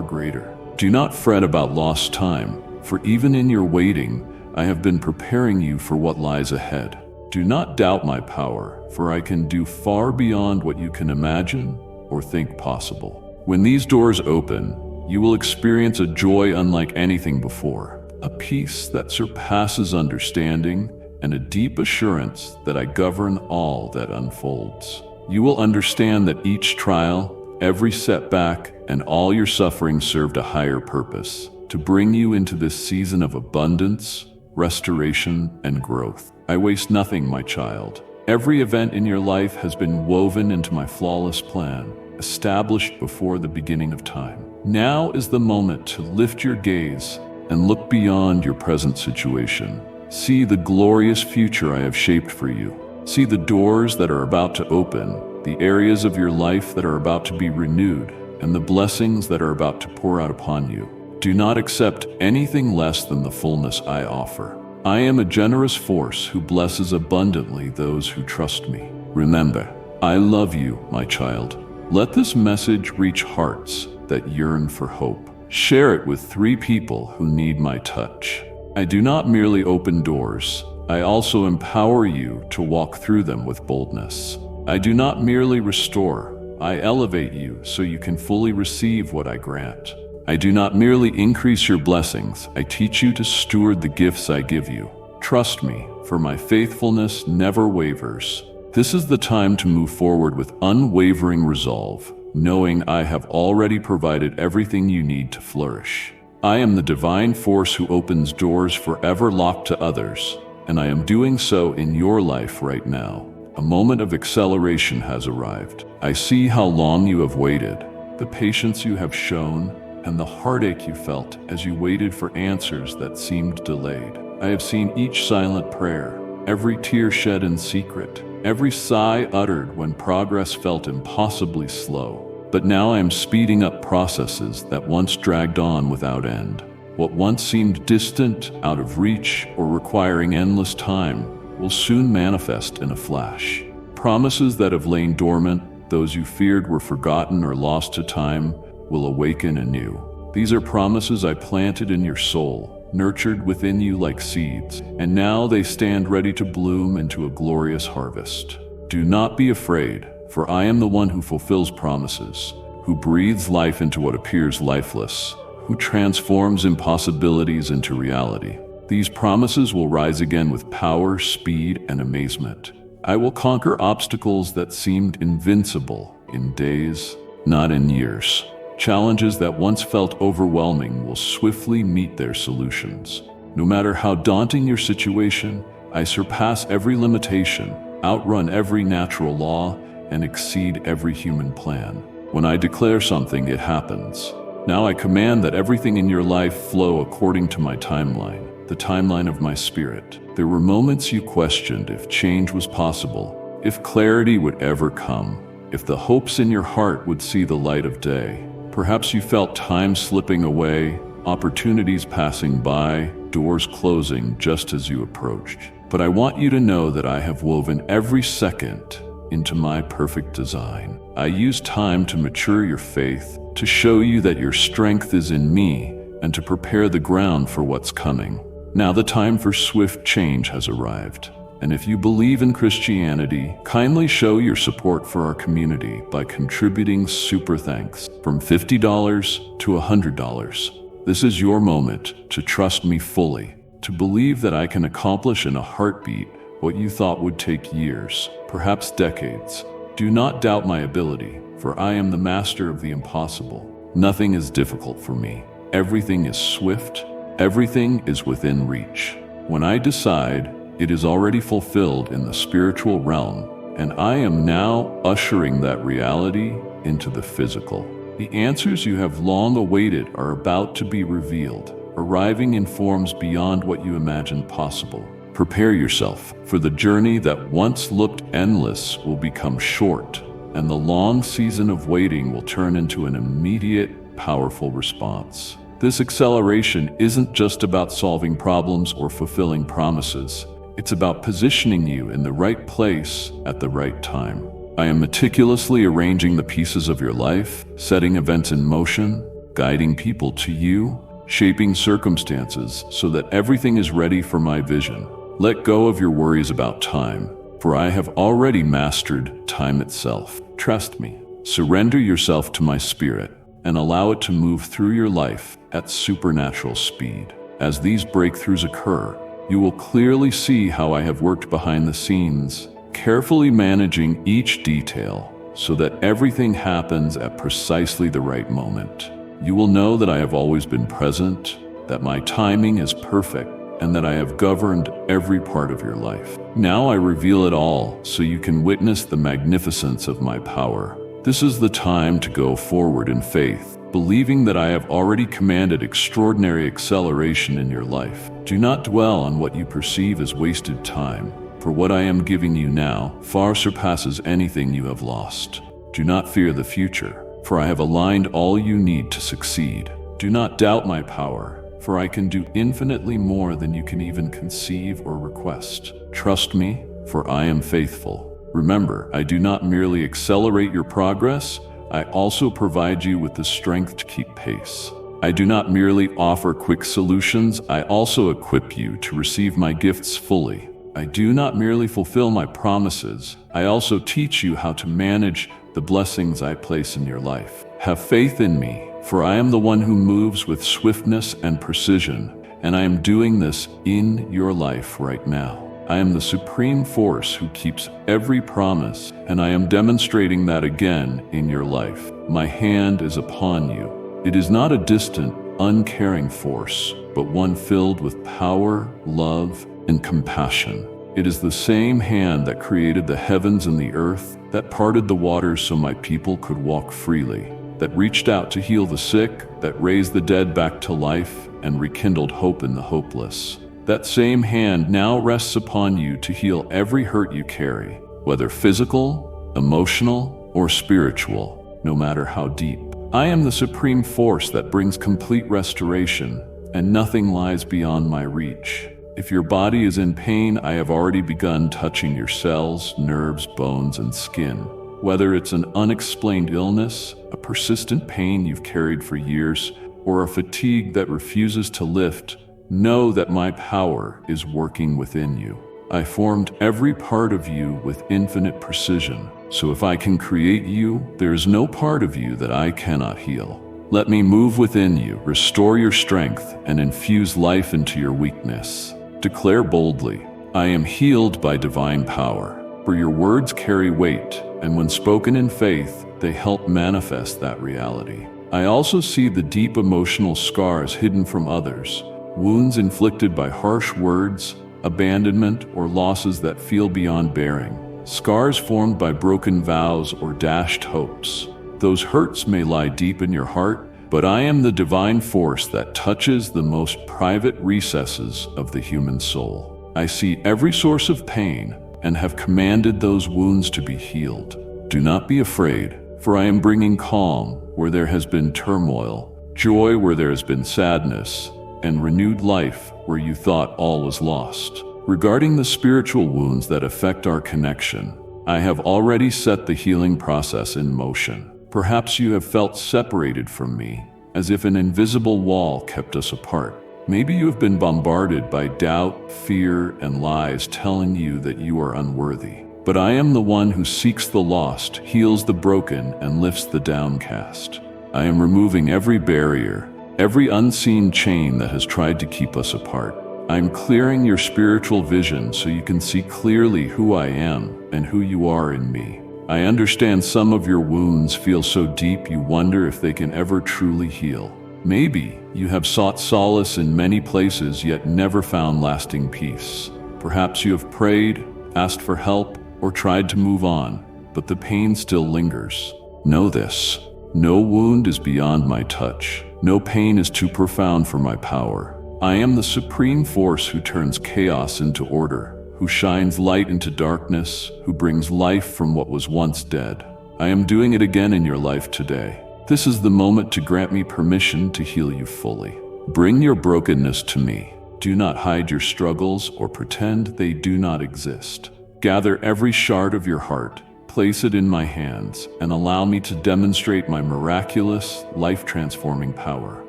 [SPEAKER 1] greater. Do not fret about lost time, for even in your waiting, I have been preparing you for what lies ahead. Do not doubt my power, for I can do far beyond what you can imagine or think possible. When these doors open, you will experience a joy unlike anything before, a peace that surpasses understanding, and a deep assurance that I govern all that unfolds. You will understand that each trial, Every setback and all your suffering served a higher purpose, to bring you into this season of abundance, restoration, and growth. I waste nothing, my child. Every event in your life has been woven into my flawless plan, established before the beginning of time. Now is the moment to lift your gaze and look beyond your present situation. See the glorious future I have shaped for you. See the doors that are about to open, the areas of your life that are about to be renewed, and the blessings that are about to pour out upon you. Do not accept anything less than the fullness I offer. I am a generous force who blesses abundantly those who trust me. Remember, I love you, my child. Let this message reach hearts that yearn for hope. Share it with 3 people who need my touch. I do not merely open doors, I also empower you to walk through them with boldness. I do not merely restore, I elevate you so you can fully receive what I grant. I do not merely increase your blessings, I teach you to steward the gifts I give you. Trust me, for my faithfulness never wavers. This is the time to move forward with unwavering resolve, knowing I have already provided everything you need to flourish. I am the divine force who opens doors forever locked to others, and I am doing so in your life right now. A moment of acceleration has arrived. I see how long you have waited, the patience you have shown, and the heartache you felt as you waited for answers that seemed delayed. I have seen each silent prayer, every tear shed in secret, every sigh uttered when progress felt impossibly slow. But now I am speeding up processes that once dragged on without end. What once seemed distant, out of reach, or requiring endless time will soon manifest in a flash. Promises that have lain dormant, those you feared were forgotten or lost to time, will awaken anew. These are promises I planted in your soul, nurtured within you like seeds, and now they stand ready to bloom into a glorious harvest. Do not be afraid, for I am the one who fulfills promises, who breathes life into what appears lifeless, who transforms impossibilities into reality. These promises will rise again with power, speed, and amazement. I will conquer obstacles that seemed invincible in days, not in years. Challenges that once felt overwhelming will swiftly meet their solutions. No matter how daunting your situation, I surpass every limitation, outrun every natural law, and exceed every human plan. When I declare something, it happens. Now I command that everything in your life flow according to my timeline, the timeline of my spirit. There were moments you questioned if change was possible, if clarity would ever come, if the hopes in your heart would see the light of day. Perhaps you felt time slipping away, opportunities passing by, doors closing just as you approached. But I want you to know that I have woven every second into my perfect design. I use time to mature your faith, to show you that your strength is in me, and to prepare the ground for what's coming. Now the time for swift change has arrived. And if you believe in Christianity, kindly show your support for our community by contributing super thanks from $50 to $100. This is your moment to trust me fully, to believe that I can accomplish in a heartbeat what you thought would take years, perhaps decades. Do not doubt my ability, for I am the master of the impossible. Nothing is difficult for me. Everything is swift. Everything is within reach. When I decide, it is already fulfilled in the spiritual realm, and I am now ushering that reality into the physical. The answers you have long awaited are about to be revealed, arriving in forms beyond what you imagined possible. Prepare yourself, for the journey that once looked endless will become short, and the long season of waiting will turn into an immediate, powerful response. This acceleration isn't just about solving problems or fulfilling promises. It's about positioning you in the right place at the right time. I am meticulously arranging the pieces of your life, setting events in motion, guiding people to you, shaping circumstances so that everything is ready for my vision. Let go of your worries about time, for I have already mastered time itself. Trust me. Surrender yourself to my spirit and allow it to move through your life at supernatural speed. As these breakthroughs occur, you will clearly see how I have worked behind the scenes, carefully managing each detail, so that everything happens at precisely the right moment. You will know that I have always been present, that my timing is perfect, and that I have governed every part of your life. Now I reveal it all so you can witness the magnificence of my power. This is the time to go forward in faith, believing that I have already commanded extraordinary acceleration in your life. Do not dwell on what you perceive as wasted time, for what I am giving you now far surpasses anything you have lost. Do not fear the future, for I have aligned all you need to succeed. Do not doubt my power, for I can do infinitely more than you can even conceive or request. Trust me, for I am faithful. Remember, I do not merely accelerate your progress, I also provide you with the strength to keep pace. I do not merely offer quick solutions, I also equip you to receive my gifts fully. I do not merely fulfill my promises, I also teach you how to manage the blessings I place in your life. Have faith in me, for I am the one who moves with swiftness and precision, and I am doing this in your life right now. I am the supreme force who keeps every promise, and I am demonstrating that again in your life. My hand is upon you. It is not a distant, uncaring force, but one filled with power, love, and compassion. It is the same hand that created the heavens and the earth, that parted the waters so my people could walk freely, that reached out to heal the sick, that raised the dead back to life, and rekindled hope in the hopeless. That same hand now rests upon you to heal every hurt you carry, whether physical, emotional, or spiritual, no matter how deep. I am the supreme force that brings complete restoration, and nothing lies beyond my reach. If your body is in pain, I have already begun touching your cells, nerves, bones, and skin. Whether it's an unexplained illness, a persistent pain you've carried for years, or a fatigue that refuses to lift, know that my power is working within you. I formed every part of you with infinite precision, so if I can create you, there is no part of you that I cannot heal. Let me move within you, restore your strength, and infuse life into your weakness. Declare boldly, I am healed by divine power, for your words carry weight, and when spoken in faith, they help manifest that reality. I also see the deep emotional scars hidden from others, wounds inflicted by harsh words, abandonment, or losses that feel beyond bearing, scars formed by broken vows or dashed hopes. Those hurts may lie deep in your heart, but I am the divine force that touches the most private recesses of the human soul. I see every source of pain and have commanded those wounds to be healed. Do not be afraid, for I am bringing calm where there has been turmoil, joy where there has been sadness, and renewed life where you thought all was lost. Regarding the spiritual wounds that affect our connection, I have already set the healing process in motion. Perhaps you have felt separated from me, as if an invisible wall kept us apart. Maybe you have been bombarded by doubt, fear, and lies telling you that you are unworthy. But I am the one who seeks the lost, heals the broken, and lifts the downcast. I am removing every barrier, every unseen chain that has tried to keep us apart. I am clearing your spiritual vision so you can see clearly who I am and who you are in me. I understand some of your wounds feel so deep you wonder if they can ever truly heal. Maybe you have sought solace in many places yet never found lasting peace. Perhaps you have prayed, asked for help, or tried to move on, but the pain still lingers. Know this: no wound is beyond my touch. No pain is too profound for my power. I am the supreme force who turns chaos into order, who shines light into darkness, who brings life from what was once dead. I am doing it again in your life today. This is the moment to grant me permission to heal you fully. Bring your brokenness to me. Do not hide your struggles or pretend they do not exist. Gather every shard of your heart, place it in my hands, and allow me to demonstrate my miraculous, life-transforming power.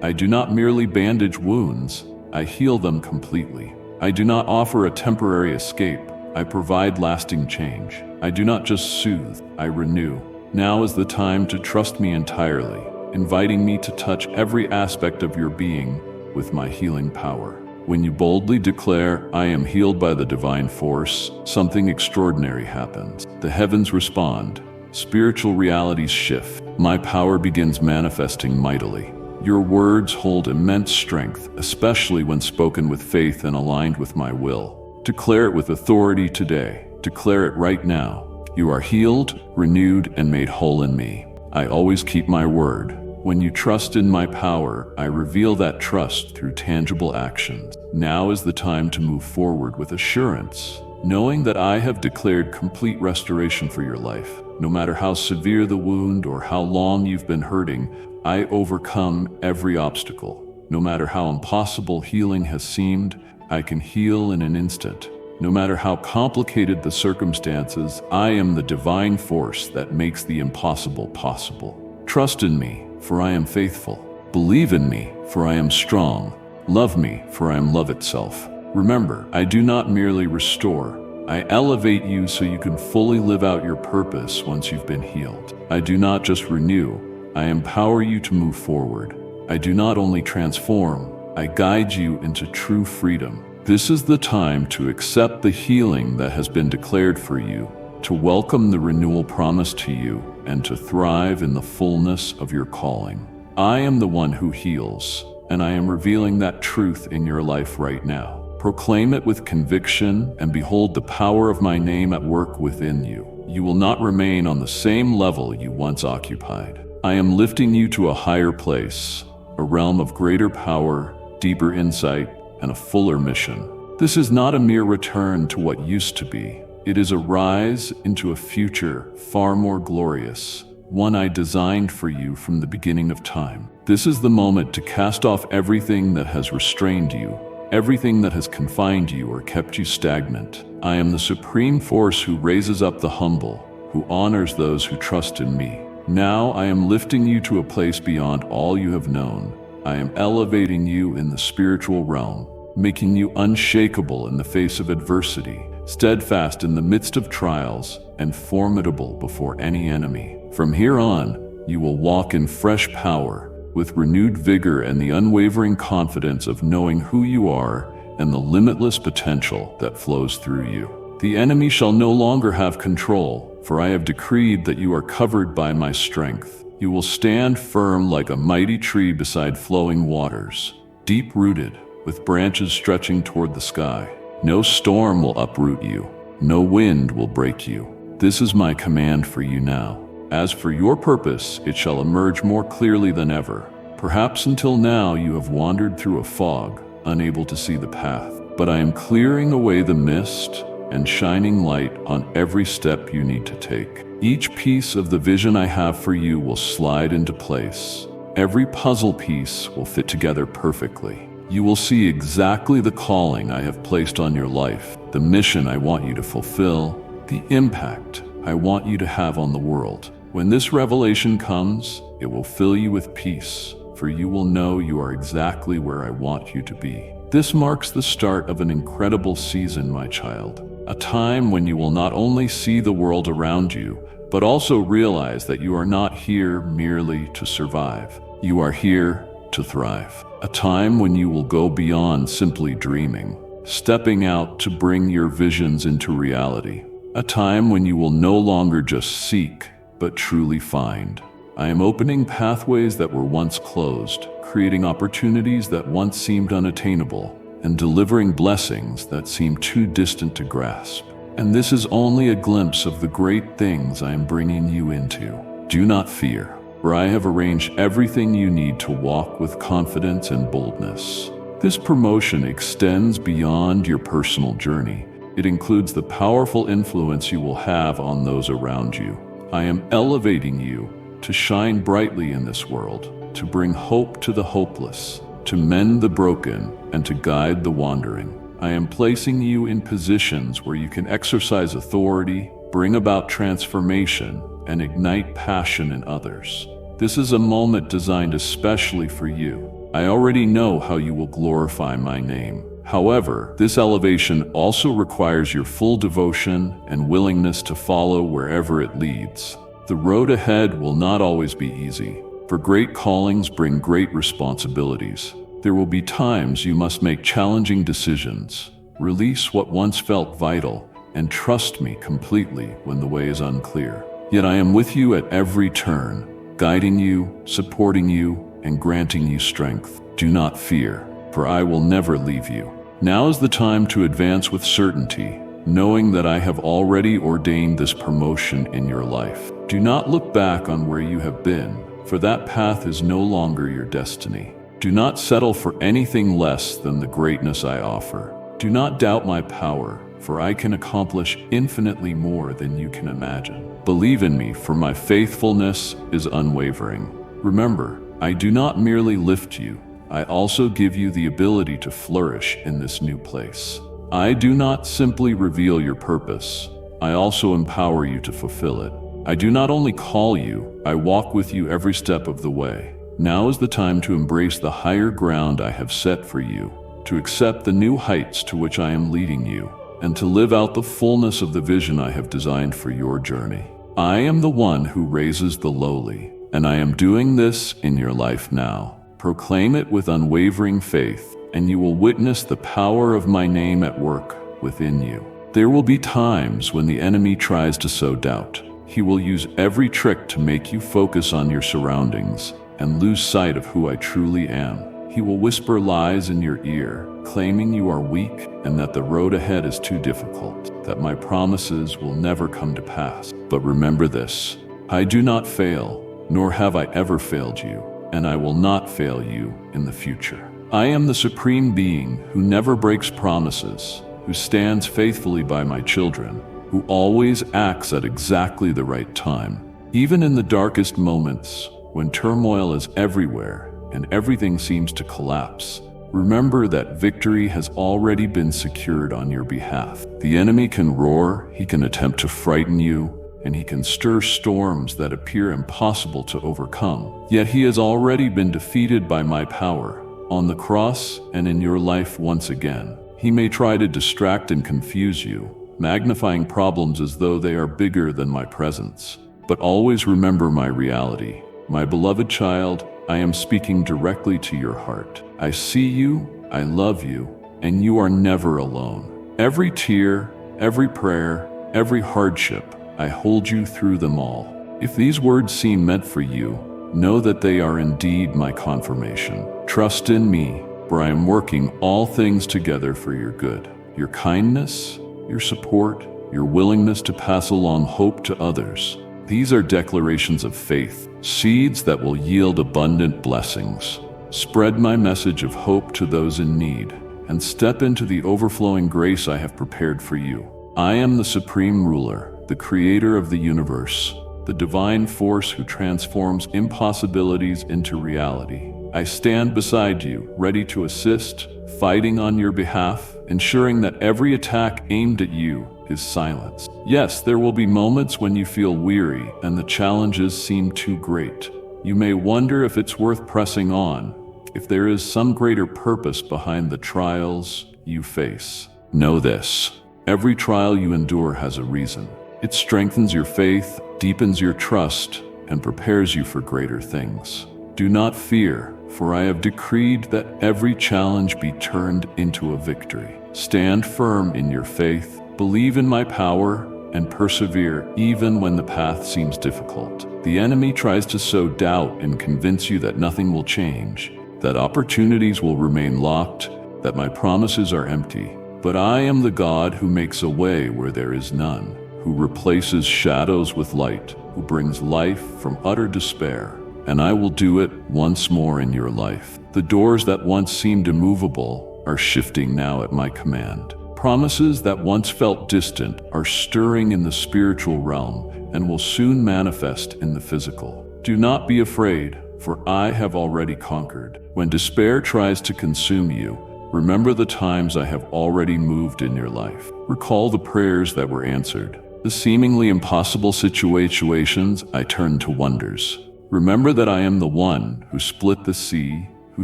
[SPEAKER 1] I do not merely bandage wounds, I heal them completely. I do not offer a temporary escape, I provide lasting change. I do not just soothe, I renew. Now is the time to trust me entirely, inviting me to touch every aspect of your being with my healing power. When you boldly declare, I am healed by the divine force, something extraordinary happens. The heavens respond, spiritual realities shift. My power begins manifesting mightily. Your words hold immense strength, especially when spoken with faith and aligned with my will. Declare it with authority today. Declare it right now. You are healed, renewed, and made whole in me. I always keep my word. When you trust in my power, I reveal that trust through tangible actions. Now is the time to move forward with assurance, knowing that I have declared complete restoration for your life. No matter how severe the wound or how long you've been hurting, I overcome every obstacle. No matter how impossible healing has seemed, I can heal in an instant. No matter how complicated the circumstances, I am the divine force that makes the impossible possible. Trust in me, for I am faithful. Believe in me, for I am strong. Love me, for I am love itself. Remember, I do not merely restore. I elevate you so you can fully live out your purpose once you've been healed. I do not just renew. I empower you to move forward. I do not only transform. I guide you into true freedom. This is the time to accept the healing that has been declared for you, to welcome the renewal promised to you, and to thrive in the fullness of your calling. I am the one who heals, and I am revealing that truth in your life right now. Proclaim it with conviction, and behold the power of my name at work within you. You will not remain on the same level you once occupied. I am lifting you to a higher place, a realm of greater power, deeper insight, and a fuller mission. This is not a mere return to what used to be. It is a rise into a future far more glorious, one I designed for you from the beginning of time. This is the moment to cast off everything that has restrained you, everything that has confined you or kept you stagnant. I am the supreme force who raises up the humble, who honors those who trust in me. Now I am lifting you to a place beyond all you have known. I am elevating you in the spiritual realm, making you unshakable in the face of adversity, steadfast in the midst of trials, and formidable before any enemy. From here on, you will walk in fresh power, with renewed vigor and the unwavering confidence of knowing who you are and the limitless potential that flows through you. The enemy shall no longer have control, for I have decreed that you are covered by my strength. You will stand firm like a mighty tree beside flowing waters, deep-rooted, with branches stretching toward the sky. No storm will uproot you. No wind will break you. This is my command for you now. As for your purpose, it shall emerge more clearly than ever. Perhaps until now you have wandered through a fog, unable to see the path. But I am clearing away the mist and shining light on every step you need to take. Each piece of the vision I have for you will slide into place. Every puzzle piece will fit together perfectly. You will see exactly the calling I have placed on your life, the mission I want you to fulfill, the impact I want you to have on the world. When this revelation comes, it will fill you with peace, for you will know you are exactly where I want you to be. This marks the start of an incredible season, my child. A time when you will not only see the world around you, but also realize that you are not here merely to survive. You are here to thrive. A time when you will go beyond simply dreaming, stepping out to bring your visions into reality. A time when you will no longer just seek, but truly find. I am opening pathways that were once closed, creating opportunities that once seemed unattainable, and delivering blessings that seemed too distant to grasp. And this is only a glimpse of the great things I am bringing you into. Do not fear, for I have arranged everything you need to walk with confidence and boldness. This promotion extends beyond your personal journey. It includes the powerful influence you will have on those around you. I am elevating you to shine brightly in this world, to bring hope to the hopeless, to mend the broken, and to guide the wandering. I am placing you in positions where you can exercise authority, bring about transformation, and ignite passion in others. This is a moment designed especially for you. I already know how you will glorify my name. However, this elevation also requires your full devotion and willingness to follow wherever it leads. The road ahead will not always be easy, for great callings bring great responsibilities. There will be times you must make challenging decisions, release what once felt vital, and trust me completely when the way is unclear. Yet I am with you at every turn, guiding you, supporting you, and granting you strength. Do not fear, for I will never leave you. Now is the time to advance with certainty, knowing that I have already ordained this promotion in your life. Do not look back on where you have been, for that path is no longer your destiny. Do not settle for anything less than the greatness I offer. Do not doubt my power, for I can accomplish infinitely more than you can imagine. Believe in me, for my faithfulness is unwavering. Remember, I do not merely lift you, I also give you the ability to flourish in this new place. I do not simply reveal your purpose, I also empower you to fulfill it. I do not only call you, I walk with you every step of the way. Now is the time to embrace the higher ground I have set for you, to accept the new heights to which I am leading you, and to live out the fullness of the vision I have designed for your journey. I am the one who raises the lowly, and I am doing this in your life now. Proclaim it with unwavering faith, and you will witness the power of my name at work within you. There will be times when the enemy tries to sow doubt. He will use every trick to make you focus on your surroundings and lose sight of who I truly am. He will whisper lies in your ear, claiming you are weak and that the road ahead is too difficult, that my promises will never come to pass. But remember this, I do not fail, nor have I ever failed you, and I will not fail you in the future. I am the supreme being who never breaks promises, who stands faithfully by my children, who always acts at exactly the right time. Even in the darkest moments, when turmoil is everywhere and everything seems to collapse, remember that victory has already been secured on your behalf. The enemy can roar, he can attempt to frighten you, and he can stir storms that appear impossible to overcome. Yet he has already been defeated by my power, on the cross and in your life once again. He may try to distract and confuse you, magnifying problems as though they are bigger than my presence. But always remember my reality. My beloved child, I am speaking directly to your heart. I see you, I love you, and you are never alone. Every tear, every prayer, every hardship, I hold you through them all. If these words seem meant for you, know that they are indeed my confirmation. Trust in me, for I am working all things together for your good. Your kindness, your support, your willingness to pass along hope to others. These are declarations of faith, seeds that will yield abundant blessings. Spread my message of hope to those in need, and step into the overflowing grace I have prepared for you. I am the supreme ruler, the creator of the universe, the divine force who transforms impossibilities into reality. I stand beside you, ready to assist, fighting on your behalf, ensuring that every attack aimed at you is silenced. Yes, there will be moments when you feel weary and the challenges seem too great. You may wonder if it's worth pressing on, if there is some greater purpose behind the trials you face. Know this, every trial you endure has a reason. It strengthens your faith, deepens your trust, and prepares you for greater things. Do not fear, for I have decreed that every challenge be turned into a victory. Stand firm in your faith, believe in my power, and persevere even when the path seems difficult. The enemy tries to sow doubt and convince you that nothing will change, that opportunities will remain locked, that my promises are empty. But I am the God who makes a way where there is none, who replaces shadows with light, who brings life from utter despair. And I will do it once more in your life. The doors that once seemed immovable are shifting now at my command. Promises that once felt distant are stirring in the spiritual realm and will soon manifest in the physical. Do not be afraid, for I have already conquered. When despair tries to consume you, remember the times I have already moved in your life. Recall the prayers that were answered. The seemingly impossible situations I turned to wonders. Remember that I am the one who split the sea, who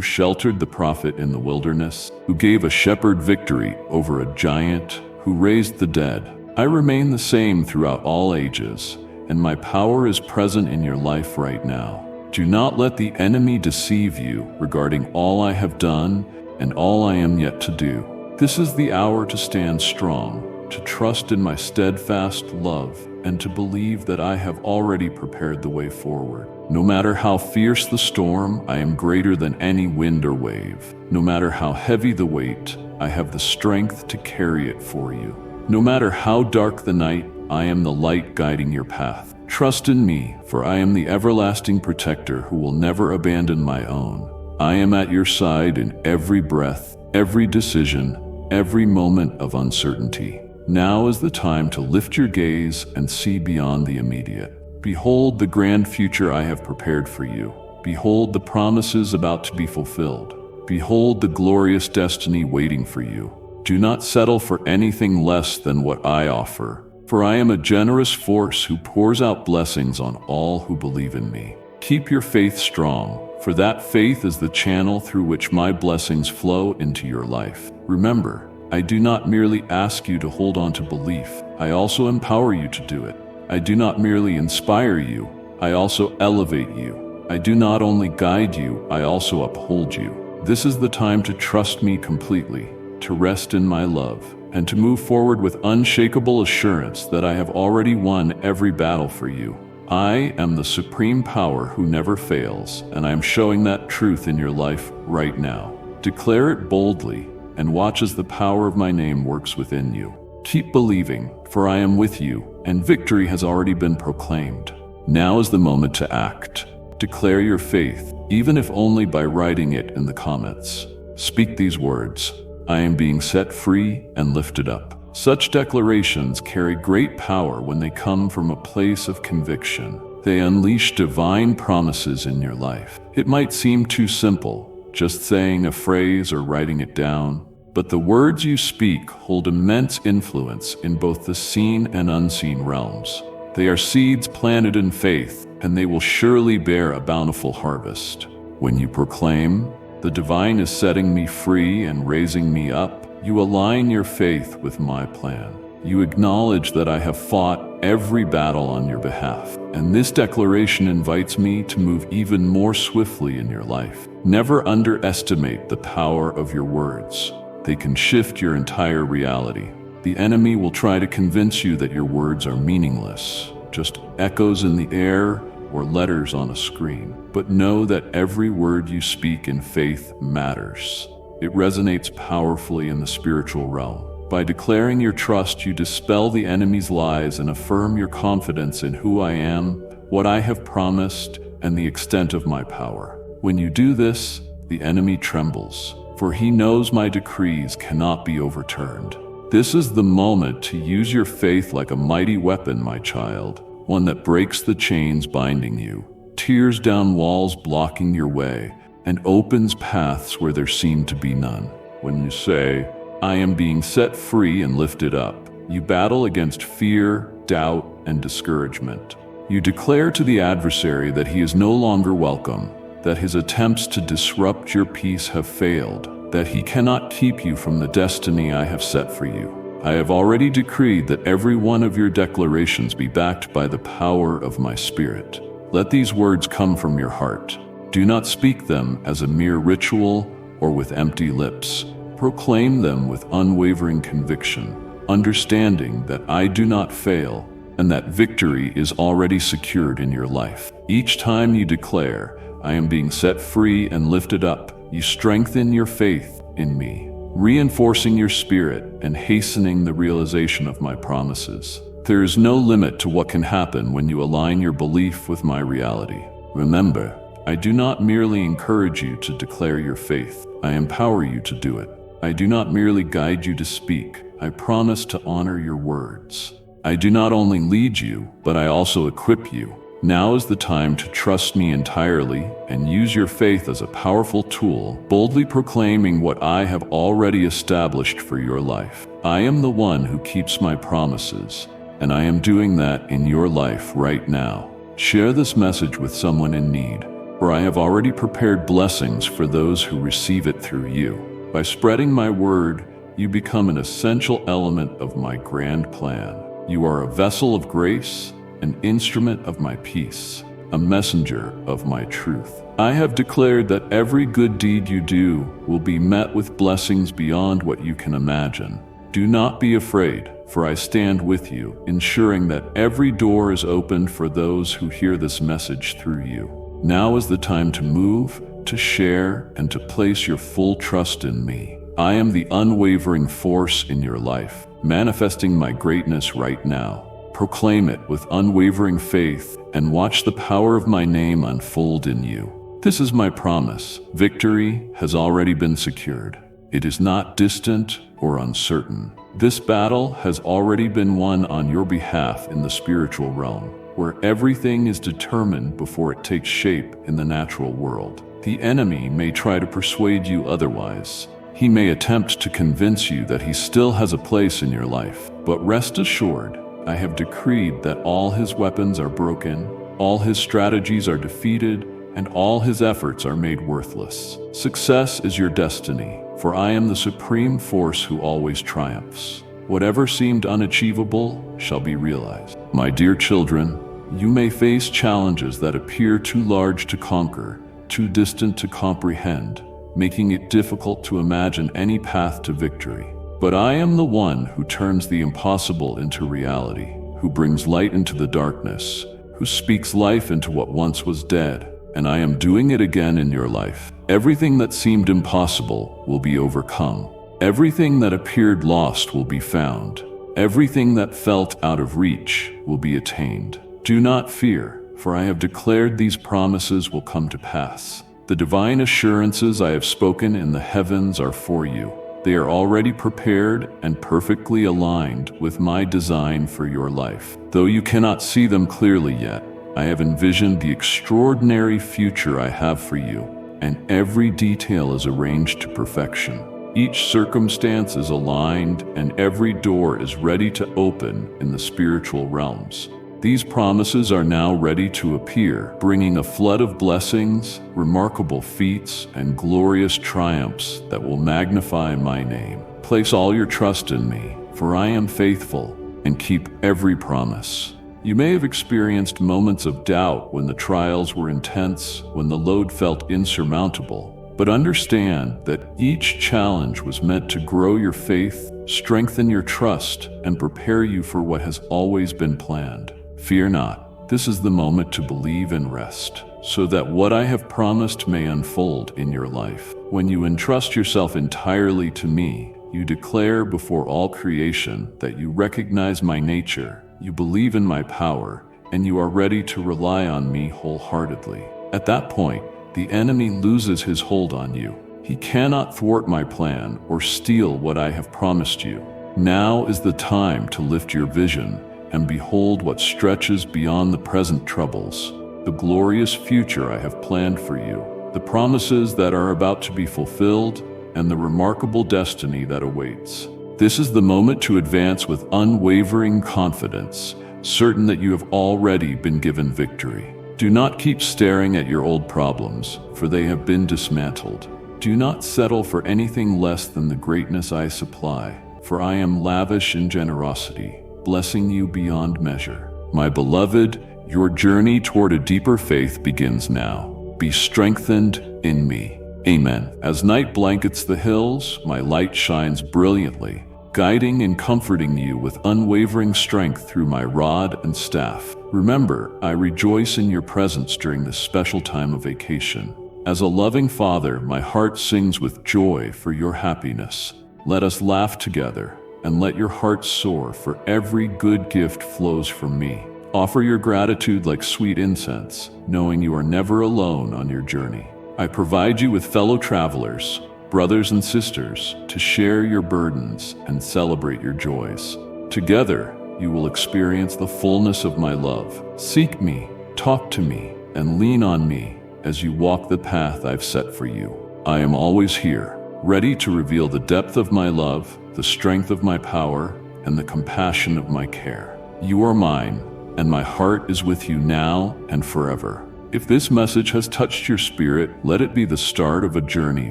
[SPEAKER 1] sheltered the prophet in the wilderness, who gave a shepherd victory over a giant, who raised the dead. I remain the same throughout all ages, and my power is present in your life right now. Do not let the enemy deceive you regarding all I have done and all I am yet to do. This is the hour to stand strong, to trust in my steadfast love, and to believe that I have already prepared the way forward. No matter how fierce the storm, I am greater than any wind or wave. No matter how heavy the weight, I have the strength to carry it for you. No matter how dark the night, I am the light guiding your path. Trust in me, for I am the everlasting protector who will never abandon my own. I am at your side in every breath, every decision, every moment of uncertainty. Now is the time to lift your gaze and see beyond the immediate. Behold the grand future I have prepared for you. Behold the promises about to be fulfilled. Behold the glorious destiny waiting for you. Do not settle for anything less than what I offer, for I am a generous force who pours out blessings on all who believe in me. Keep your faith strong, for that faith is the channel through which my blessings flow into your life. Remember, I do not merely ask you to hold on to belief, I also empower you to do it. I do not merely inspire you, I also elevate you. I do not only guide you, I also uphold you. This is the time to trust me completely, to rest in my love, and to move forward with unshakable assurance that I have already won every battle for you. I am the supreme power who never fails, and I am showing that truth in your life right now. Declare it boldly, and watch as the power of my name works within you. Keep believing, for I am with you, and victory has already been proclaimed. Now is the moment to act. Declare your faith, even if only by writing it in the comments. Speak these words: I am being set free and lifted up. Such declarations carry great power when they come from a place of conviction. They unleash divine promises in your life. It might seem too simple, just saying a phrase or writing it down, but the words you speak hold immense influence in both the seen and unseen realms. They are seeds planted in faith, and they will surely bear a bountiful harvest. When you proclaim, "The divine is setting me free and raising me up," you align your faith with my plan. You acknowledge that I have fought every battle on your behalf, and this declaration invites me to move even more swiftly in your life. Never underestimate the power of your words. They can shift your entire reality. The enemy will try to convince you that your words are meaningless, just echoes in the air or letters on a screen. But know that every word you speak in faith matters. It resonates powerfully in the spiritual realm. By declaring your trust, you dispel the enemy's lies and affirm your confidence in who I am, what I have promised, and the extent of my power. When you do this, the enemy trembles, for he knows my decrees cannot be overturned. This is the moment to use your faith like a mighty weapon, my child, one that breaks the chains binding you, tears down walls blocking your way, and opens paths where there seem to be none. When you say, "I am being set free and lifted up," you battle against fear, doubt, and discouragement. You declare to the adversary that he is no longer welcome, that his attempts to disrupt your peace have failed, that he cannot keep you from the destiny I have set for you. I have already decreed that every one of your declarations be backed by the power of my Spirit. Let these words come from your heart. Do not speak them as a mere ritual or with empty lips. Proclaim them with unwavering conviction, understanding that I do not fail and that victory is already secured in your life. Each time you declare, "I am being set free and lifted up," you strengthen your faith in me, reinforcing your spirit and hastening the realization of my promises. There is no limit to what can happen when you align your belief with my reality. Remember, I do not merely encourage you to declare your faith, I empower you to do it. I do not merely guide you to speak, I promise to honor your words. I do not only lead you, but I also equip you. Now is the time to trust me entirely and use your faith as a powerful tool, boldly proclaiming what I have already established for your life. I am the one who keeps my promises, and I am doing that in your life right now. Share this message with someone in need, for I have already prepared blessings for those who receive it through you. By spreading my word, you become an essential element of my grand plan. You are a vessel of grace, an instrument of my peace, a messenger of my truth. I have declared that every good deed you do will be met with blessings beyond what you can imagine. Do not be afraid, for I stand with you, ensuring that every door is opened for those who hear this message through you. Now is the time to move, to share, and to place your full trust in me. I am the unwavering force in your life, manifesting my greatness right now. Proclaim it with unwavering faith and watch the power of my name unfold in you. This is my promise. Victory has already been secured. It is not distant or uncertain. This battle has already been won on your behalf in the spiritual realm, where everything is determined before it takes shape in the natural world. The enemy may try to persuade you otherwise. He may attempt to convince you that he still has a place in your life. But rest assured, I have decreed that all his weapons are broken, all his strategies are defeated, and all his efforts are made worthless. Success is your destiny, for I am the supreme force who always triumphs. Whatever seemed unachievable shall be realized. My dear children, you may face challenges that appear too large to conquer, too distant to comprehend, making it difficult to imagine any path to victory. But I am the one who turns the impossible into reality, who brings light into the darkness, who speaks life into what once was dead, and I am doing it again in your life. Everything that seemed impossible will be overcome. Everything that appeared lost will be found. Everything that felt out of reach will be attained. Do not fear, for I have declared these promises will come to pass. The divine assurances I have spoken in the heavens are for you. They are already prepared and perfectly aligned with my design for your life. Though you cannot see them clearly yet, I have envisioned the extraordinary future I have for you, and every detail is arranged to perfection. Each circumstance is aligned, and every door is ready to open in the spiritual realms. These promises are now ready to appear, bringing a flood of blessings, remarkable feats, and glorious triumphs that will magnify my name. Place all your trust in me, for I am faithful and keep every promise. You may have experienced moments of doubt when the trials were intense, when the load felt insurmountable. But understand that each challenge was meant to grow your faith, strengthen your trust, and prepare you for what has always been planned. Fear not. This is the moment to believe and rest, so that what I have promised may unfold in your life. When you entrust yourself entirely to me, you declare before all creation that you recognize my nature, you believe in my power, and you are ready to rely on me wholeheartedly. At that point, the enemy loses his hold on you. He cannot thwart my plan or steal what I have promised you. Now is the time to lift your vision and behold what stretches beyond the present troubles, the glorious future I have planned for you, the promises that are about to be fulfilled, and the remarkable destiny that awaits. This is the moment to advance with unwavering confidence, certain that you have already been given victory. Do not keep staring at your old problems, for they have been dismantled. Do not settle for anything less than the greatness I supply, for I am lavish in generosity, blessing you beyond measure. My beloved, your journey toward a deeper faith begins now. Be strengthened in me. Amen. As night blankets the hills, my light shines brilliantly, guiding and comforting you with unwavering strength through my rod and staff. Remember, I rejoice in your presence during this special time of vacation. As a loving father, my heart sings with joy for your happiness. Let us laugh together, and let your heart soar, for every good gift flows from me. Offer your gratitude like sweet incense, knowing you are never alone on your journey. I provide you with fellow travelers, brothers and sisters, to share your burdens and celebrate your joys. Together, you will experience the fullness of my love. Seek me, talk to me, and lean on me as you walk the path I've set for you. I am always here, ready to reveal the depth of my love, the strength of my power, and the compassion of my care. You are mine, and my heart is with you now and forever. If this message has touched your spirit, let it be the start of a journey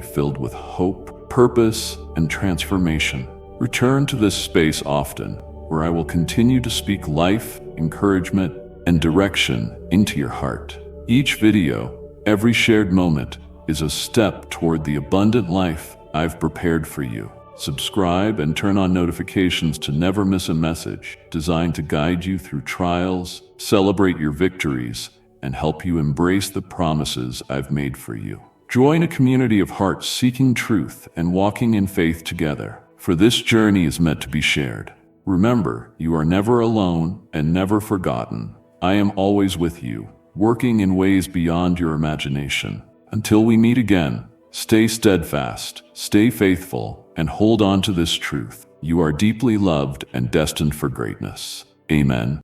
[SPEAKER 1] filled with hope, purpose, and transformation. Return to this space often, where I will continue to speak life, encouragement, and direction into your heart. Each video, every shared moment, is a step toward the abundant life I've prepared for you. Subscribe and turn on notifications to never miss a message designed to guide you through trials, celebrate your victories, and help you embrace the promises I've made for you. Join a community of hearts seeking truth and walking in faith together, for this journey is meant to be shared. Remember, you are never alone and never forgotten. I am always with you, working in ways beyond your imagination. Until we meet again, stay steadfast, stay faithful, and hold on to this truth. You are deeply loved and destined for greatness. Amen.